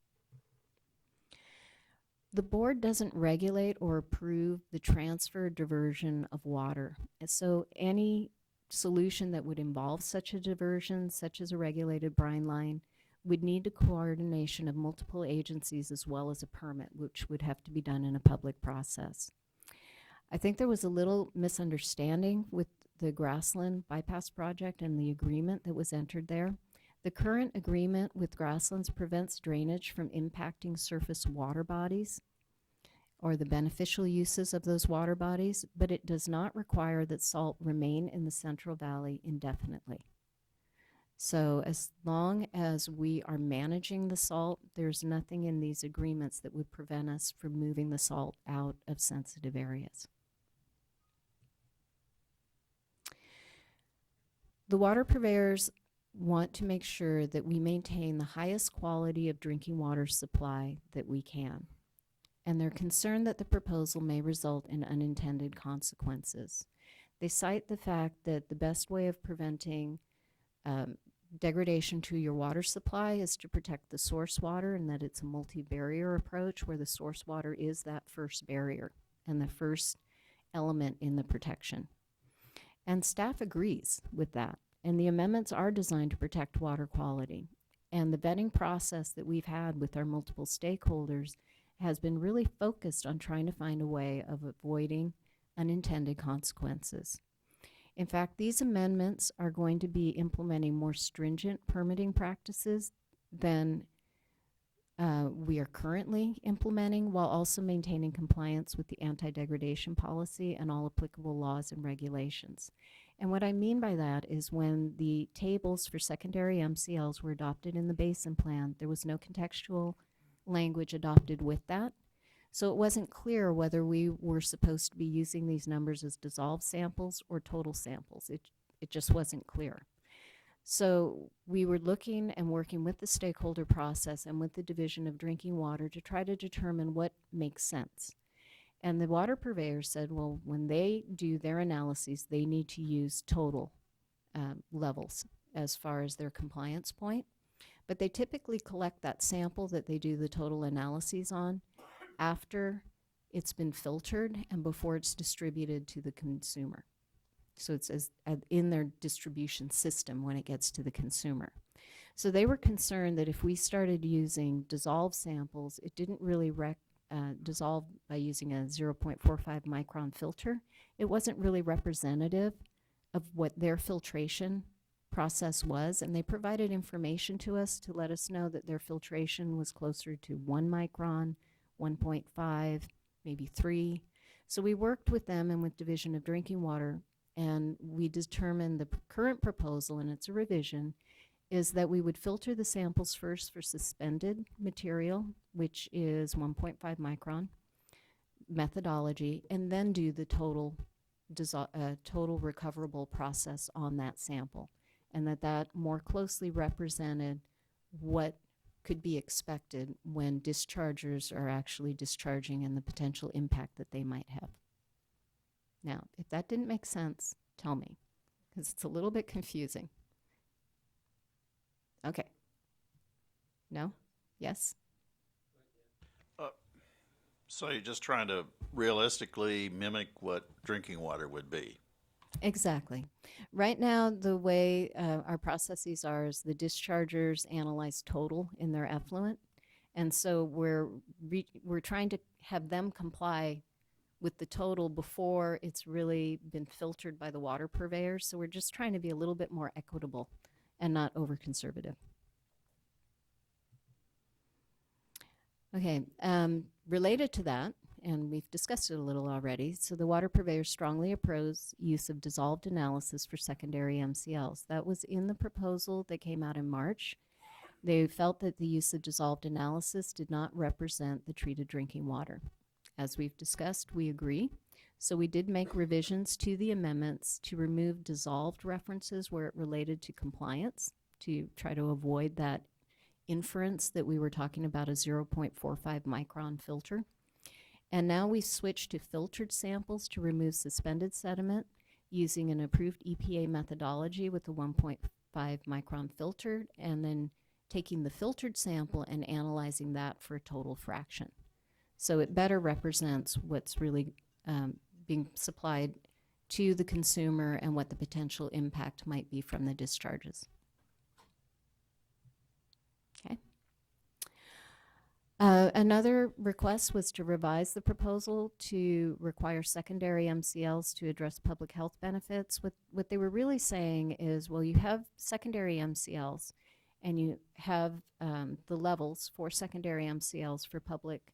The board doesn't regulate or approve the transfer or diversion of water, and so any solution that would involve such a diversion, such as a regulated brine line, would need the coordination of multiple agencies as well as a permit, which would have to be done in a public process. I think there was a little misunderstanding with the Grassland Bypass Project and the agreement that was entered there. The current agreement with Grasslands prevents drainage from impacting surface water bodies or the beneficial uses of those water bodies, but it does not require that salt remain in the Central Valley indefinitely. So as long as we are managing the salt, there's nothing in these agreements that would prevent us from moving the salt out of sensitive areas. The water purveyors want to make sure that we maintain the highest quality of drinking water supply that we can. And they're concerned that the proposal may result in unintended consequences. They cite the fact that the best way of preventing degradation to your water supply is to protect the source water, and that it's a multi-barrier approach where the source water is that first barrier and the first element in the protection. And staff agrees with that. And the amendments are designed to protect water quality. And the vetting process that we've had with our multiple stakeholders has been really focused on trying to find a way of avoiding unintended consequences. In fact, these amendments are going to be implementing more stringent permitting practices than we are currently implementing, while also maintaining compliance with the anti-degradation policy and all applicable laws and regulations. And what I mean by that is when the tables for secondary MCLs were adopted in the basin plan, there was no contextual language adopted with that. So it wasn't clear whether we were supposed to be using these numbers as dissolved samples or total samples. It just wasn't clear. So we were looking and working with the stakeholder process and with the Division of Drinking Water to try to determine what makes sense. And the water purveyor said, well, when they do their analyses, they need to use total levels as far as their compliance point. But they typically collect that sample that they do the total analyses on after it's been filtered and before it's distributed to the consumer. So it's in their distribution system when it gets to the consumer. So they were concerned that if we started using dissolved samples, it didn't really dissolve by using a 0.45 micron filter. It wasn't really representative of what their filtration process was, and they provided information to us to let us know that their filtration was closer to 1 micron, 1.5, maybe 3. So we worked with them and with Division of Drinking Water, and we determined the current proposal, and it's a revision, is that we would filter the samples first for suspended material, which is 1.5 micron methodology, and then do the total recoverable process on that sample, and that more closely represented what could be expected when dischargers are actually discharging and the potential impact that they might have. Now, if that didn't make sense, tell me, because it's a little bit confusing. Okay. No? Yes? So you're just trying to realistically mimic what drinking water would be? Exactly. Right now, the way our processes are is the dischargers analyze total in their effluent. And so we're trying to have them comply with the total before it's really been filtered by the water purveyors. So we're just trying to be a little bit more equitable and not over conservative. Okay, related to that, and we've discussed it a little already, so the water purveyors strongly oppose use of dissolved analysis for secondary MCLs. That was in the proposal that came out in March. They felt that the use of dissolved analysis did not represent the treated drinking water. As we've discussed, we agree. So we did make revisions to the amendments to remove dissolved references where it related to compliance, to try to avoid that inference that we were talking about a 0.45 micron filter. And now we switched to filtered samples to remove suspended sediment using an approved EPA methodology with the 1.5 micron filter, and then taking the filtered sample and analyzing that for a total fraction. So it better represents what's really being supplied to the consumer and what the potential impact might be from the discharges. Okay. Another request was to revise the proposal to require secondary MCLs to address public health benefits. What they were really saying is, well, you have secondary MCLs and you have the levels for secondary MCLs for public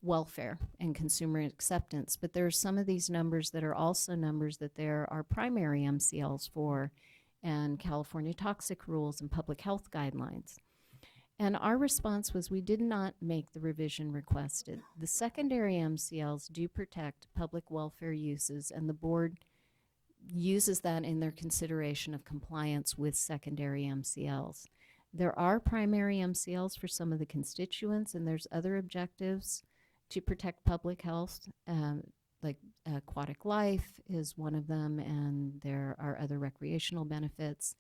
welfare and consumer acceptance, but there are some of these numbers that are also numbers that there are primary MCLs for, and California toxic rules and public health guidelines. And our response was we did not make the revision requested. The secondary MCLs do protect public welfare uses, and the board uses that in their consideration of compliance with secondary MCLs. There are primary MCLs for some of the constituents, and there's other objectives to protect public health, like aquatic life is one of them, and there are other recreational benefits.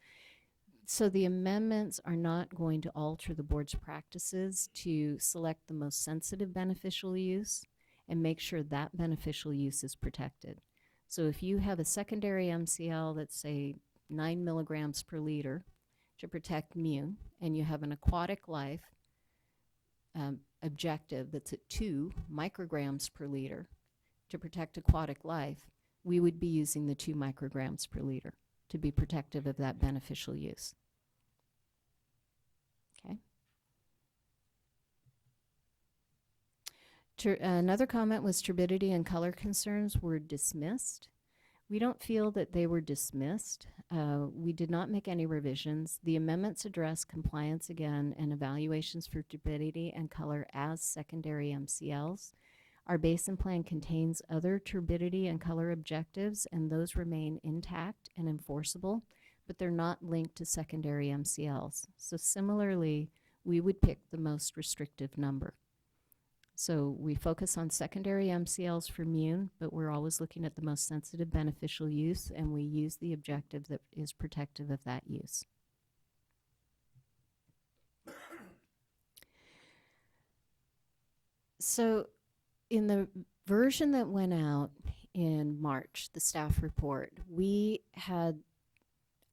So the amendments are not going to alter the board's practices to select the most sensitive beneficial use and make sure that beneficial use is protected. So if you have a secondary MCL that's, say, 9 milligrams per liter to protect mu, and you have an aquatic life objective that's at 2 micrograms per liter to protect aquatic life, we would be using the 2 micrograms per liter to be protective of that beneficial use. Okay. Another comment was turbidity and color concerns were dismissed. We don't feel that they were dismissed. We did not make any revisions. The amendments address compliance again and evaluations for turbidity and color as secondary MCLs. Our basin plan contains other turbidity and color objectives, and those remain intact and enforceable, but they're not linked to secondary MCLs. So similarly, we would pick the most restrictive number. So we focus on secondary MCLs for mu, but we're always looking at the most sensitive beneficial use, and we use the objective that is protective of that use. So in the version that went out in March, the staff report, we had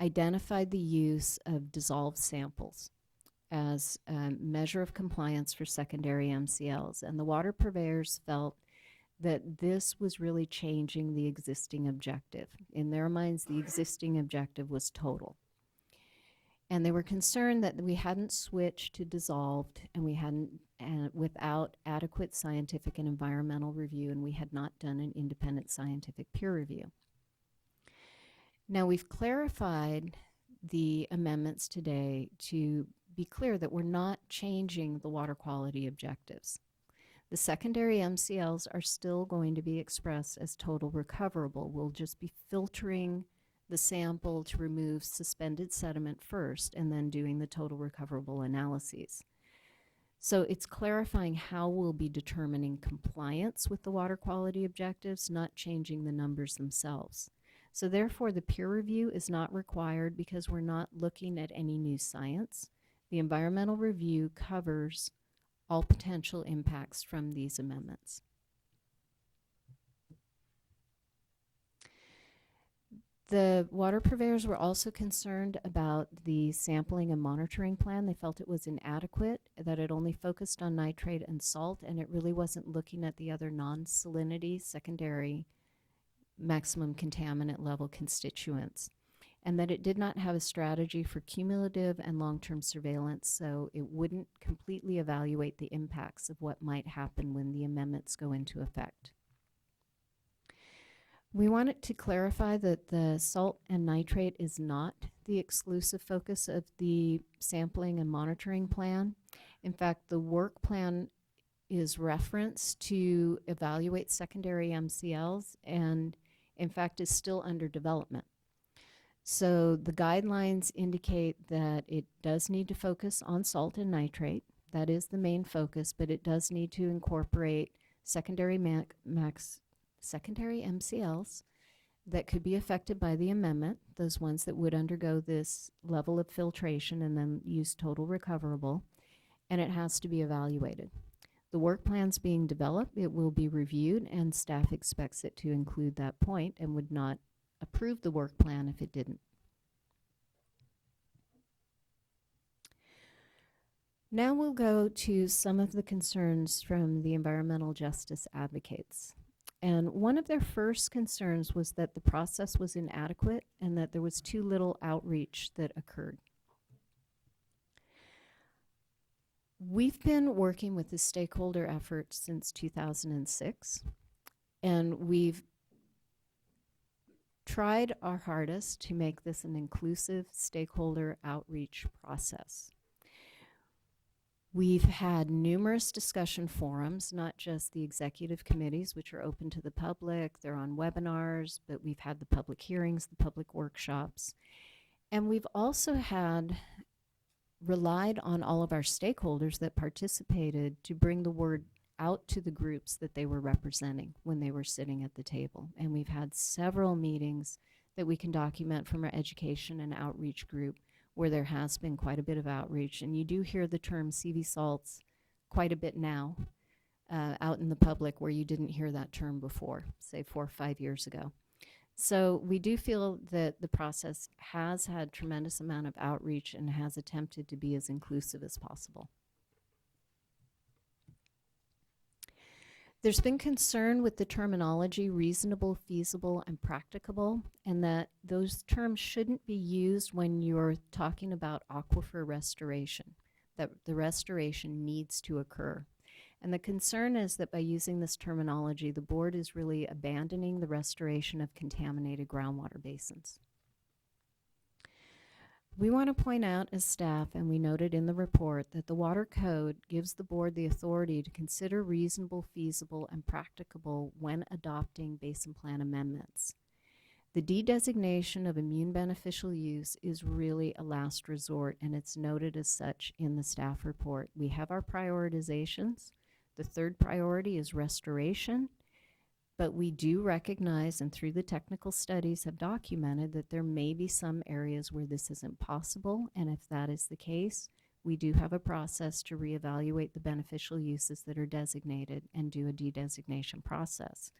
identified the use of dissolved samples as a measure of compliance for secondary MCLs. And the water purveyors felt that this was really changing the existing objective. In their minds, the existing objective was total. And they were concerned that we hadn't switched to dissolved, and we hadn't, without adequate scientific and environmental review, and we had not done an independent scientific peer review. Now we've clarified the amendments today to be clear that we're not changing the water quality objectives. The secondary MCLs are still going to be expressed as total recoverable. We'll just be filtering the sample to remove suspended sediment first and then doing the total recoverable analyses. So it's clarifying how we'll be determining compliance with the water quality objectives, not changing the numbers themselves. So therefore, the peer review is not required because we're not looking at any new science. The environmental review covers all potential impacts from these amendments. The water purveyors were also concerned about the sampling and monitoring plan. They felt it was inadequate, that it only focused on nitrate and salt, and it really wasn't looking at the other non-salinity, secondary, maximum contaminant level constituents, and that it did not have a strategy for cumulative and long-term surveillance, so it wouldn't completely evaluate the impacts of what might happen when the amendments go into effect. We wanted to clarify that the salt and nitrate is not the exclusive focus of the sampling and monitoring plan. In fact, the work plan is referenced to evaluate secondary MCLs and, in fact, is still under development. So the guidelines indicate that it does need to focus on salt and nitrate. That is the main focus, but it does need to incorporate secondary secondary MCLs that could be affected by the amendment, those ones that would undergo this level of filtration and then use total recoverable, and it has to be evaluated. The work plan's being developed, it will be reviewed, and staff expects it to include that point and would not approve the work plan if it didn't. Now we'll go to some of the concerns from the environmental justice advocates. And one of their first concerns was that the process was inadequate and that there was too little outreach that occurred. We've been working with the stakeholder effort since 2006, and we've tried our hardest to make this an inclusive stakeholder outreach process. We've had numerous discussion forums, not just the executive committees, which are open to the public, they're on webinars, but we've had the public hearings, the public workshops. And we've also relied on all of our stakeholders that participated to bring the word out to the groups that they were representing when they were sitting at the table. And we've had several meetings that we can document from our education and outreach group where there has been quite a bit of outreach. And you do hear the term CV salts quite a bit now out in the public where you didn't hear that term before, say 4 or 5 years ago. So we do feel that the process has had tremendous amount of outreach and has attempted to be as inclusive as possible. There's been concern with the terminology reasonable, feasible, and practicable, and that those terms shouldn't be used when you're talking about aquifer restoration, that the restoration needs to occur. And the concern is that by using this terminology, the board is really abandoning the restoration of contaminated groundwater basins. We want to point out as staff, and we noted in the report, that the Water Code gives the board the authority to consider reasonable, feasible, and practicable when adopting basin plan amendments. The de-designation of immune beneficial use is really a last resort, and it's noted as such in the staff report. We have our prioritizations. The third priority is restoration. But we do recognize, and through the technical studies have documented, that there may be some areas where this isn't possible, and if that is the case, we do have a process to reevaluate the beneficial uses that are designated and do a de-designation process.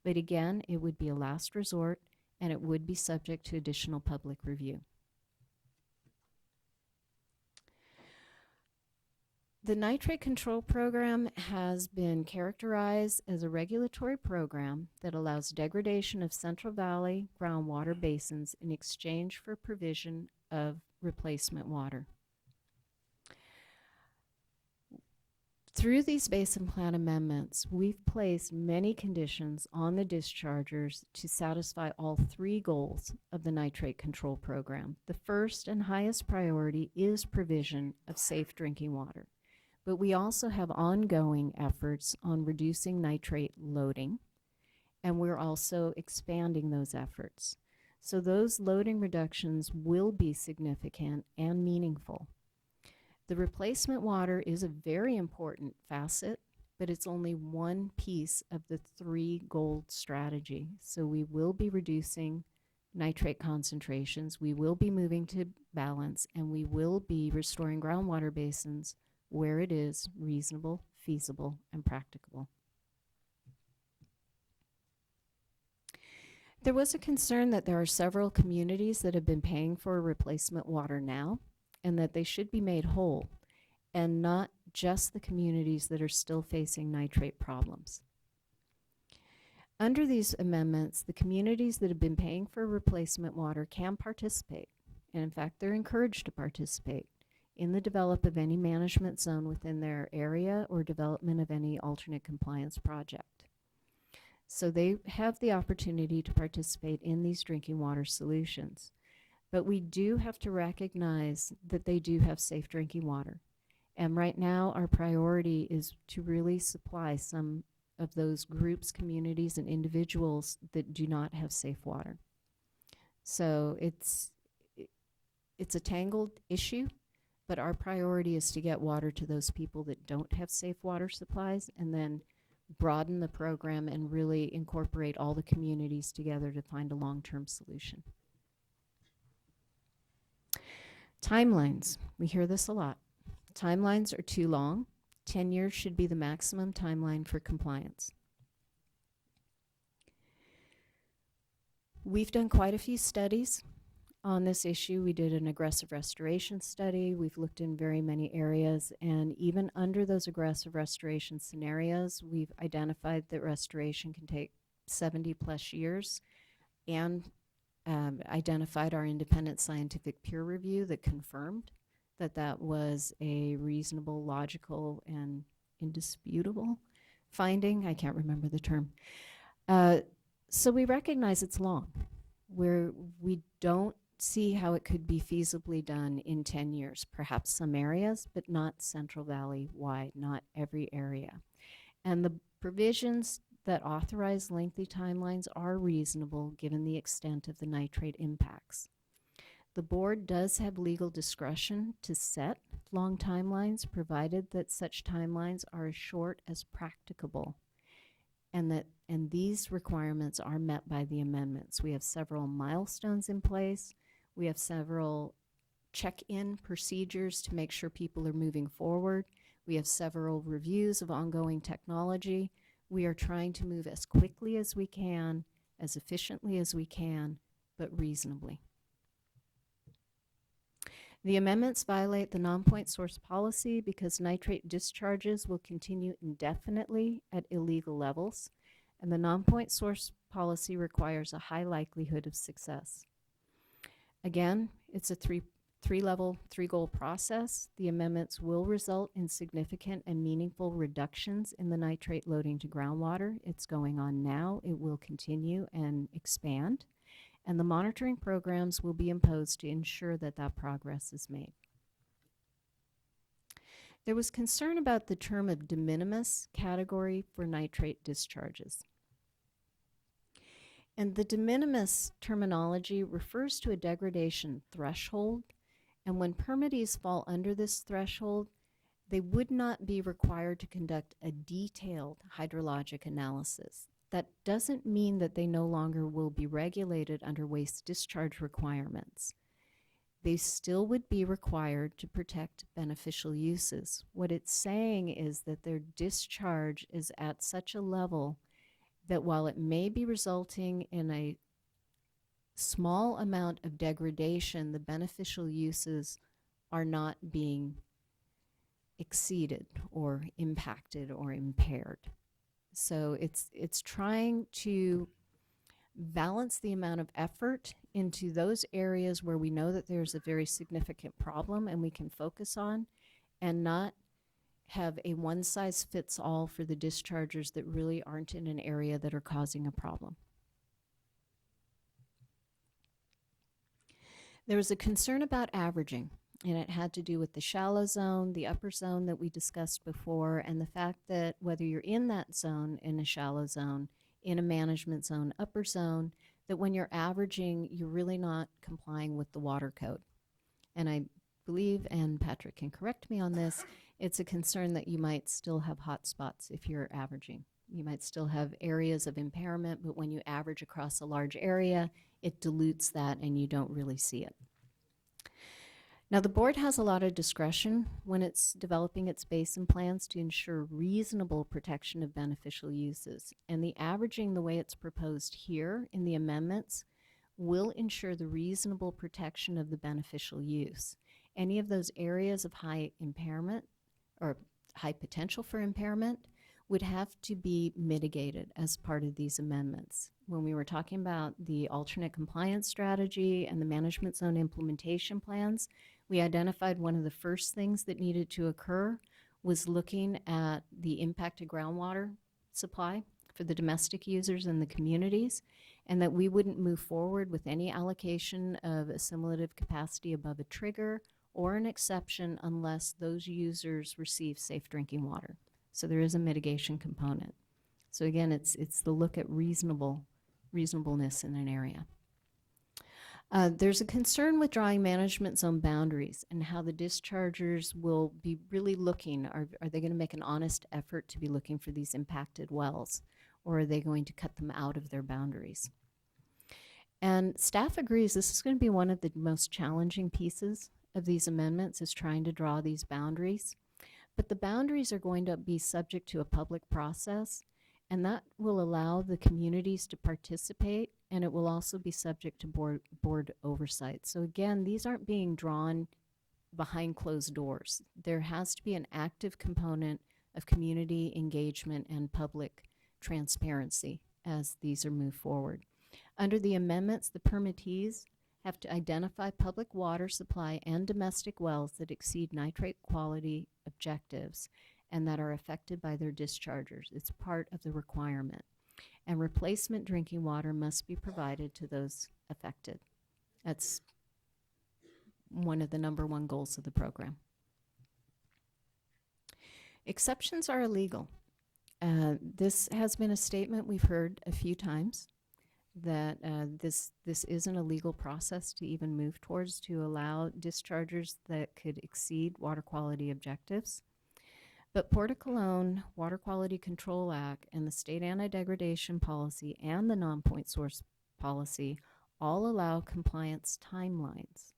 But again, it would be a last resort, and it would be subject to additional public review. The nitrate control program has been characterized as a regulatory program that allows degradation of Central Valley groundwater basins in exchange for provision of replacement water. Through these basin plan amendments, we've placed many conditions on the dischargers to satisfy all 3 goals of the nitrate control program. The first and highest priority is provision of safe drinking water. But we also have ongoing efforts on reducing nitrate loading, and we're also expanding those efforts. So those loading reductions will be significant and meaningful. The replacement water is a very important facet, but it's only one piece of the 3 goal strategy. So we will be reducing nitrate concentrations, we will be moving to balance, and we will be restoring groundwater basins where it is reasonable, feasible, and practicable. There was a concern that there are several communities that have been paying for replacement water now, and that they should be made whole, and not just the communities that are still facing nitrate problems. Under these amendments, the communities that have been paying for replacement water can participate, and in fact, they're encouraged to participate in the develop of any management zone within their area or development of any alternate compliance project. So they have the opportunity to participate in these drinking water solutions. But we do have to recognize that they do have safe drinking water. And right now, our priority is to really supply some of those groups, communities, and individuals that do not have safe water. So it's a tangled issue, but our priority is to get water to those people that don't have safe water supplies, and then broaden the program and really incorporate all the communities together to find a long-term solution. Timelines. We hear this a lot. Timelines are too long. 10 years should be the maximum timeline for compliance. We've done quite a few studies on this issue. We did an aggressive restoration study. We've looked in very many areas, and even under those aggressive restoration scenarios, we've identified that restoration can take 70 plus years, and identified our independent scientific peer review that confirmed that that was a reasonable, logical, and indisputable finding. I can't remember the term. So we recognize it's long. We don't see how it could be feasibly done in 10 years. Perhaps some areas, but not Central Valley wide, not every area. And the provisions that authorize lengthy timelines are reasonable given the extent of the nitrate impacts. The board does have legal discretion to set long timelines, provided that such timelines are as short as practicable, and these requirements are met by the amendments. We have several milestones in place. We have several check-in procedures to make sure people are moving forward. We have several reviews of ongoing technology. We are trying to move as quickly as we can, as efficiently as we can, but reasonably. The amendments violate the non-point source policy because nitrate discharges will continue indefinitely at illegal levels, and the non-point source policy requires a high likelihood of success. Again, it's a three-level, three-goal process. The amendments will result in significant and meaningful reductions in the nitrate loading to groundwater. It's going on now. It will continue and expand. And the monitoring programs will be imposed to ensure that that progress is made. There was concern about the term of de minimis category for nitrate discharges. And the de minimis terminology refers to a degradation threshold, and when permittees fall under this threshold, they would not be required to conduct a detailed hydrologic analysis. That doesn't mean that they no longer will be regulated under waste discharge requirements. They still would be required to protect beneficial uses. What it's saying is that their discharge is at such a level that while it may be resulting in a small amount of degradation, the beneficial uses are not being exceeded or impacted or impaired. So it's trying to balance the amount of effort into those areas where we know that there's a very significant problem and we can focus on, and not have a one-size-fits-all for the dischargers that really aren't in an area that are causing a problem. There was a concern about averaging, and it had to do with the shallow zone, the upper zone that we discussed before, and the fact that whether you're in that zone, in a shallow zone, in a management zone, upper zone, that when you're averaging, you're really not complying with the water code. And I believe, and Patrick can correct me on this, it's a concern that you might still have hot spots if you're averaging. You might still have areas of impairment, but when you average across a large area, it dilutes that and you don't really see it. Now, the board has a lot of discretion when it's developing its basin plans to ensure reasonable protection of beneficial uses. And the averaging, the way it's proposed here in the amendments, will ensure the reasonable protection of the beneficial use. Any of those areas of high impairment or high potential for impairment would have to be mitigated as part of these amendments. When we were talking about the alternate compliance strategy and the management zone implementation plans, we identified one of the first things that needed to occur was looking at the impacted groundwater supply for the domestic users and the communities, and that we wouldn't move forward with any allocation of assimilative capacity above a trigger or an exception unless those users receive safe drinking water. So there is a mitigation component. So again, it's the look at reasonableness in an area. There's a concern with drawing management zone boundaries and how the dischargers will be really looking. Are they going to make an honest effort to be looking for these impacted wells, or are they going to cut them out of their boundaries? And staff agrees this is going to be one of the most challenging pieces of these amendments, is trying to draw these boundaries. But the boundaries are going to be subject to a public process, and that will allow the communities to participate, and it will also be subject to board oversight. So again, these aren't being drawn behind closed doors. There has to be an active component of community engagement and public transparency as these are moved forward. Under the amendments, the permittees have to identify public water supply and domestic wells that exceed nitrate quality objectives and that are affected by their dischargers. It's part of the requirement. And replacement drinking water must be provided to those affected. That's one of the #1 goals of the program. Exceptions are illegal. This has been a statement we've heard a few times, that this isn't a legal process to even move towards, to allow dischargers that could exceed water quality objectives. But Port of Cologne Water Quality Control Act and the state anti-degradation policy and the non-point source policy all allow compliance timelines.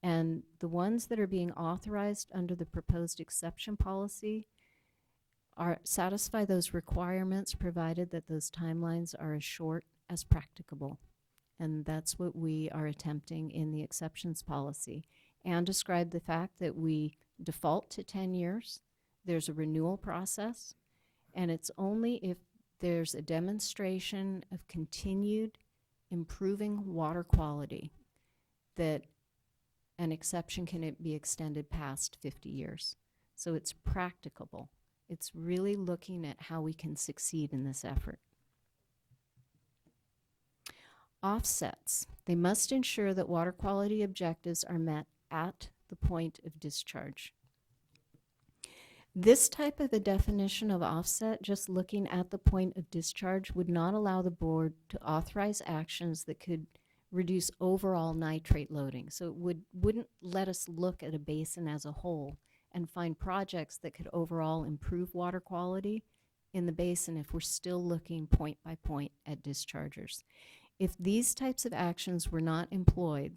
And the ones that are being authorized under the proposed exception policy satisfy those requirements, provided that those timelines are as short as practicable. And that's what we are attempting in the exceptions policy, and describe the fact that we default to 10 years. There's a renewal process, and it's only if there's a demonstration of continued improving water quality that an exception can be extended past 50 years. So it's practicable. It's really looking at how we can succeed in this effort. Offsets. They must ensure that water quality objectives are met at the point of discharge. This type of a definition of offset, just looking at the point of discharge, would not allow the board to authorize actions that could reduce overall nitrate loading. So it wouldn't let us look at a basin as a whole and find projects that could overall improve water quality in the basin if we're still looking point by point at dischargers. If these types of actions were not employed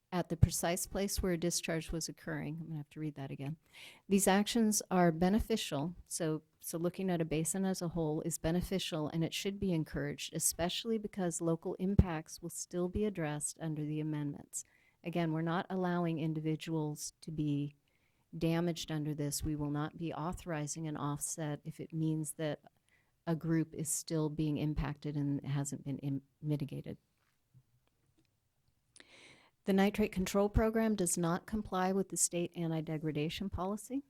at the precise place where a discharge was occurring, I'm going to have to read that again. These actions are beneficial, so looking at a basin as a whole is beneficial, and it should be encouraged, especially because local impacts will still be addressed under the amendments. Again, we're not allowing individuals to be damaged under this. We will not be authorizing an offset if it means that a group is still being impacted and hasn't been mitigated. The nitrate control program does not comply with the state anti-degradation policy.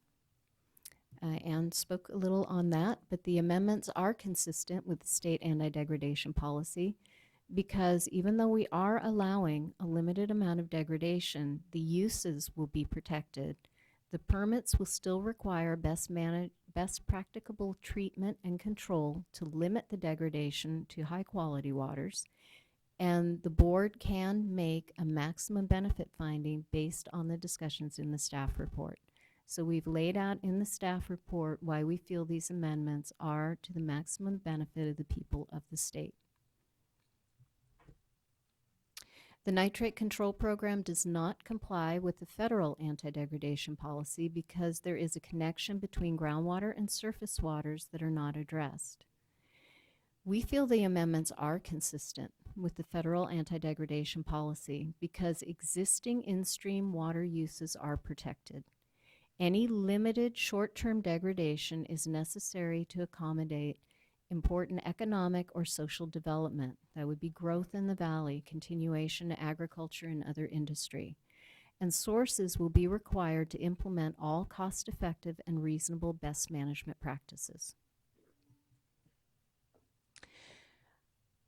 Ann spoke a little on that, but the amendments are consistent with the state anti-degradation policy, because even though we are allowing a limited amount of degradation, the uses will be protected. The permits will still require best practicable treatment and control to limit the degradation to high quality waters. And the board can make a maximum benefit finding based on the discussions in the staff report. So we've laid out in the staff report why we feel these amendments are to the maximum benefit of the people of the state. The nitrate control program does not comply with the federal anti-degradation policy because there is a connection between groundwater and surface waters that are not addressed. We feel the amendments are consistent with the federal anti-degradation policy because existing in-stream water uses are protected. Any limited short-term degradation is necessary to accommodate important economic or social development. That would be growth in the valley, continuation to agriculture and other industry. And sources will be required to implement all cost-effective and reasonable best management practices.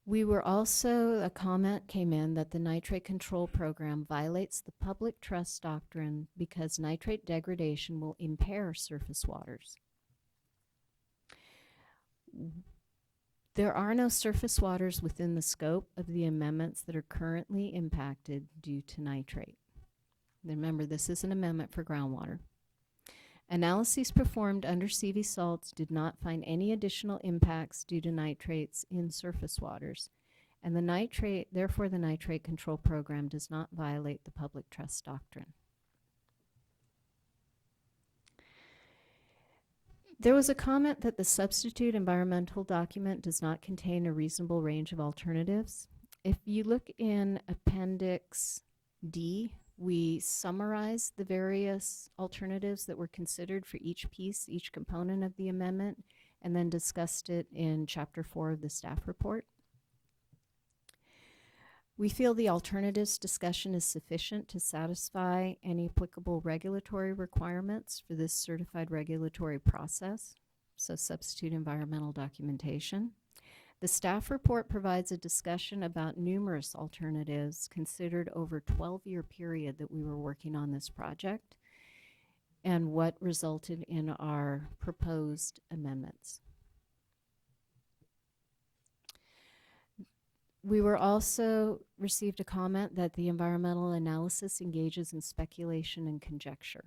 A comment came in that the nitrate control program violates the public trust doctrine because nitrate degradation will impair surface waters. There are no surface waters within the scope of the amendments that are currently impacted due to nitrate. Remember, this is an amendment for groundwater. Analyses performed under CV salts did not find any additional impacts due to nitrates in surface waters, and therefore the nitrate control program does not violate the public trust doctrine. There was a comment that the substitute environmental document does not contain a reasonable range of alternatives. If you look in Appendix D, we summarize the various alternatives that were considered for each piece, each component of the amendment, and then discussed it in Chapter 4 of the staff report. We feel the alternatives discussion is sufficient to satisfy any applicable regulatory requirements for this certified regulatory process, so substitute environmental documentation. The staff report provides a discussion about numerous alternatives considered over a 12-year period that we were working on this project and what resulted in our proposed amendments. We were also received a comment that the environmental analysis engages in speculation and conjecture.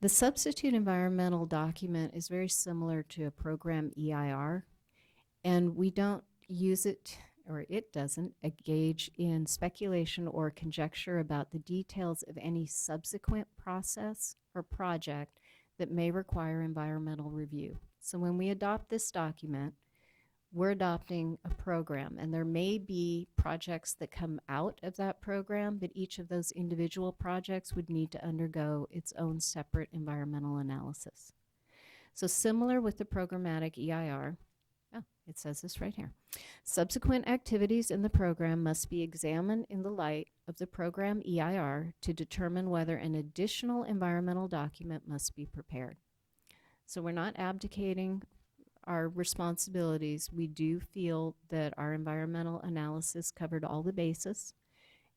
The substitute environmental document is very similar to a program EIR, and we don't use it, or it doesn't, engage in speculation or conjecture about the details of any subsequent process or project that may require environmental review. So when we adopt this document, we're adopting a program, and there may be projects that come out of that program, but each of those individual projects would need to undergo its own separate environmental analysis. So similar with the programmatic EIR, it says this right here. Subsequent activities in the program must be examined in the light of the program EIR to determine whether an additional environmental document must be prepared. So we're not abdicating our responsibilities. We do feel that our environmental analysis covered all the bases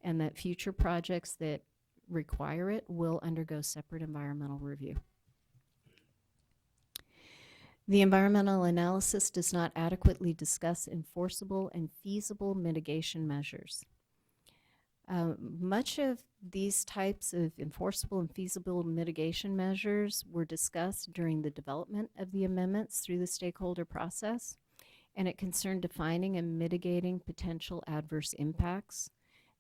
and that future projects that require it will undergo separate environmental review. The environmental analysis does not adequately discuss enforceable and feasible mitigation measures. Much of these types of enforceable and feasible mitigation measures were discussed during the development of the amendments through the stakeholder process, and it concerned defining and mitigating potential adverse impacts.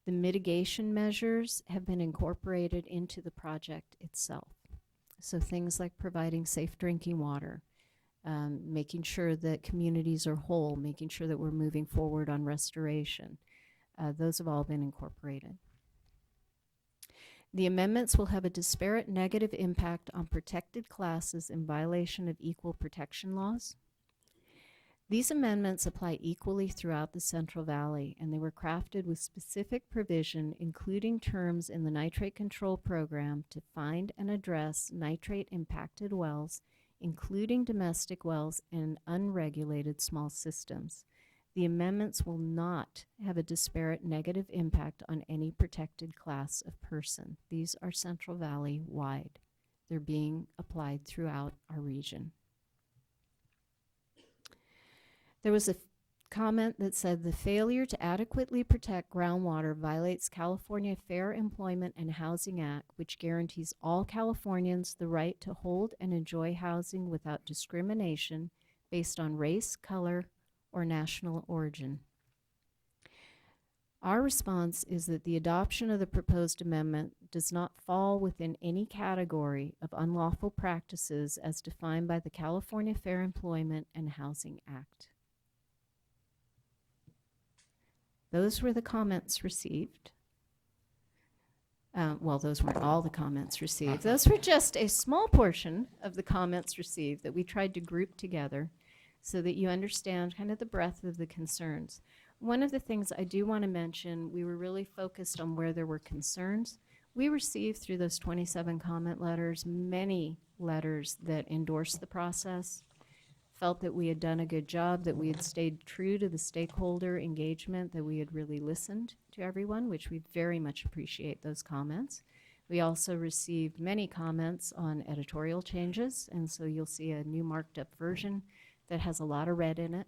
The mitigation measures have been incorporated into the project itself. So things like providing safe drinking water, making sure that communities are whole, making sure that we're moving forward on restoration. Those have all been incorporated. The amendments will have a disparate negative impact on protected classes in violation of equal protection laws. These amendments apply equally throughout the Central Valley, and they were crafted with specific provision, including terms in the nitrate control program to find and address nitrate-impacted wells, including domestic wells and unregulated small systems. The amendments will not have a disparate negative impact on any protected class of person. These are Central Valley wide. They're being applied throughout our region. There was a comment that said the failure to adequately protect groundwater violates California Fair Employment and Housing Act, which guarantees all Californians the right to hold and enjoy housing without discrimination based on race, color, or national origin. Our response is that the adoption of the proposed amendment does not fall within any category of unlawful practices as defined by the California Fair Employment and Housing Act. Those were the comments received. Well, those weren't all the comments received. Those were just a small portion of the comments received that we tried to group together so that you understand kind of the breadth of the concerns. One of the things I do want to mention, we were really focused on where there were concerns. We received through those 27 comment letters many letters that endorsed the process, felt that we had done a good job, that we had stayed true to the stakeholder engagement, that we had really listened to everyone, which we very much appreciate those comments. We also received many comments on editorial changes, and so you'll see a new marked up version that has a lot of red in it,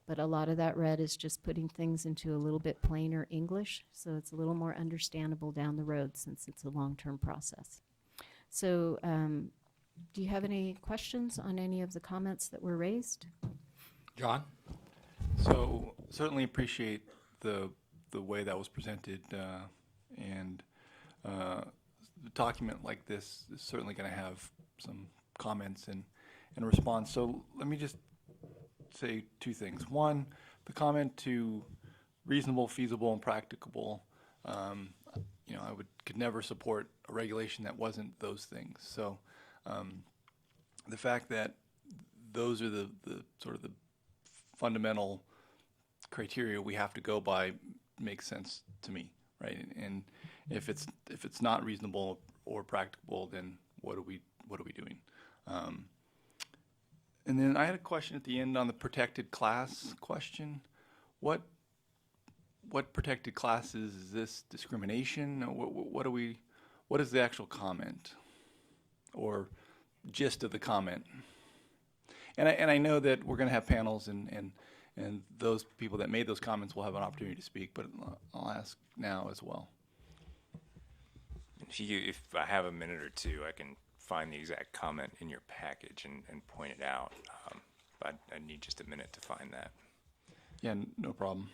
but a lot of that red is just putting things into a little bit plainer English, so it's a little more understandable down the road since it's a long-term process. So, do you have any questions on any of the comments that were raised? John? So certainly appreciate the way that was presented, and a document like this is certainly going to have some comments and response. So let me just say two things. One, the comment to reasonable, feasible, and practicable. You know, I could never support a regulation that wasn't those things. So the fact that those are the sort of the fundamental criteria we have to go by makes sense to me, right? And if it's not reasonable or practicable, then what are we doing? And then I had a question at the end on the protected class question. What protected class is this? Discrimination? What is the actual comment or gist of the comment? And I know that we're going to have panels and those people that made those comments will have an opportunity to speak, but I'll ask now as well. If I have a minute or two, I can find the exact comment in your package and point it out. But I need just a minute to find that. Yeah, no problem.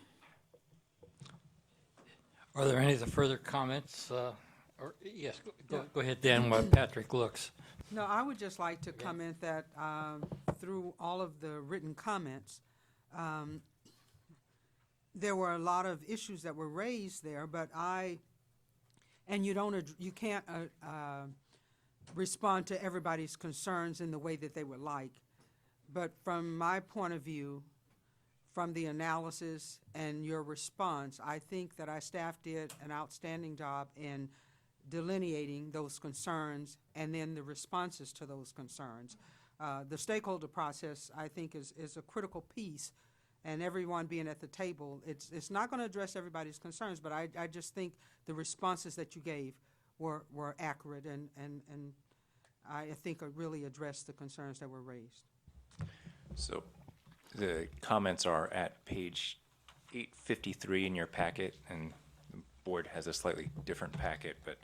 Are there any other further comments? Or yes, go ahead, Dan, while Patrick looks. No, I would just like to comment that through all of the written comments, there were a lot of issues that were raised there, but you can't respond to everybody's concerns in the way that they would like. But from my point of view, from the analysis and your response, I think that our staff did an outstanding job in delineating those concerns and then the responses to those concerns. The stakeholder process, I think, is a critical piece, and everyone being at the table, it's not going to address everybody's concerns, but I just think the responses that you gave were accurate and I think really addressed the concerns that were raised. So the comments are at page 853 in your packet, and the board has a slightly different packet, but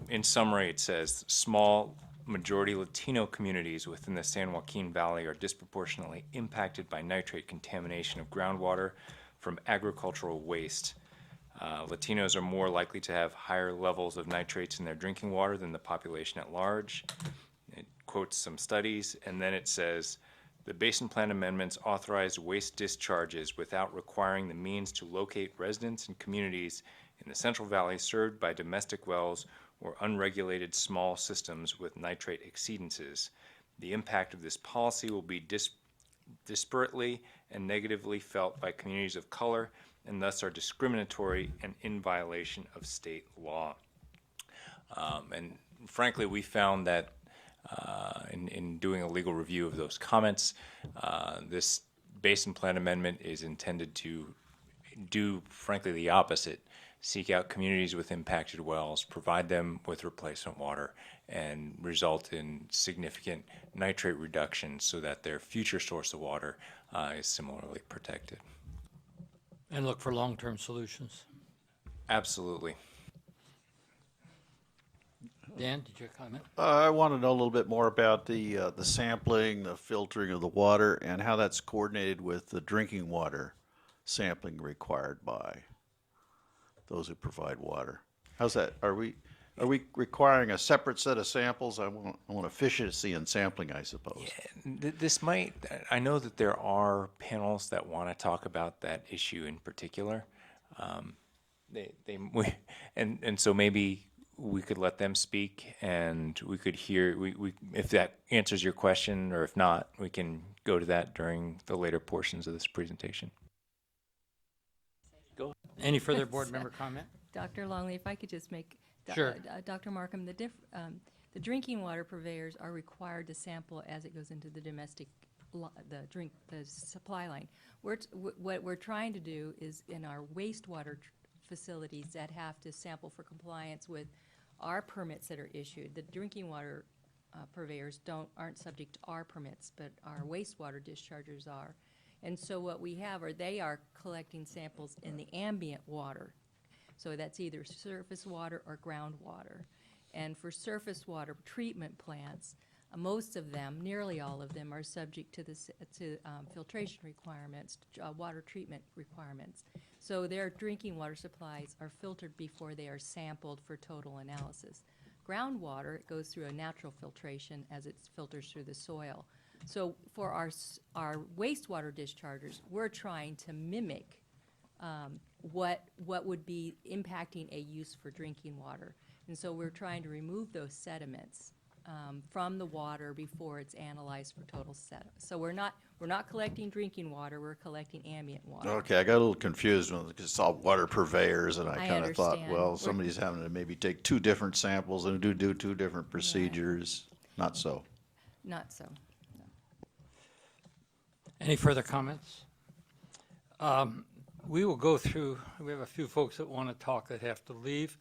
in summary, it says small majority Latino communities within the San Joaquin Valley are disproportionately impacted by nitrate contamination of groundwater from agricultural waste. Latinos are more likely to have higher levels of nitrates in their drinking water than the population at large. It quotes some studies, and then it says, the Basin Plan amendments authorized waste discharges without requiring the means to locate residents and communities in the Central Valley served by domestic wells or unregulated small systems with nitrate exceedances. The impact of this policy will be disparately and negatively felt by communities of color and thus are discriminatory and in violation of state law. And frankly, we found that in doing a legal review of those comments, this Basin Plan amendment is intended to do, frankly, the opposite. Seek out communities with impacted wells, provide them with replacement water, and result in significant nitrate reduction so that their future source of water is similarly protected. And look for long-term solutions. Absolutely. Dan, did you comment? I want to know a little bit more about the sampling, the filtering of the water, and how that's coordinated with the drinking water sampling required by those who provide water. How's that? Are we requiring a separate set of samples? I want efficiency in sampling, I suppose. This might, I know that there are panels that want to talk about that issue in particular. And so maybe we could let them speak and we could hear, if that answers your question, or if not, we can go to that during the later portions of this presentation. Any further board member comment? Dr. Longley, if I could just make, Sure. Dr. Markham, the drinking water purveyors are required to sample as it goes into the domestic, the supply line. What we're trying to do is in our wastewater facilities that have to sample for compliance with our permits that are issued. The drinking water purveyors aren't subject to our permits, but our wastewater dischargers are. And so what we have they are collecting samples in the ambient water. So that's either surface water or groundwater. And for surface water treatment plants, most of them, nearly all of them, are subject to filtration requirements, water treatment requirements. So their drinking water supplies are filtered before they are sampled for total analysis. Groundwater, it goes through a natural filtration as it filters through the soil. So for our wastewater dischargers, we're trying to mimic what would be impacting a use for drinking water. And so we're trying to remove those sediments from the water before it's analyzed for total sediment. So we're not collecting drinking water, we're collecting ambient water. Okay, I got a little confused when it saw water purveyors, and I I kind of thought, understand. well, somebody's having to maybe take two different samples and do two different procedures. Not so. Not so. No. Any further comments? We will go through, we have a few folks that want to talk that have to leave,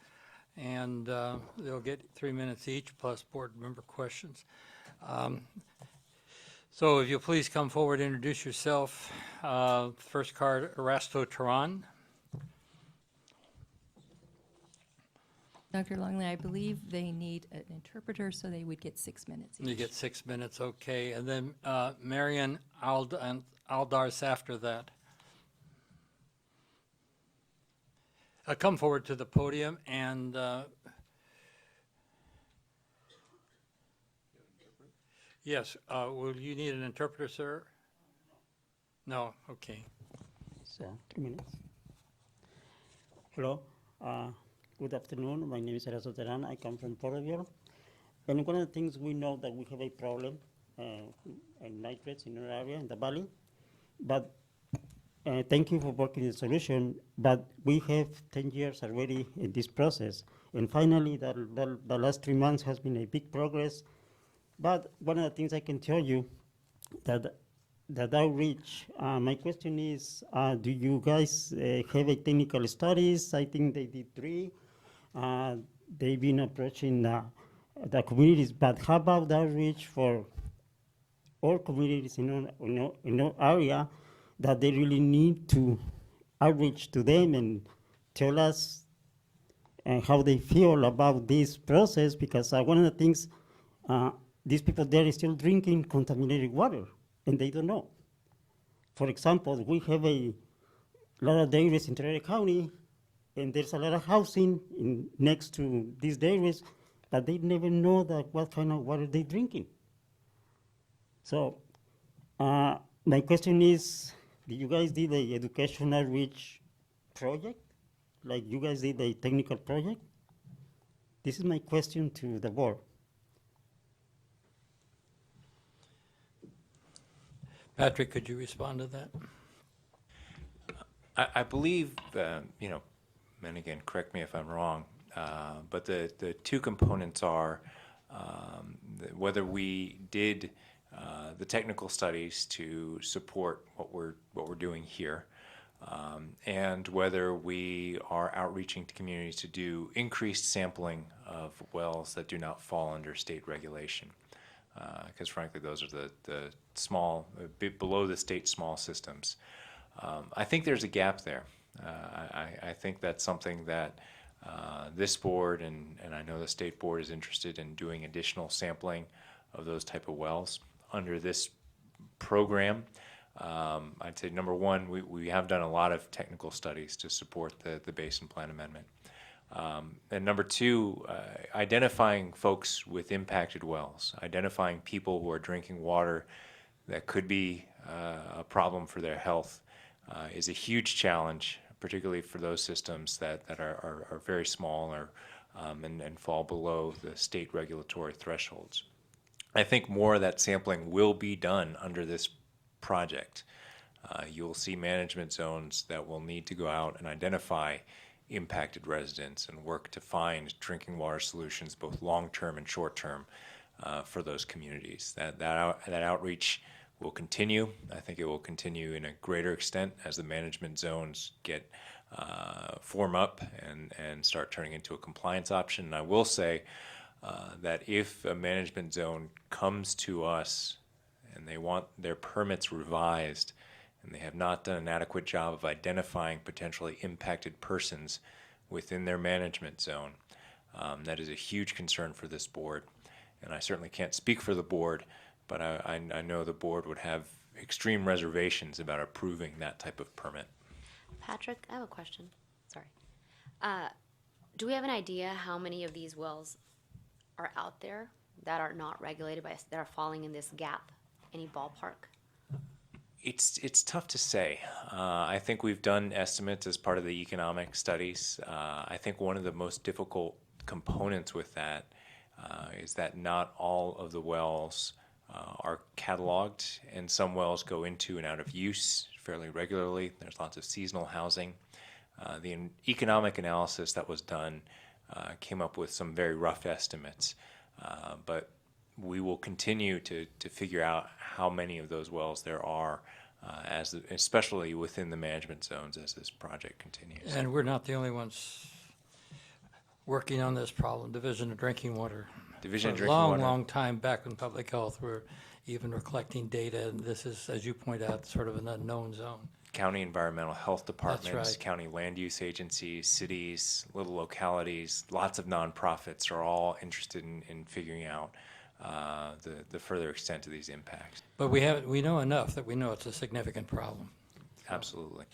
and they'll get 3 minutes each plus board member questions. So if you'll please come forward, introduce yourself. First card, Erasto Turan. Dr. Longley, I believe they need an interpreter, so they would get 6 minutes each. You get 6 minutes, okay. And then Marian Aldars after that. Come forward to the podium and yes, will you need an interpreter, sir? No, okay. So, 3 minutes. Hello, good afternoon. My name is Erasto Terán. I come from Porterville. And one of the things we know that we have a problem in nitrates in our area, in the valley. But thank you for working the solution. But we have 10 years already in this process. And finally, the last 3 months has been a big progress. But one of the things I can tell you that outreach, my question is, do you guys have a technical studies? I think they did 3. They've been approaching the communities, but how about the outreach for all communities in our area that they really need to outreach to them and tell us how they feel about this process? Because one of the things, these people there is still drinking contaminated water, and they don't know. For example, we have a lot of dairies in Tulare County, and there's a lot of housing next to these dairies, but they never know what kind of water they're drinking. So my question is, did you guys did a educational outreach project? Like you guys did a technical project? This is my question to the board. Patrick, could you respond to that? I believe, and again, correct me if I'm wrong, but the two components are whether we did the technical studies to support what we're doing here, and whether we are outreaching to communities to do increased sampling of wells that do not fall under state regulation. Because frankly, those are the small, a bit below the state small systems. I think there's a gap there. I think that's something that this board and I know the state board is interested in doing additional sampling of those type of wells under this program. I'd say number one, we have done a lot of technical studies to support the Basin Plan Amendment. And number two, identifying folks with impacted wells, identifying people who are drinking water that could be a problem for their health is a huge challenge, particularly for those systems that are very small or and fall below the state regulatory thresholds. I think more of that sampling will be done under this project. You'll see management zones that will need to go out and identify impacted residents and work to find drinking water solutions, both long-term and short-term, for those communities. That outreach will continue. I think it will continue in a greater extent as the management zones get form up and start turning into a compliance option. And I will say that if a management zone comes to us and they want their permits revised and they have not done an adequate job of identifying potentially impacted persons within their management zone, that is a huge concern for this board. And I certainly can't speak for the board, but I know the board would have extreme reservations about approving that type of permit. Patrick, I have a question. Sorry. Do we have an idea how many of these wells are out there that are not regulated by us, that are falling in this gap? Any ballpark? It's tough to say. I think we've done estimates as part of the economic studies. I think one of the most difficult components with that is that not all of the wells are cataloged, and some wells go into and out of use fairly regularly. There's lots of seasonal housing. The economic analysis that was done came up with some very rough estimates, but we will continue to figure out how many of those wells there are, especially within the management zones as this project continues. And we're not the only ones working on this problem. Division of Drinking Water. Division of For a Drinking Water. long time back in public health, we're collecting data, and this is, as you point out, sort of an unknown zone. County environmental health departments, right. county land use agencies, cities, little localities, lots of nonprofits are all interested in figuring out the further extent of these impacts. But we know enough that we know it's a significant problem. Absolutely.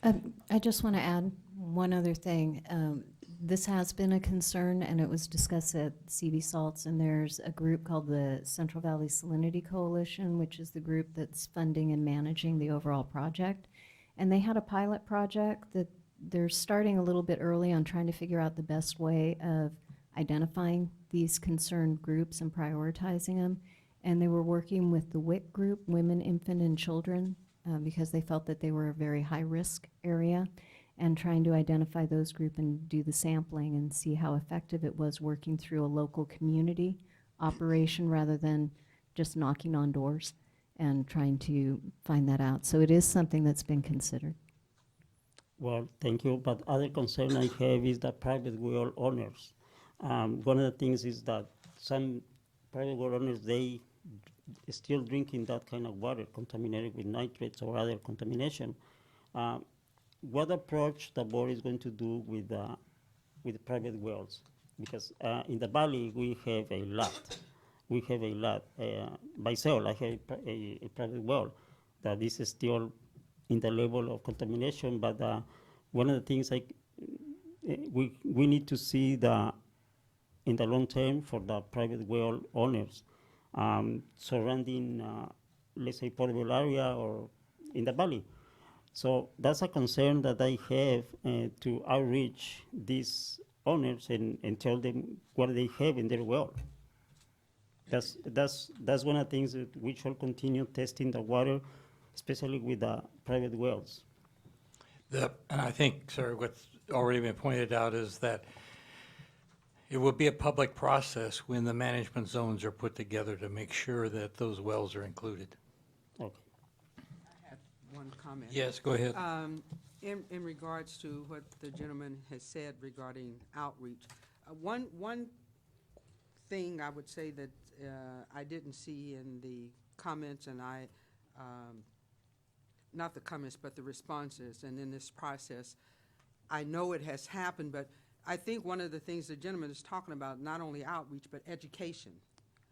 I just want to add one other thing. This has been a concern, and it was discussed at CV Salts, and there's a group called the Central Valley Salinity Coalition, which is the group that's funding and managing the overall project. And they had a pilot project that they're starting a little bit early on trying to figure out the best way of identifying these concerned groups and prioritizing them. And they were working with the WIC group, Women, Infant, and Children, because they felt that they were a very high-risk area, and trying to identify those group and do the sampling and see how effective it was working through a local community operation rather than just knocking on doors and trying to find that out. So it is something that's been considered. Well, thank you. But other concern I have is the private well owners. One of the things is that some private well owners, they still drinking that kind of water contaminated with nitrates or other contamination. What approach the board is going to do with private wells? Because in the valley we have a lot. We have a lot. Myself, I have a private well that is still in the level of contamination. But one of the things we need to see in the long term for the private well owners surrounding, let's say, portable area or in the valley. So that's a concern that I have to outreach these owners and tell them what they have in their well. That's one of the things that we shall continue testing the water, especially with the private wells. And I think, sir, what's already been pointed out is that it will be a public process when the management zones are put together to make sure that those wells are included. Okay. One comment. Yes, go ahead. In regards to what the gentleman has said regarding outreach, one thing I would say that I didn't see in the comments, and not the comments, but the responses, and in this process, I know it has happened, but I think one of the things the gentleman is talking about, not only outreach, but education.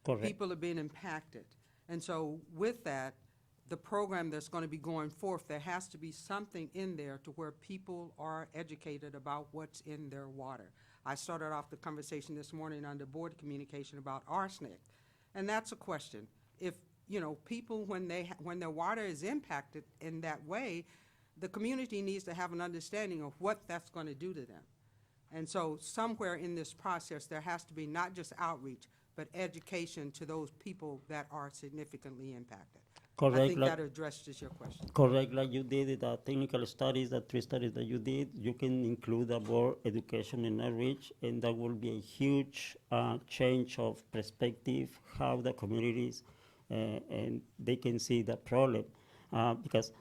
Correct. People are being impacted. And so with that, the program that's going to be going forth, there has to be something in there to where people are educated about what's in their water. I started off the conversation this morning on the board communication about arsenic, and that's a question. If, you know, people, when their water is impacted in that way, the community needs to have an understanding of what that's going to do to them. And so somewhere in this process, there has to be not just outreach, but education to those people that are significantly impacted. Correct. I think like- that addresses your question. Correct, like you did the technical studies, the 3 studies that you did, you can include about education and outreach, and that will be a huge change of perspective, how the communities, and they can see the problem. Because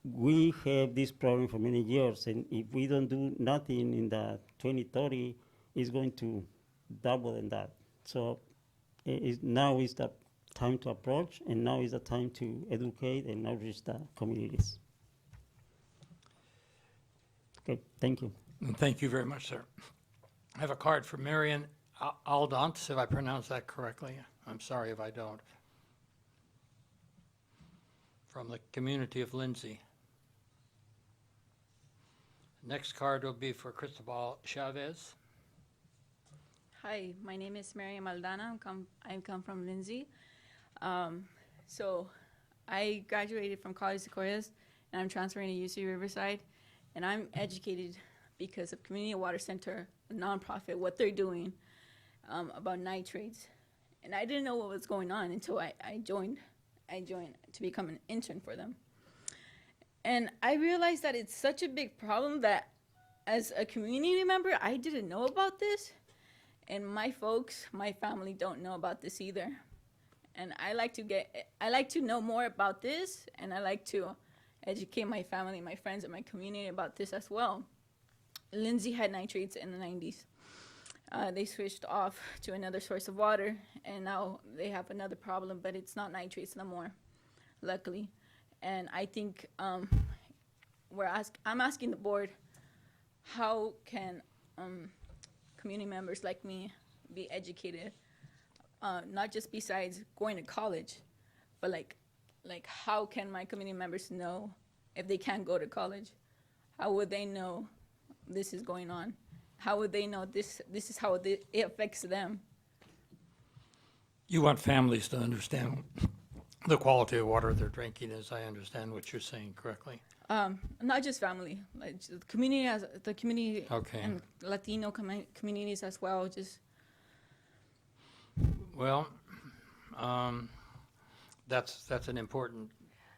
we have this problem for many years, and if we don't do nothing in the 2030, it's going to double in that. So now is the time to approach, and now is the time to educate and outreach the communities. Okay, thank you. And thank you very much, sir. I have a card from Marion Aldant, if I pronounce that correctly. I'm sorry if I don't. From the community of Lindsay. Next card will be for Cristobal Chavez. Hi, my name is Miriam Aldana. I come from Lindsay. So I graduated from College Sequoias, and I'm transferring to UC Riverside. And I'm educated because of Community Water Center, a nonprofit, what they're doing about nitrates. And I didn't know what was going on until I joined to become an intern for them. And I realized that it's such a big problem that as a community member, I didn't know about this. And my folks, my family don't know about this either. And I like to know more about this, and I like to educate my family, my friends, and my community about this as well. Lindsay had nitrates in the 90s. They switched off to another source of water, and now they have another problem, but it's not nitrates no more, luckily. And I think I'm asking the board, how can community members like me be educated, not just besides going to college, but like how can my community members know if they can't go to college? How would they know this is going on? How would they know this is how it affects them? You want families to understand the quality of water they're drinking, as I understand what you're saying correctly. Not just family, like the community Okay. and Latino communities as well. Just Well, that's an important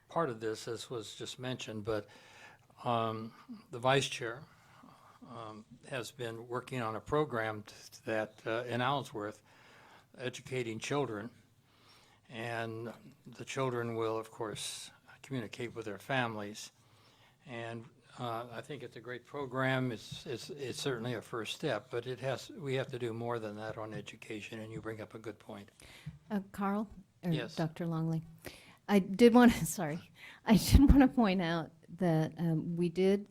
part of this, as was just mentioned, but the vice chair has been working on a program that in Allensworth, educating children, and the children will, of course, communicate with their families. And I think it's a great program. It's certainly a first step, but we have to do more than that on education, and you bring up a good point. Carl? Or Yes. Dr. Longley? I did want to point out that we did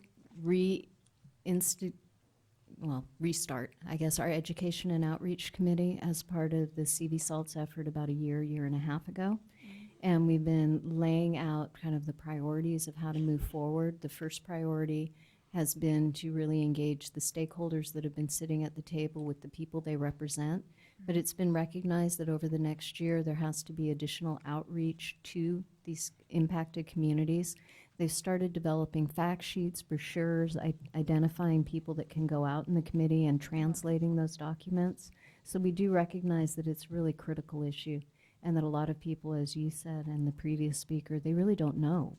restart, I guess, our Education and Outreach Committee as part of the CV Salts effort about a year and a half ago. And we've been laying out kind of the priorities of how to move forward. The first priority has been to really engage the stakeholders that have been sitting at the table with the people they represent. But it's been recognized that over the next year, there has to be additional outreach to these impacted communities. They've started developing fact sheets, brochures, identifying people that can go out in the committee and translating those documents. So we do recognize that it's a really critical issue, and that a lot of people, as you said, and the previous speaker, they really don't know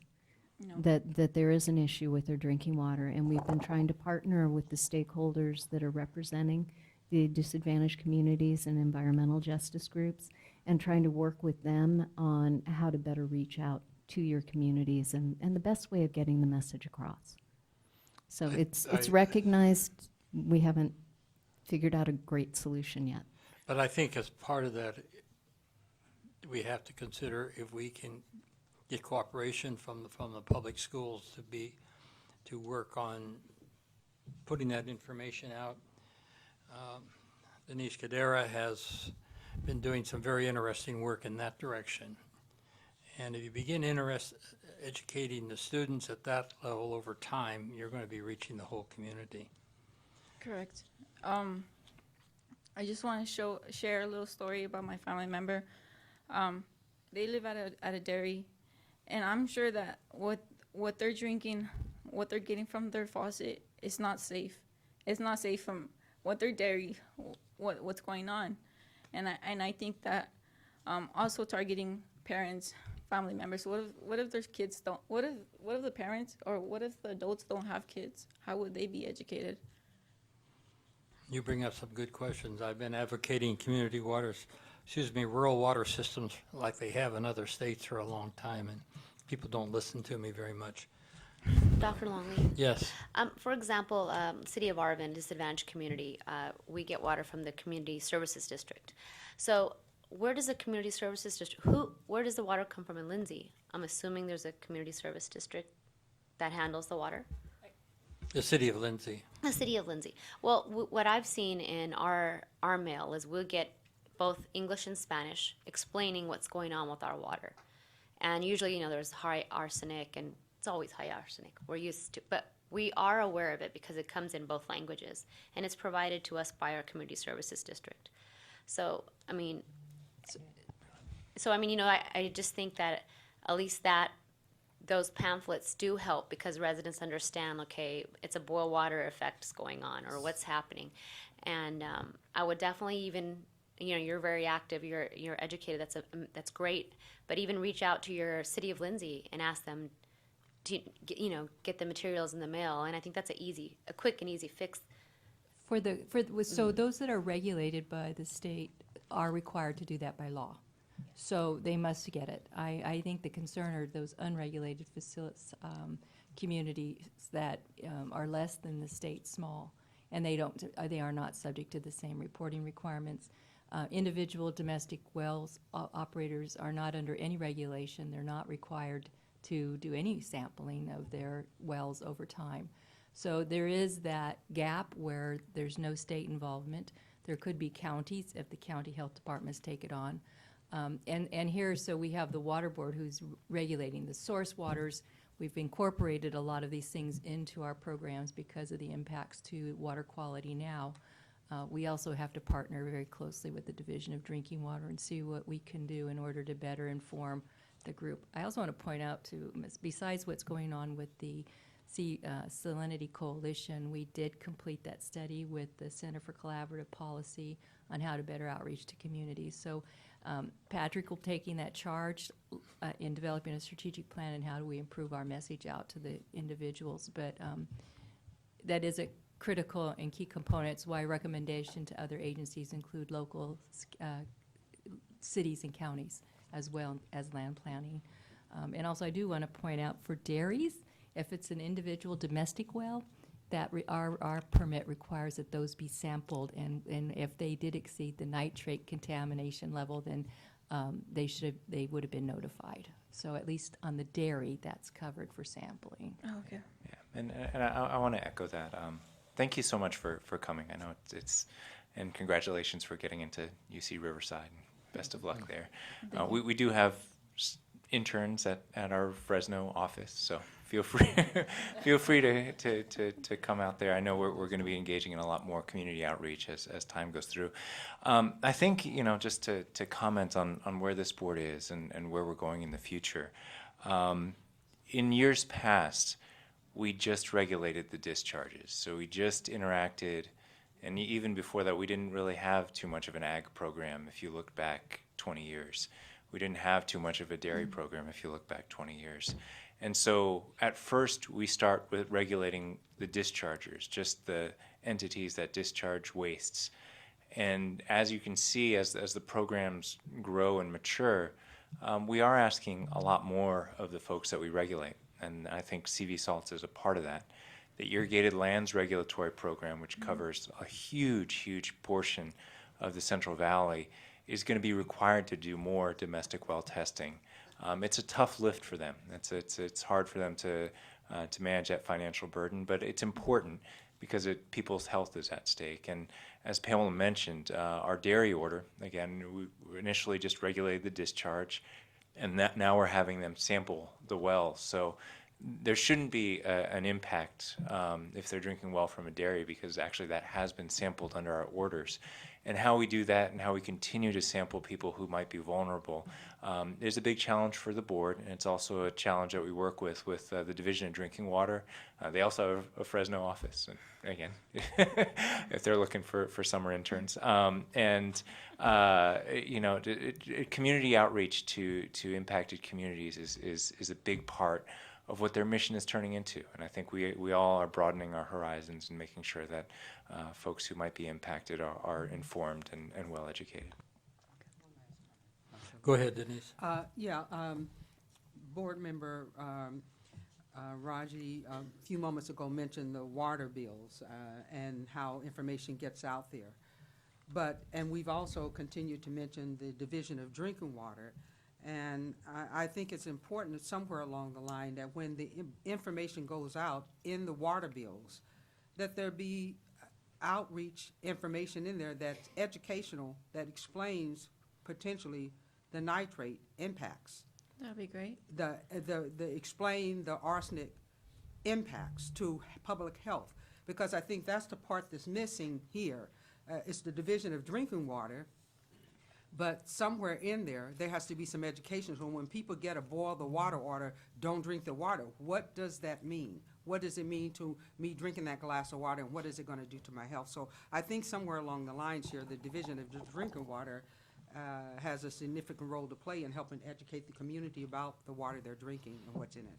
that there is an issue with their drinking water. And we've been trying to partner with the stakeholders that are representing the disadvantaged communities and environmental justice groups, and trying to work with them on how to better reach out to your communities and the best way of getting the message across. So it's recognized. We haven't figured out a great solution yet. But I think as part of that, we have to consider if we can get cooperation from the public schools to work on putting that information out. Denise Cadera has been doing some very interesting work in that direction. And if you begin educating the students at that level over time, you're going to be reaching the whole community. Correct. I just want to share a little story about my family member. They live at a dairy, and I'm sure that what they're drinking, what they're getting from their faucet is not safe. It's not safe from what their dairy, what's going on, and I think that also targeting parents, family members. What if their kids don't? What if the parents or what if the adults don't have kids? How would they be educated? You bring up some good questions. I've been advocating rural water systems like they have in other states for a long time, and people don't listen to me very much. Dr. Longley? Yes. For example, City of Arvin, disadvantaged community, we get water from the Community Services District. So where does the Community Services District, where does the water come from in Lindsay? I'm assuming there's a Community Service District that handles the water? The City of Lindsay. The City of Lindsay. Well, what I've seen in our mail is we'll get both English and Spanish explaining what's going on with our water. And usually, there's high arsenic, and it's always high arsenic. We're used to, but we are aware of it because it comes in both languages, and it's provided to us by our Community Services District. So, I just think that at least those pamphlets do help because residents understand, okay, it's a boil water effect going on or what's happening. And I would definitely even, you're very active, you're educated, that's great, but even reach out to your City of Lindsay and ask them to, get the materials in the mail. And I think that's a quick and easy fix. So those that are regulated by the state are required to do that by law. So they must get it. I think the concern are those unregulated communities that are less than the state small, and they are not subject to the same reporting requirements. Individual domestic wells operators are not under any regulation. They're not required to do any sampling of their wells over time. So there is that gap where there's no state involvement. There could be counties if the county health departments take it on. And here, so we have the water board who's regulating the source waters. We've incorporated a lot of these things into our programs because of the impacts to water quality now. We also have to partner very closely with the Division of Drinking Water and see what we can do in order to better inform the group. I also want to point out, too, besides what's going on with the Salinity Coalition, we did complete that study with the Center for Collaborative Policy on how to better outreach to communities. So Patrick will taking that charge in developing a strategic plan and how do we improve our message out to the individuals. But that is a critical and key component. It's why recommendation to other agencies include local cities and counties as well as land planning. And also I do want to point out for dairies, if it's an individual domestic well, that our permit requires that those be sampled, and if they did exceed the nitrate contamination level, then they would have been notified. So at least on the dairy, that's covered for sampling. Oh, okay. Yeah, and I want to echo that. Thank you so much for coming. I know it's and congratulations for getting into UC Riverside. Best of luck there. We do have interns at our Fresno office, so feel free to come out there. I know we're going to be engaging in a lot more community outreach as time goes through. I think just to comment on where this board is and where we're going in the future. In years past, we just regulated the discharges, so we just interacted, and even before that, we didn't really have too much of an ag program. If you look back 20 years. We didn't have too much of a dairy program if you look back 20 years. And so at first we start with regulating the dischargers, just the entities that discharge wastes. And as you can see, as the programs grow and mature, we are asking a lot more of the folks that we regulate. And I think CV Salts is a part of that. The Irrigated Lands Regulatory Program, which covers a huge portion of the Central Valley, is going to be required to do more domestic well testing. It's a tough lift for them. It's hard for them to manage that financial burden, but it's important because people's health is at stake. And as Pamela mentioned, our dairy order, again, we initially just regulated the discharge. and that now we're having them sample the wells. So there shouldn't be an impact if they're drinking well from a dairy, because actually that has been sampled under our orders. And how we do that and how we continue to sample people who might be vulnerable is a big challenge for the board, and it's also a challenge that we work with the Division of Drinking Water. They also have a Fresno office, and again, if they're looking for summer interns. Community outreach to impacted communities is a big part of what their mission is turning into. And I think we all are broadening our horizons and making sure that folks who might be impacted are informed and well educated. Go ahead, Denise. Board member Raji, a few moments ago, mentioned the water bills and how information gets out there. And we've also continued to mention the Division of Drinking Water. And I think it's important that somewhere along the line that when the information goes out in the water bills, that there be outreach information in there that's educational, that explains potentially the nitrate impacts. That'd be great. The explain the arsenic impacts to public health, because I think that's the part that's missing here. It's the Division of Drinking Water, but somewhere in there has to be some education. So when people get a boil the water order, don't drink the water, what does that mean? What does it mean to me drinking that glass of water, and what is it going to do to my health? So I think somewhere along the lines here, the Division of Drinking Water has a significant role to play in helping educate the community about the water they're drinking and what's in it.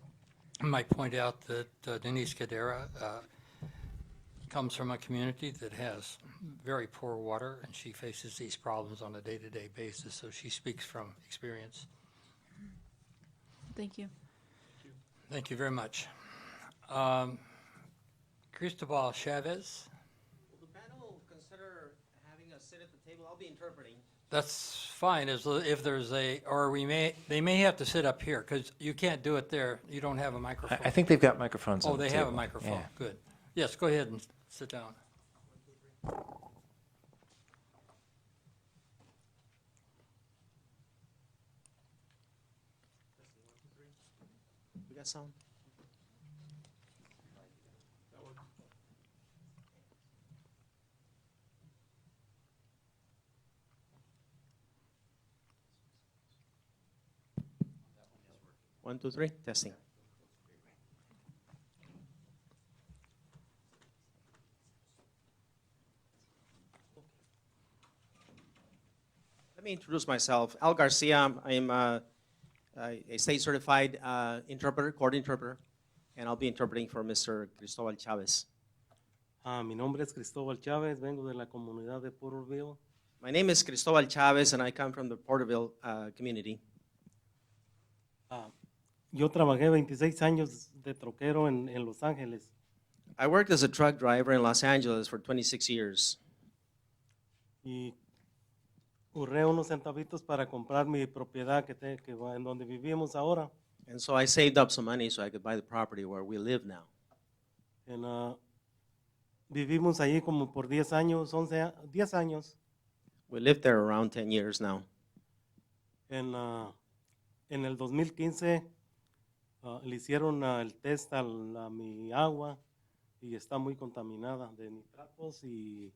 I might point out that Denise Cadera comes from a community that has very poor water, and she faces these problems on a day-to-day basis, so she speaks from experience. Thank you. Thank you very much. Cristobal Chavez? Will the panel consider having us sit at the table? I'll be interpreting. That's fine, if there's they may have to sit up here, because you can't do it there. You don't have a microphone. I think they've got microphones on Oh, the they table. have a microphone, Yeah. good. Yes, go ahead and sit down. We got sound? One, two, three, testing. Let me introduce myself. Al Garcia. I'm a state certified interpreter, court interpreter, and I'll be interpreting for Mr. Cristobal Chavez. Mi nombre es Cristóbal Chávez, vengo de la comunidad de Porterville. My name is Cristobal Chavez, and I come from the Porterville community. Yo trabajé 26 años de troquero en Los Ángeles. I worked as a truck driver in Los Angeles for 26 years. Y ahorré unos centavitos para comprar mi propiedad en donde vivimos ahora. And so I saved up some money so I could buy the property where we live now. Vivimos allí como por 10 años. We lived there around 10 years now. En el 2015 le hicieron el test a mi agua y está muy contaminada de nitratos y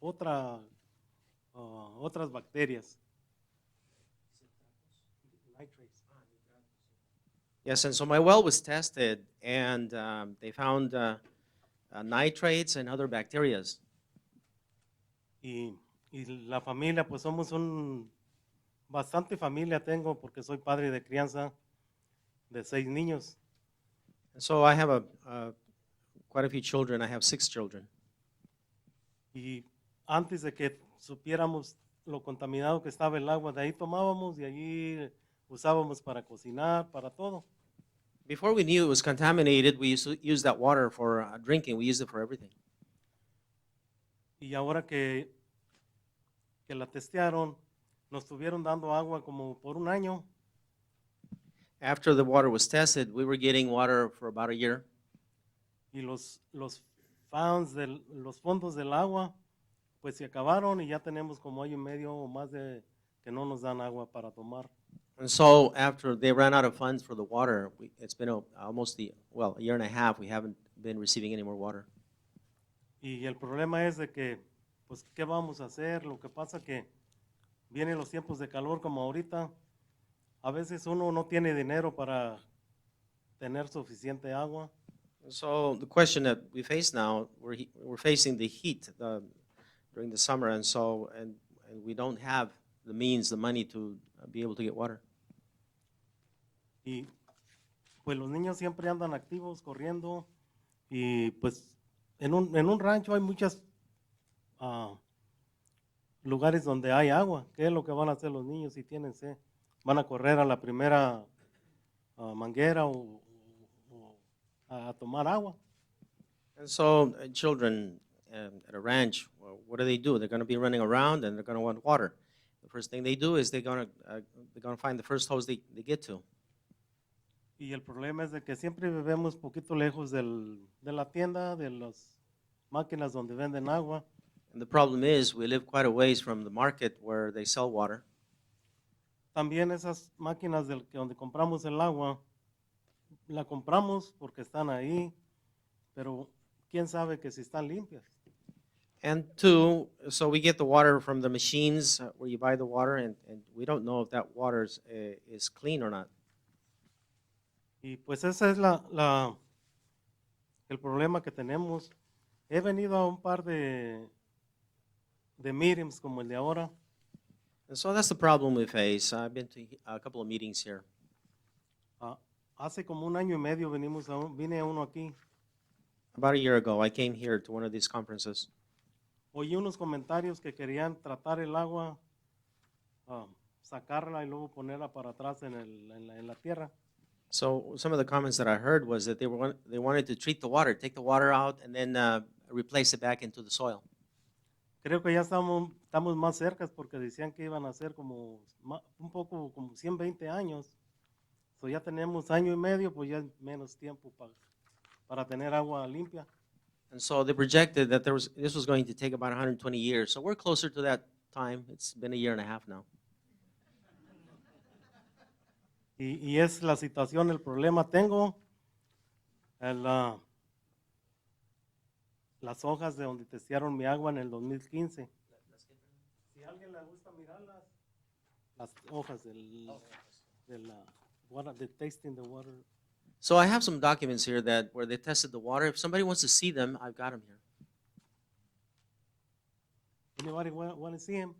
otras bacterias. Yes, and so my well was tested, and they found nitrates and other bacterias. Y la familia, pues somos bastante familia tengo porque soy padre de crianza de 6 niños. And so I have quite a few children. I have 6 children. Y antes de que supiéramos lo contaminado que estaba el agua, de ahí tomábamos y allí usábamos para cocinar, para todo. Before we knew it was contaminated, we used to use that water for drinking. We used it for everything. Y ahora que la testearon, nos estuvieron dando agua como por un año. After the water was tested, we were getting water for about a year. Y los fondos del agua, pues se acabaron y ya tenemos como año y medio o más de que no nos dan agua para tomar. And so after they ran out of funds for the water, it's been almost a year and a half, we haven't been receiving any more water. Y el problema es de que, pues, ¿qué vamos a hacer? Lo que pasa que vienen los tiempos de calor como ahorita. A veces uno no tiene dinero para tener suficiente agua. So the question that we face now, we're facing the heat during the summer, and we don't have the means, the money to be able to get water. Y pues los niños siempre andan activos, corriendo, y pues en un rancho hay muchos lugares donde hay agua. ¿Qué es lo que van a hacer los niños si tienen sed? ¿Van a correr a la primera manguera o a tomar agua? And so children at a ranch, well, what do? They're going to be running around and they're going to want water. The first thing they do is they're going to find the first hose they get to. Y el problema es de que siempre vivimos poquito lejos de la tienda, de las máquinas donde venden agua. And the problem is we live quite a ways from the market where they sell water. También esas máquinas donde compramos el agua, la compramos porque están ahí, pero quién sabe que si están limpias. And two, so we get the water from the machines where you buy the water, and we don't know if that water is clean or not. Y pues ese es el problema que tenemos. He venido a un par de meetings como el de ahora. And so that's the problem we face. I've been to a couple of meetings here. Hace como un año y medio vine a uno aquí. About a year ago, I came here to one of these conferences. Oí unos comentarios que querían tratar el agua, sacarla y luego ponerla para atrás en la tierra. So some of the comments that I heard was that they wanted to treat the water, take the water out, and then replace it back into the soil. Creo que ya estamos más cerca porque decían que iban a ser como un poco como 120 años. So ya tenemos año y medio, pues ya menos tiempo para tener agua limpia. And so they projected that this was going to take about 120 years. So we're closer to that time. It's been a year and a half now. Y es la situación, el problema. Tengo las hojas de donde testearon mi agua en el 2015. Si a alguien le gusta mirarlas, las hojas de la water, de tasting the water. So I have some documents here where they tested the water. If somebody wants to see them, I've got them here. Anybody want to see him?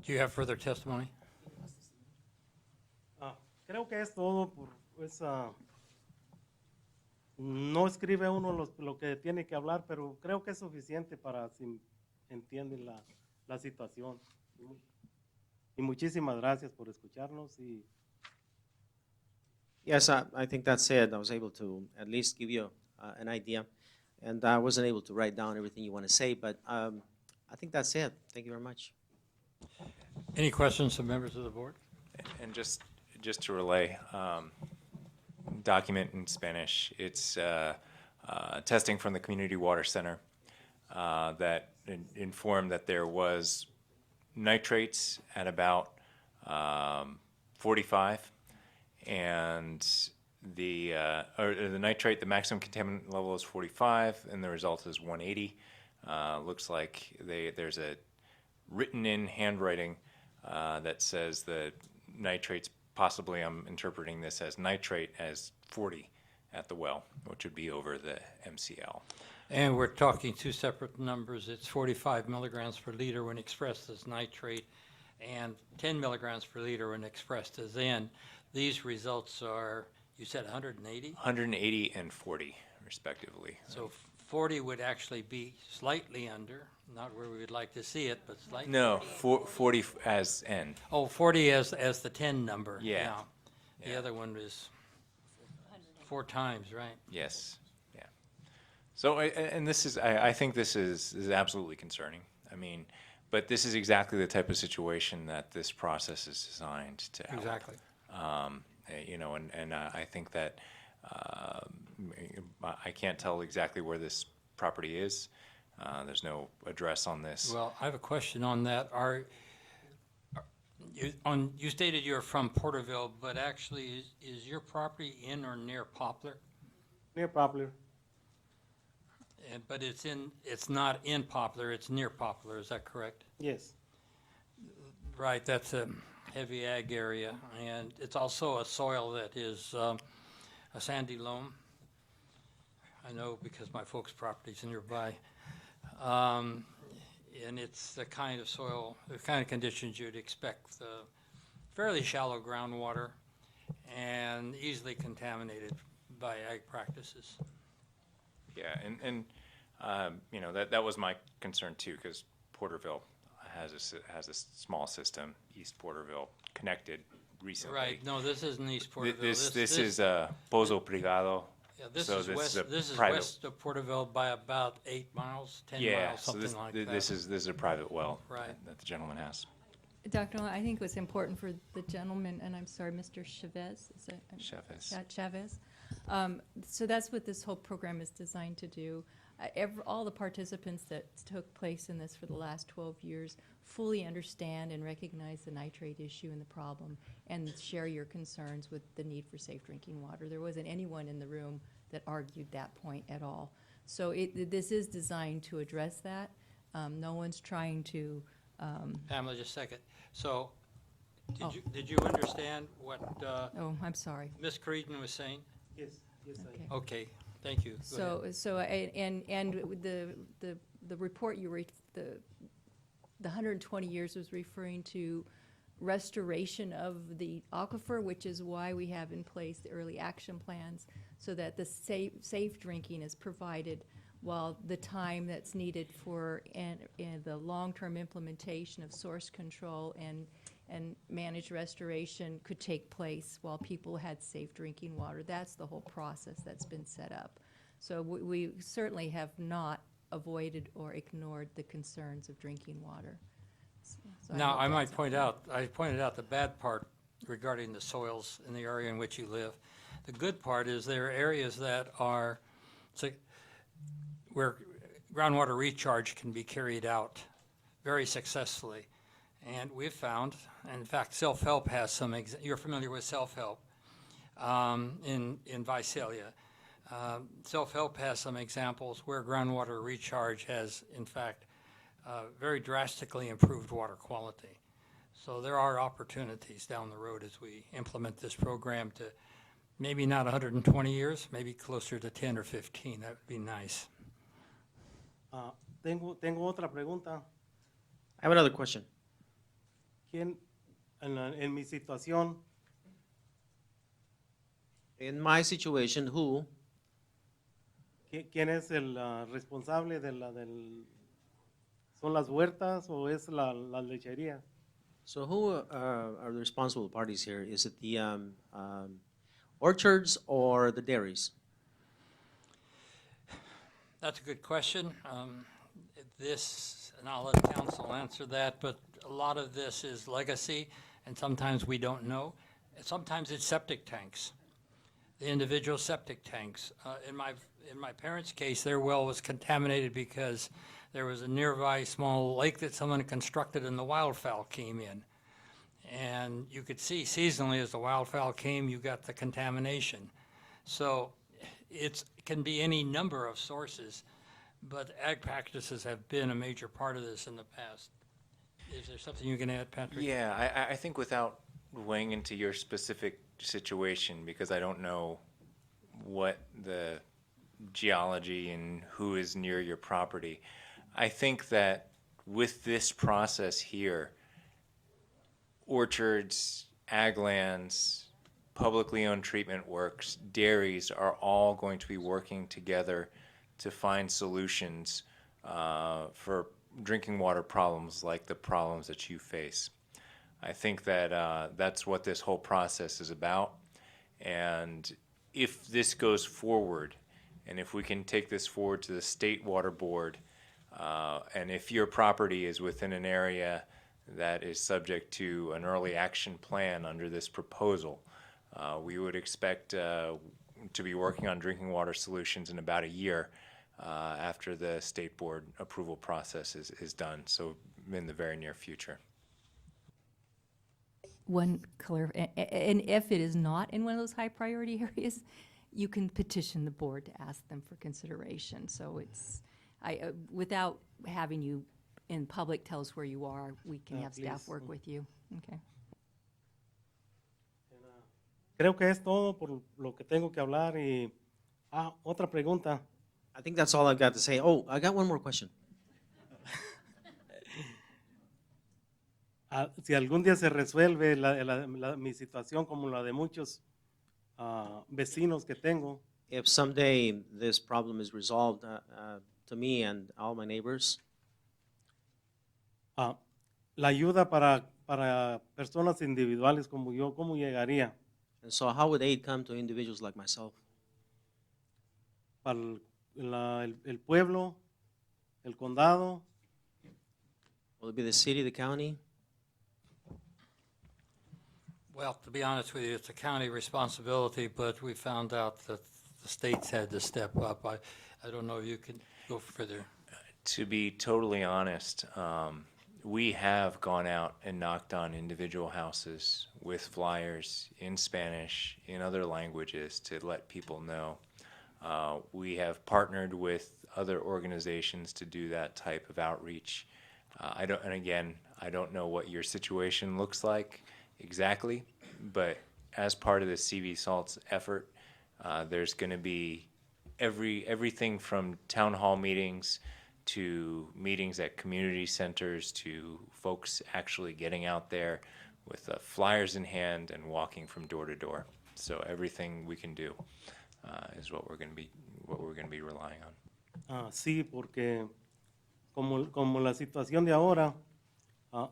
Do you have further testimony? Creo que es todo. No escribe uno lo que tiene que hablar, pero creo que es suficiente para si entienden la situación. Y muchísimas gracias por escucharnos. Yes, I think that's it. I was able to at least give you an idea. And I wasn't able to write down everything you want to say, but I think that's it. Thank you very much. Any questions from members of the board? And just to relay, document in Spanish, it's testing from the Community Water Center that informed that there was nitrates at about 45, and the nitrate, the maximum contaminant level is 45, and the result is 180. Looks like there's a written-in handwriting that says that nitrates, possibly I'm interpreting this as nitrate as 40 at the well, which would be over the MCL. And we're talking two separate numbers. It's 45 milligrams per liter when expressed as nitrate and 10 milligrams per liter when expressed as N. These results are, you said 180? 180 and 40, respectively. So 40 would actually be slightly under, not where we would like to see it, but slightly. No, 40 as N. Oh, 40 as the 10 number. Yeah. The other one is 4 times, right? Yes, yeah. So, and this is, I think this is absolutely concerning. I mean, but this is exactly the type of situation that this process is designed to help. Exactly. and I think that I can't tell exactly where this property is. There's no address on this. Well, I have a question on that. You stated you're from Porterville, but actually, is your property in or near Poplar? Near Poplar. But it's not in Poplar, it's near Poplar, is that correct? Yes. Right, that's a heavy ag area, and it's also a soil that is a sandy loam. I know because my folks' property's nearby. And it's the kind of soil, the kind of conditions you'd expect, fairly shallow groundwater and easily contaminated by ag practices. Yeah, and that was my concern too, because Porterville has a small system, East Porterville, connected recently. Right, no, this isn't East Porterville. This is Pozo Privado. Yeah, this so is this is private. west of Porterville by about 8 miles, 10 Yeah, miles, so something like that. this is a private well Right. that the gentleman has. Dr. Nolan, I think what's important for the gentleman, and I'm sorry, Mr. Chavez, is it? Chavez. Chavez. So that's what this whole program is designed to do. All the participants that took place in this for the last 12 years fully understand and recognize the nitrate issue and the problem and share your concerns with the need for safe drinking water. There wasn't anyone in the room that argued that point at all. So this is designed to address that. No one's trying to Pamela, just a second. So, Oh. did you understand what oh, I'm sorry. Ms. Creedon was saying? Yes, yes, Okay. Okay, thank you. Go ahead. The report the 120 years was referring to restoration of the aquifer, which is why we have in place the early action plans, so that the safe drinking is provided while the time that's needed for and the long-term implementation of source control and managed restoration could take place while people had safe drinking water. That's the whole process that's been set up. So we certainly have not avoided or ignored the concerns of drinking water. So Now, hope I might that's point out, I pointed out the bad part regarding the soils in the area in which you live. The good part is there are areas that are, where groundwater recharge can be carried out very successfully. And we've found, and in fact, Self-Help has some, you're familiar with Self-Help in Visalia. Self-Help has some examples where groundwater recharge has, in fact, very drastically improved water quality. So there are opportunities down the road as we implement this program to maybe not 120 years, maybe closer to 10 or 15. That would be nice. Tengo otra pregunta. I have another question. ¿Quién, en mi situación, In my situation, who quién es el responsable son las huertas o es la lechería? So who are the responsible parties here? Is it the orchards or the dairies? That's a good question. And I'll let council answer that, but a lot of this is legacy, and sometimes we don't know. And sometimes it's septic tanks, the individual septic tanks. In my parents' case, their well was contaminated because there was a nearby small lake that someone constructed and the wildfowl came in. And you could see seasonally as the wildfowl came, you got the contamination. So it can be any number of sources, but ag practices have been a major part of this in the past. Is there something you can add, Patrick? Yeah, I think without weighing into your specific situation, because I don't know what the geology and who is near your property, I think that with this process here, orchards, ag lands, publicly owned treatment works, dairies are all going to be working together to find solutions for drinking water problems like the problems that you face. I think that that's what this whole process is about. And if this goes forward, and if we can take this forward to the State Water Board, and if your property is within an area that is subject to an early action plan under this proposal, We would expect to be working on drinking water solutions in about a year after the state board approval process is done, so in the very near future. And if it is not in one of those high priority areas, you can petition the board to ask them for consideration. So it's, without having you in public tell us where you are, we can have staff Please. work with you. Okay. Creo que es todo por lo que tengo que hablar y otra pregunta. I think that's all I've got to say. Oh, I got one more question. Si algún día se resuelve mi situación como la de muchos vecinos que tengo, If someday this problem is resolved to me and all my neighbors, la ayuda para personas individuales como yo, ¿cómo llegaría? and so how would aid come to individuals like myself? Para el pueblo, el condado, Will it be the city, the county? Well, to be honest with you, it's a county responsibility, but we found out that the states had to step up. I don't know if you can go further. To be totally honest, we have gone out and knocked on individual houses with flyers in Spanish, in other languages, to let people know. We have partnered with other organizations to do that type of outreach. I don't know what your situation looks like exactly, but as part of the CV Salts effort, there's going to be everything from town hall meetings to meetings at community centers to folks actually getting out there with flyers in hand and walking from door to door. So everything we can do is what we're going to be relying on. Sí, porque como la situación de ahora,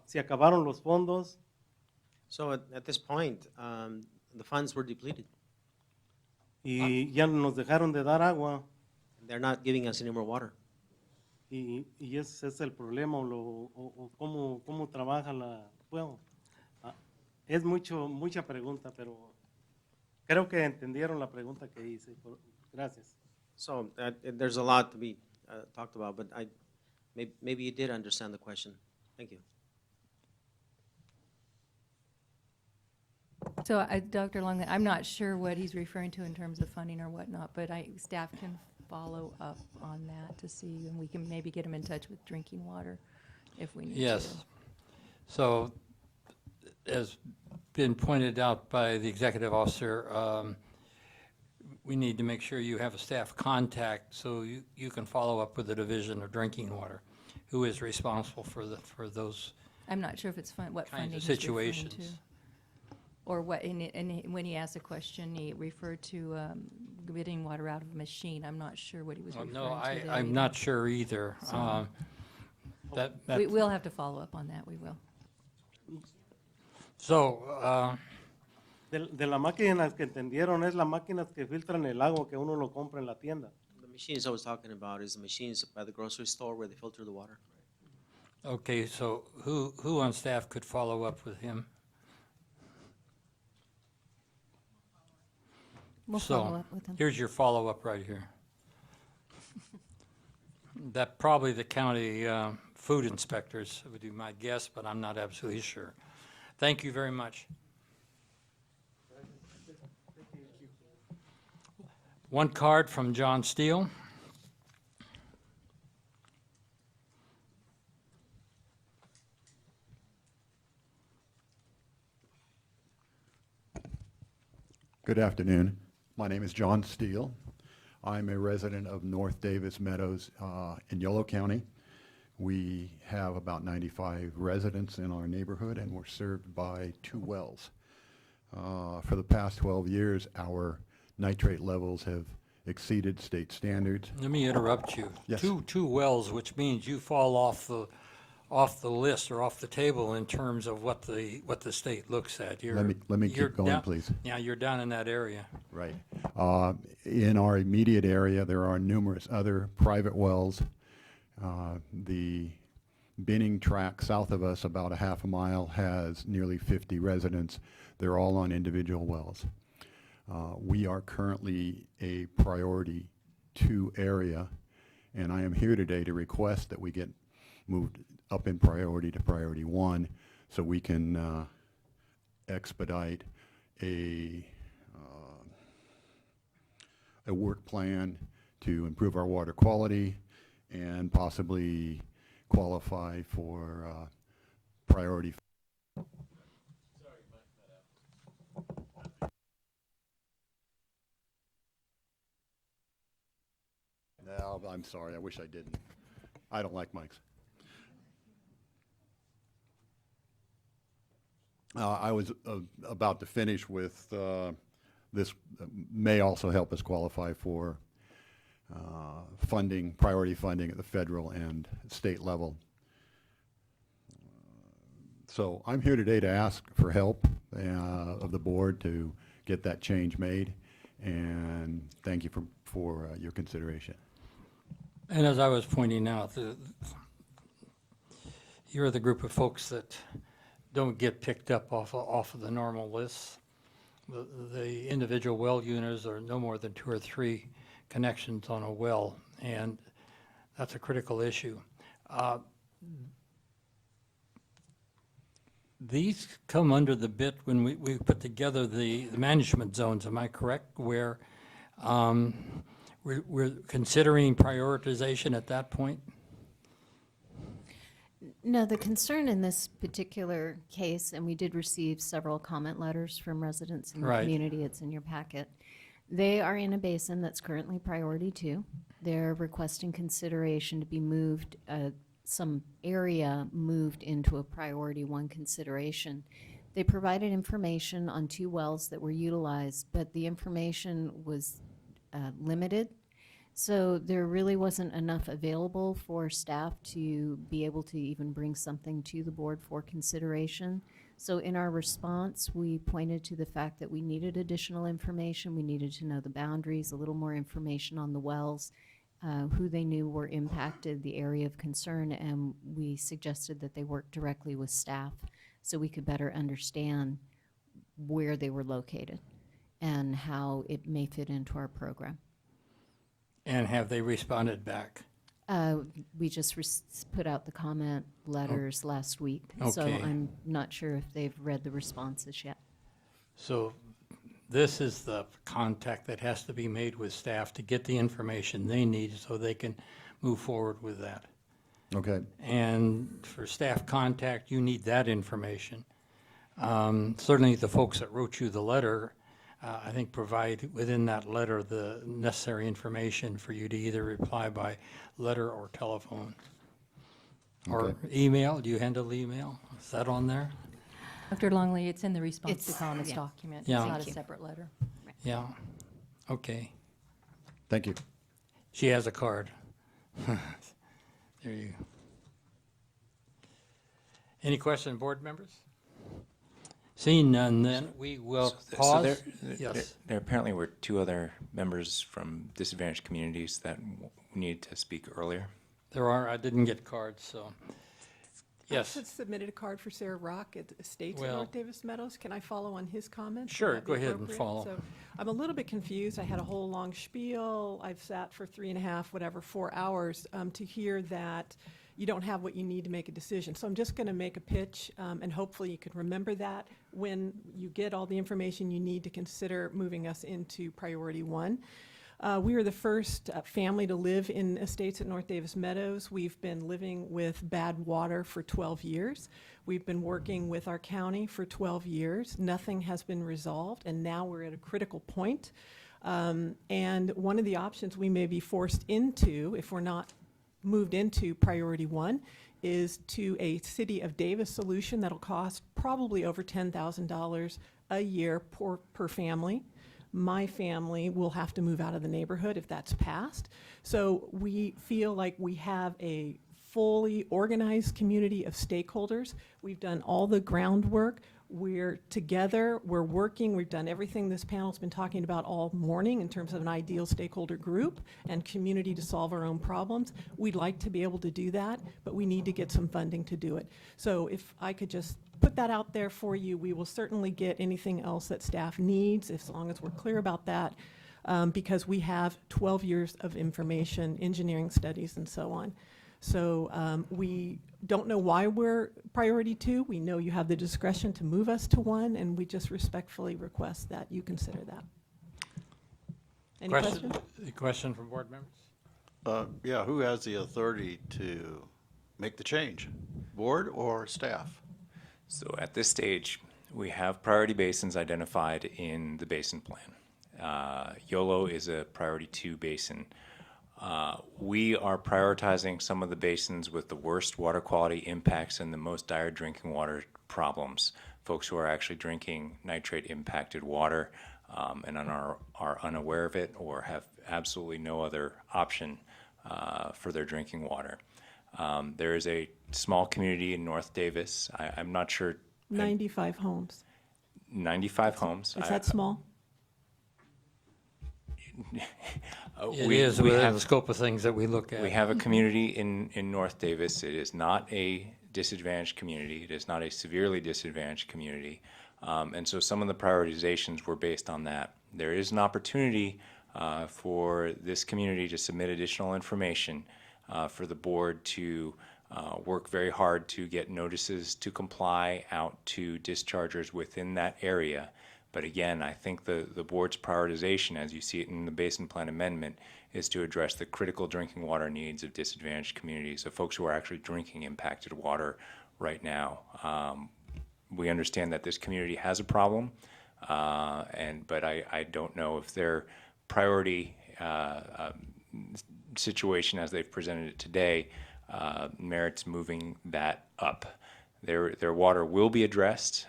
se acabaron los fondos. So at this point, the funds were depleted. Y ya nos dejaron de dar agua. They're not giving us any more water. Y ese es el problema, o cómo trabaja bueno, es mucha pregunta, pero creo que entendieron la pregunta que hice. Gracias. So there's a lot to be talked about, but maybe you did understand the question. Thank you. So, Dr. Long, I'm not sure what he's referring to in terms of funding or whatnot, but staff can follow up on that to see, and we can maybe get him in touch with drinking water if we need to. Yes. So, as been pointed out by the executive officer, we need to make sure you have a staff contact so you can follow up with the Division of Drinking Water, who is responsible for those I'm not sure if it's what kinds funding of he's referring to. situations. Or what, and when he asked a question, he referred to getting water out of a machine. I'm not sure what he was referring No, to there I'm either. not sure either. So- That- We'll have to follow up on that, we will. So, De las máquinas que entendieron es las máquinas que filtran el agua que uno lo compra en la tienda. The machines I was talking about is the machines by the grocery store where they filter the water. okay, so who on staff could follow up with him? We'll So, follow up with him. here's your follow-up right here. That probably the county food inspectors would be my guess, but I'm not absolutely sure. Thank you very much. One card from John Steele. Good afternoon. My name is John Steele. I'm a resident of North Davis Meadows in Yolo County. We have about 95 residents in our neighborhood, and we're served by 2 wells. For the past 12 years, our nitrate levels have exceeded state standards. Let me interrupt you. Yes. Two wells, which means you fall off the list or off the table in terms of what the state looks at. Let me you're keep going, down- please. Yeah, you're down in that area. Right. In our immediate area, there are numerous other private wells. The Binning tract south of us, about a half a mile, has nearly 50 residents. They're all on individual wells. We are currently a priority 2 area, and I am here today to request that we get moved up in priority to priority 1 so we can expedite a work plan to improve our water quality and possibly qualify for priority. No, I'm sorry. I wish I didn't. I don't like mics. I was about to finish with this may also help us qualify for funding, priority funding at the federal and state level. So I'm here today to ask for help of the board to get that change made, and thank you for your consideration. And as I was pointing out, you're the group of folks that don't get picked up off of the normal lists. The individual well units are no more than 2 or 3 connections on a well, and that's a critical issue. These come under the bit when we put together the management zones, am I correct? Where we're considering prioritization at that point? No, the concern in this particular case, and we did receive several comment letters from residents in the Right. community, it's in your packet. They are in a basin that's currently priority 2. They're requesting consideration to be moved, some area moved into a priority 1 consideration. They provided information on 2 wells that were utilized, but the information was limited. So there really wasn't enough available for staff to be able to even bring something to the board for consideration. So in our response, we pointed to the fact that we needed additional information. We needed to know the boundaries, a little more information on the wells, who they knew were impacted, the area of concern, and we suggested that they work directly with staff so we could better understand where they were located and how it may fit into our program. And have they responded back? We just put out the comment letters last week, so Okay. I'm not sure if they've read the responses yet. So this is the contact that has to be made with staff to get the information they need so they can move forward with that. Okay. And for staff contact, you need that information. Certainly the folks that wrote you the letter, I think provide within that letter the necessary information for you to either reply by letter or telephone. Or Okay. email, do you handle email? Is that on there? Dr. Longley, it's in the response to It's- comments yeah. document. It's Yeah. not a Thank you. separate letter. Yeah, okay. Thank you. She has a card. There you go. Any questions, board members? Seeing none, then we will So pause. there Yes, apparently were 2 other members from disadvantaged communities that needed to speak earlier. there are. I didn't get cards, so. I Yes, just submitted a card for Sarah Rock at the Estates at Well- North Davis Meadows. Can I follow on his comments? Would Sure, that be go ahead and appropriate? follow. So I'm a little bit confused. I had a whole long spiel. I've sat for 3.5, 4 hours to hear that you don't have what you need to make a decision. So I'm just going to make a pitch, and hopefully you can remember that when you get all the information you need to consider moving us into priority 1. We are the first family to live in Estates at North Davis Meadows. We've been living with bad water for 12 years. We've been working with our county for 12 years. Nothing has been resolved, and now we're at a critical point. And one of the options we may be forced into, if we're not moved into priority 1, is to a City of Davis solution that'll cost probably over $10,000 a year per family. My family will have to move out of the neighborhood if that's passed. So we feel like we have a fully organized community of stakeholders. We've done all the groundwork. We're together, we're working, we've done everything this panel's been talking about all morning in terms of an ideal stakeholder group and community to solve our own problems. We'd like to be able to do that, but we need to get some funding to do it. So if I could just put that out there for you, we will certainly get anything else that staff needs, as long as we're clear about that, because we have 12 years of information, engineering studies, and so on. So we don't know why we're priority 2. We know you have the discretion to move us to 1, and we just respectfully request that you consider that. Any questions? Question from board members? Yeah, who has the authority to make the change? Board or staff? So at this stage, we have priority basins identified in the basin plan. YOLO is a priority 2 basin. We are prioritizing some of the basins with the worst water quality impacts and the most dire drinking water problems. Folks who are actually drinking nitrate impacted water and are unaware of it or have absolutely no other option for their drinking water. There is a small community in North Davis. I'm not sure. 95 homes. 95 homes. Is that small? It is within the scope of things that we look at. We have a community in North Davis. It is not a disadvantaged community. It is not a severely disadvantaged community. And so some of the prioritizations were based on that. There is an opportunity for this community to submit additional information for the board to work very hard to get notices to comply out to dischargers within that area. But again, I think the board's prioritization, as you see it in the Basin Plan Amendment, is to address the critical drinking water needs of disadvantaged communities, of folks who are actually drinking impacted water right now. We understand that this community has a problem, but I don't know if their priority situation as they've presented it today merits moving that up. Their water will be addressed.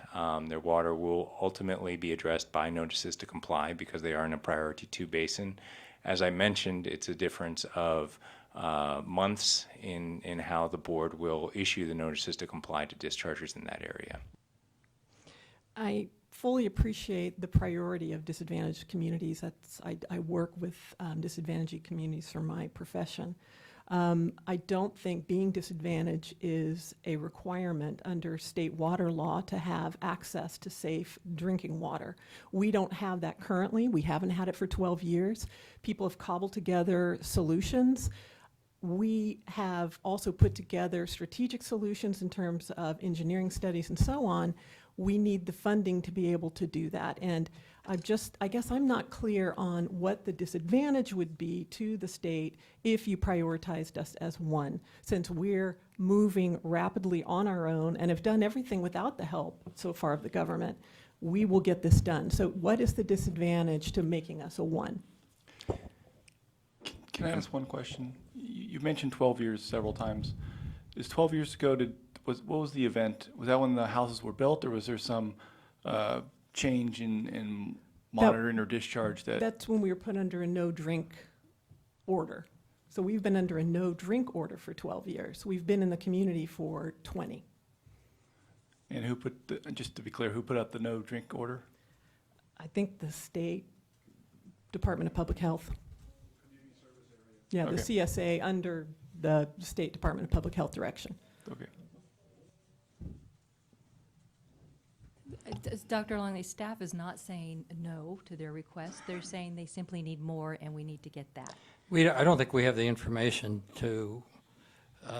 Their water will ultimately be addressed by notices to comply because they are in a priority 2 basin. As I mentioned, it's a difference of months in how the board will issue the notices to comply to dischargers in that area. I fully appreciate the priority of disadvantaged communities. I work with disadvantaged communities for my profession. I don't think being disadvantaged is a requirement under state water law to have access to safe drinking water. We don't have that currently. We haven't had it for 12 years. People have cobbled together solutions. We have also put together strategic solutions in terms of engineering studies and so on. We need the funding to be able to do that. And I guess I'm not clear on what the disadvantage would be to the state if you prioritized us as 1, since we're moving rapidly on our own and have done everything without the help so far of the government. We will get this done. So what is the disadvantage to making us a 1? Can I ask one question? You mentioned 12 years several times. Is 12 years ago, what was the event? Was that when the houses were built, or was there some change in monitoring or discharge that? That's when we were put under a no-drink order. So we've been under a no-drink order for 12 years. We've been in the community for 20. And who put, just to be clear, who put out the no-drink order? I think the State Department of Public Health. Yeah, the Okay. CSA under the State Department of Public Health direction. Okay. Dr. Longley, staff is not saying no to their request. They're saying they simply need more, and we need to get that. I don't think we have the information to,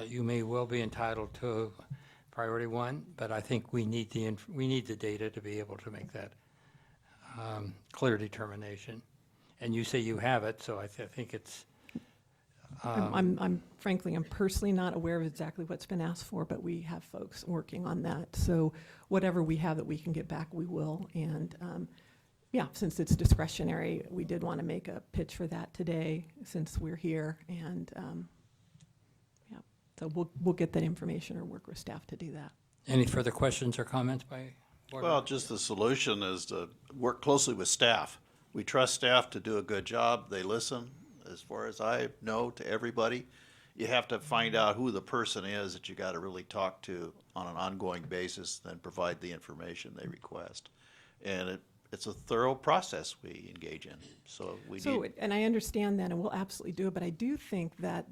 you may well be entitled to priority 1, but I think we need the data to be able to make that clear determination. And you say you have it, so I think it's. I'm frankly, I'm personally not aware of exactly what's been asked for, but we have folks working on that. So whatever we have that we can get back, we will. And yeah, since it's discretionary, we did want to make a pitch for that today since we're here. And yeah, so we'll get that information or work with staff to do that. Any further questions or comments by board Well, members? just the solution is to work closely with staff. We trust staff to do a good job. They listen, as far as I know, to everybody. you have to find out who the person is that you got to really talk to on an ongoing basis, then provide the information they request. And it's a thorough process we engage in, so we need. And I understand that, and we'll absolutely do it, but I do think that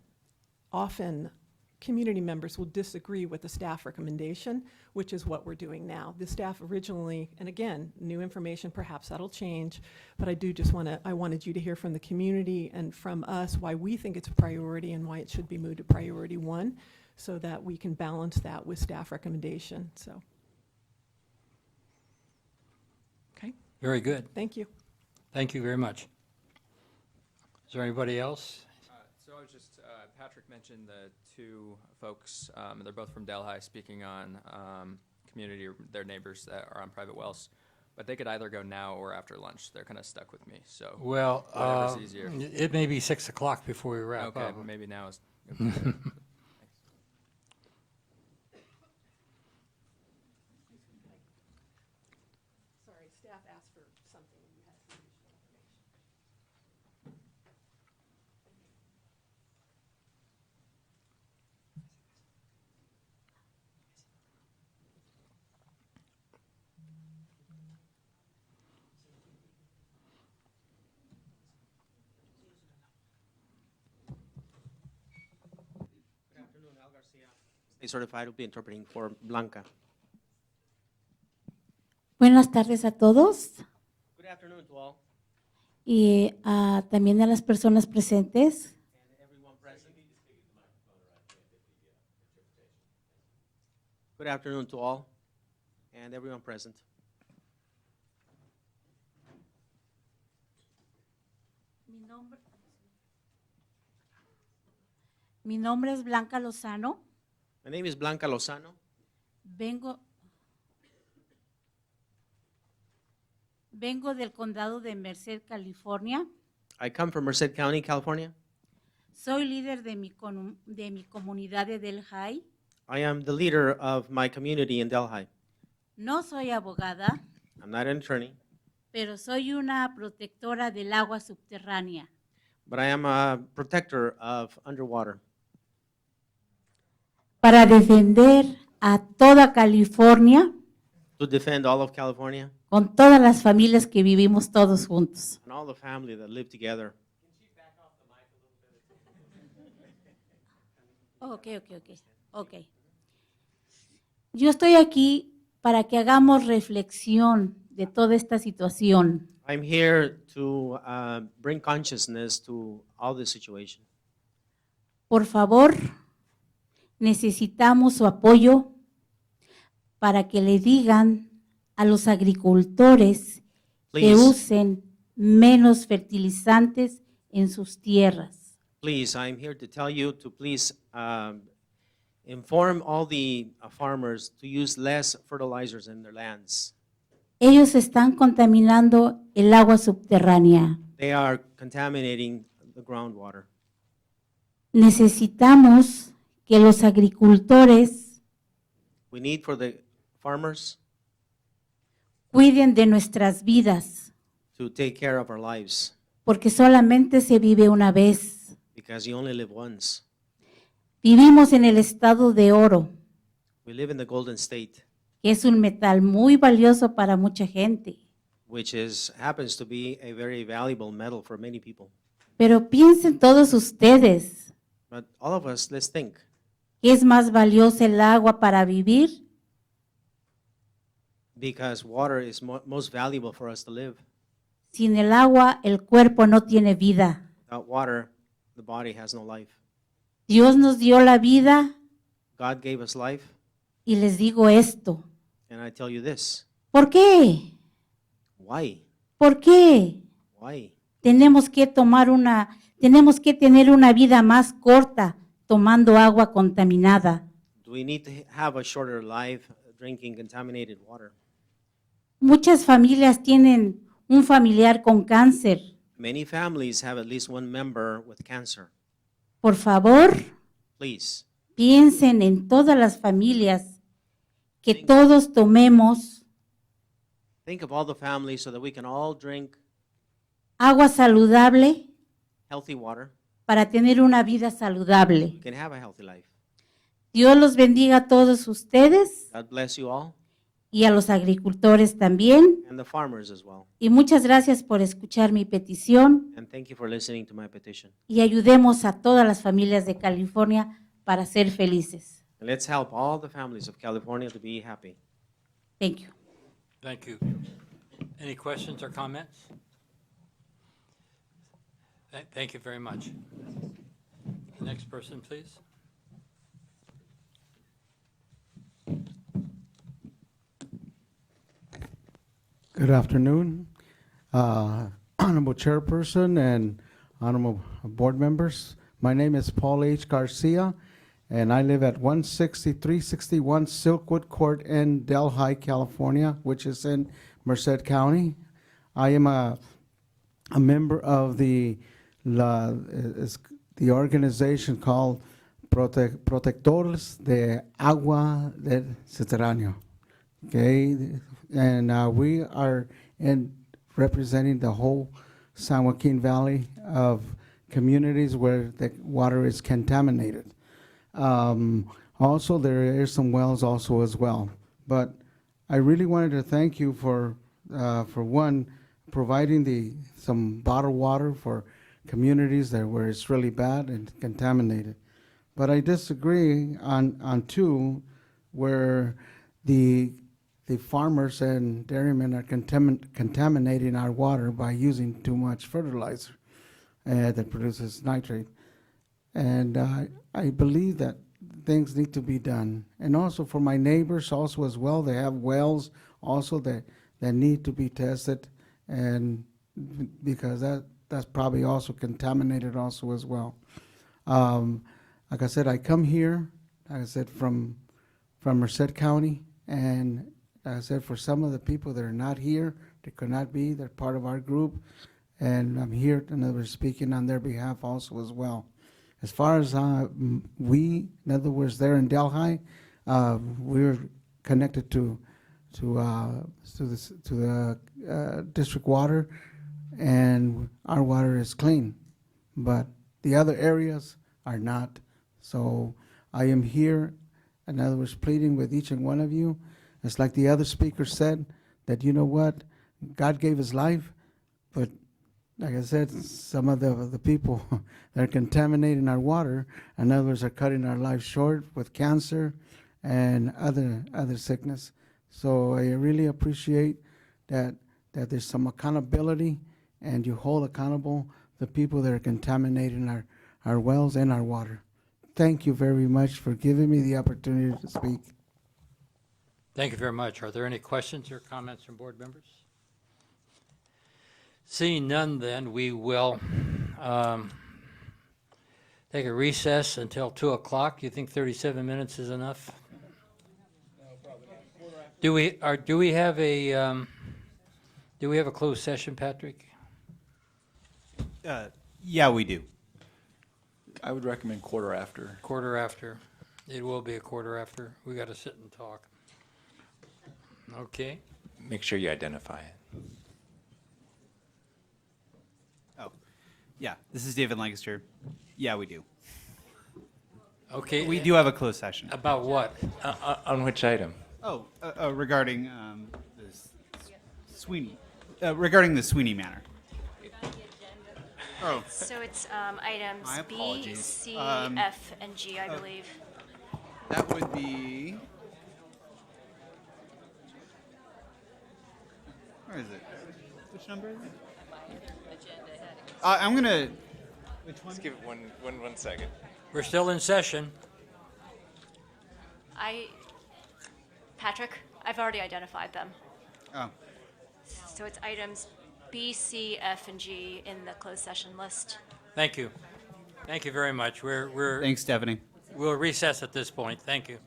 often community members will disagree with the staff recommendation, which is what we're doing now. The staff originally, and again, new information, perhaps that'll change, but I do just I wanted you to hear from the community and from us why we think it's a priority and why it should be moved to priority 1, so that we can balance that with staff recommendation, so. Okay, Very good. thank you. Thank you very much. Is there anybody else? So I was just, Patrick mentioned the two folks, they're both from Delhi, speaking on community, or their neighbors that are on private wells. But they could either go now or after lunch. They're kind of stuck with me, so. Well, whatever's easier. it may be 6 o'clock before we wrap Okay, up. maybe now is. Sorry, staff asked for something, and you had some additional information. Good afternoon, Al Garcia. State certified, will be interpreting for Blanca. Buenas tardes a todos Good afternoon to all. y también a las personas presentes. And everyone present. Good afternoon to all and everyone present. Mi nombre es Blanca Lozano. My name is Blanca Lozano. Vengo del condado de Merced, California. I come from Merced County, California. Soy líder de mi comunidad de Delhi. I am the leader of my community in Delhi. No soy abogada, I'm not an attorney, pero soy una protectora del agua subterránea. but I am a protector of underwater Para defender a toda California to defend all of California con todas las familias que vivimos todos juntos. and all the family that live together. Ok. Yo estoy aquí para que hagamos reflexión de toda esta situación. I'm here to bring consciousness to all this situation. Por favor, necesitamos su apoyo para que le digan a los agricultores que Please. usen menos fertilizantes en sus tierras. Please, I'm here to tell you to please inform all the farmers to use less fertilizers in their lands. Ellos están contaminando el agua subterránea. They are contaminating the groundwater. Necesitamos que los agricultores We need for the farmers cuiden de nuestras vidas, to take care of our lives porque solamente se vive una vez. because you only live once. Vivimos en el estado de oro, We live in the Golden State, que es un metal muy valioso para mucha gente. which happens to be a very valuable metal for many people. Pero piensen todos ustedes, But all of us, let's think, ¿qué es más valioso el agua para vivir? because water is most valuable for us to live. Sin el agua, el cuerpo no tiene vida. Without water, the body has no life. Dios nos dio la vida God gave us life, y les digo esto. and I tell you this. ¿Por qué? Why? ¿Por qué? Why? Tenemos que tener una vida más corta tomando agua contaminada. Do we need to have a shorter life drinking contaminated water? Muchas familias tienen un familiar con cáncer. Many families have at least one member with cancer. Por favor, Please, piensen en todas las familias, que todos tomemos think of all the families so that we can all drink agua saludable healthy water para tener una vida saludable. can have a healthy life. Dios los bendiga a todos ustedes God bless you all y a los agricultores también. and the farmers as well. Y muchas gracias por escuchar mi petición And thank you for listening to my petition. y ayudemos a todas las familias de California para ser felices. And let's help all the families of California to be happy. Thank you. Thank you. Any questions or comments? Thank you very much. Next person, please. Good afternoon, Honorable Chairperson and Honorable Board Members. My name is Paul H. Garcia, and I live at 16361 Silkwood Court in Delhi, California, which is in Merced County. I am a member of the organization called Protectores de Agua del Subterráneo. Okay, and we are representing the whole San Joaquin Valley of communities where the water is contaminated. Also, there are some wells also as well. But I really wanted to thank you for one, providing some bottled water for communities where it's really bad and contaminated. But I disagree on two, where the farmers and dairymen are contaminating our water by using too much fertilizer that produces nitrate. And I believe that things need to be done. And also for my neighbors also as well, they have wells also that need to be tested, and because that's probably also contaminated also as well. Like I said, I come here, like I said, from Merced County, and like I said, for some of the people that are not here, they could not be, they're part of our group, and I'm here, in other words, speaking on their behalf also as well. As far as we, in other words, there in Delhi, we're connected to the district water, and our water is clean, but the other areas are not. So I am here, in other words, pleading with each and one of you. It's like the other speaker said, that you know what, God gave his life, but like I said, some of the people that are contaminating our water, in other words, are cutting our life short with cancer and other sickness. So I really appreciate that there's some accountability, and you hold accountable the people that are contaminating our wells and our water. Thank you very much for giving me the opportunity to speak. Thank you very much. Are there any questions or comments from board members? Seeing none, then, we will take a recess until 2 o'clock. You think 37 minutes is enough? Do we have a closed session, Patrick? Yeah, we do. I would recommend quarter after. Quarter after. It will be a quarter after. We got to sit and talk. Okay. Make sure you identify it. Oh, yeah, this is David Lancaster. Yeah, we do. Okay. We do have a closed session. About what? On which item? Oh, regarding Sweeney, regarding the Sweeney matter. Oh, So it's items My B, apologies. C, F, and G, I believe. that would be. Where is it? Which number is it? I'm gonna. Which one? Let's give it one second. We're still in session. Patrick, I've already identified them. Oh. So it's items B, C, F, and G in the closed session list. Thank you. Thank you very much. We're Thanks, Stephanie. We'll recess at this point. Thank you.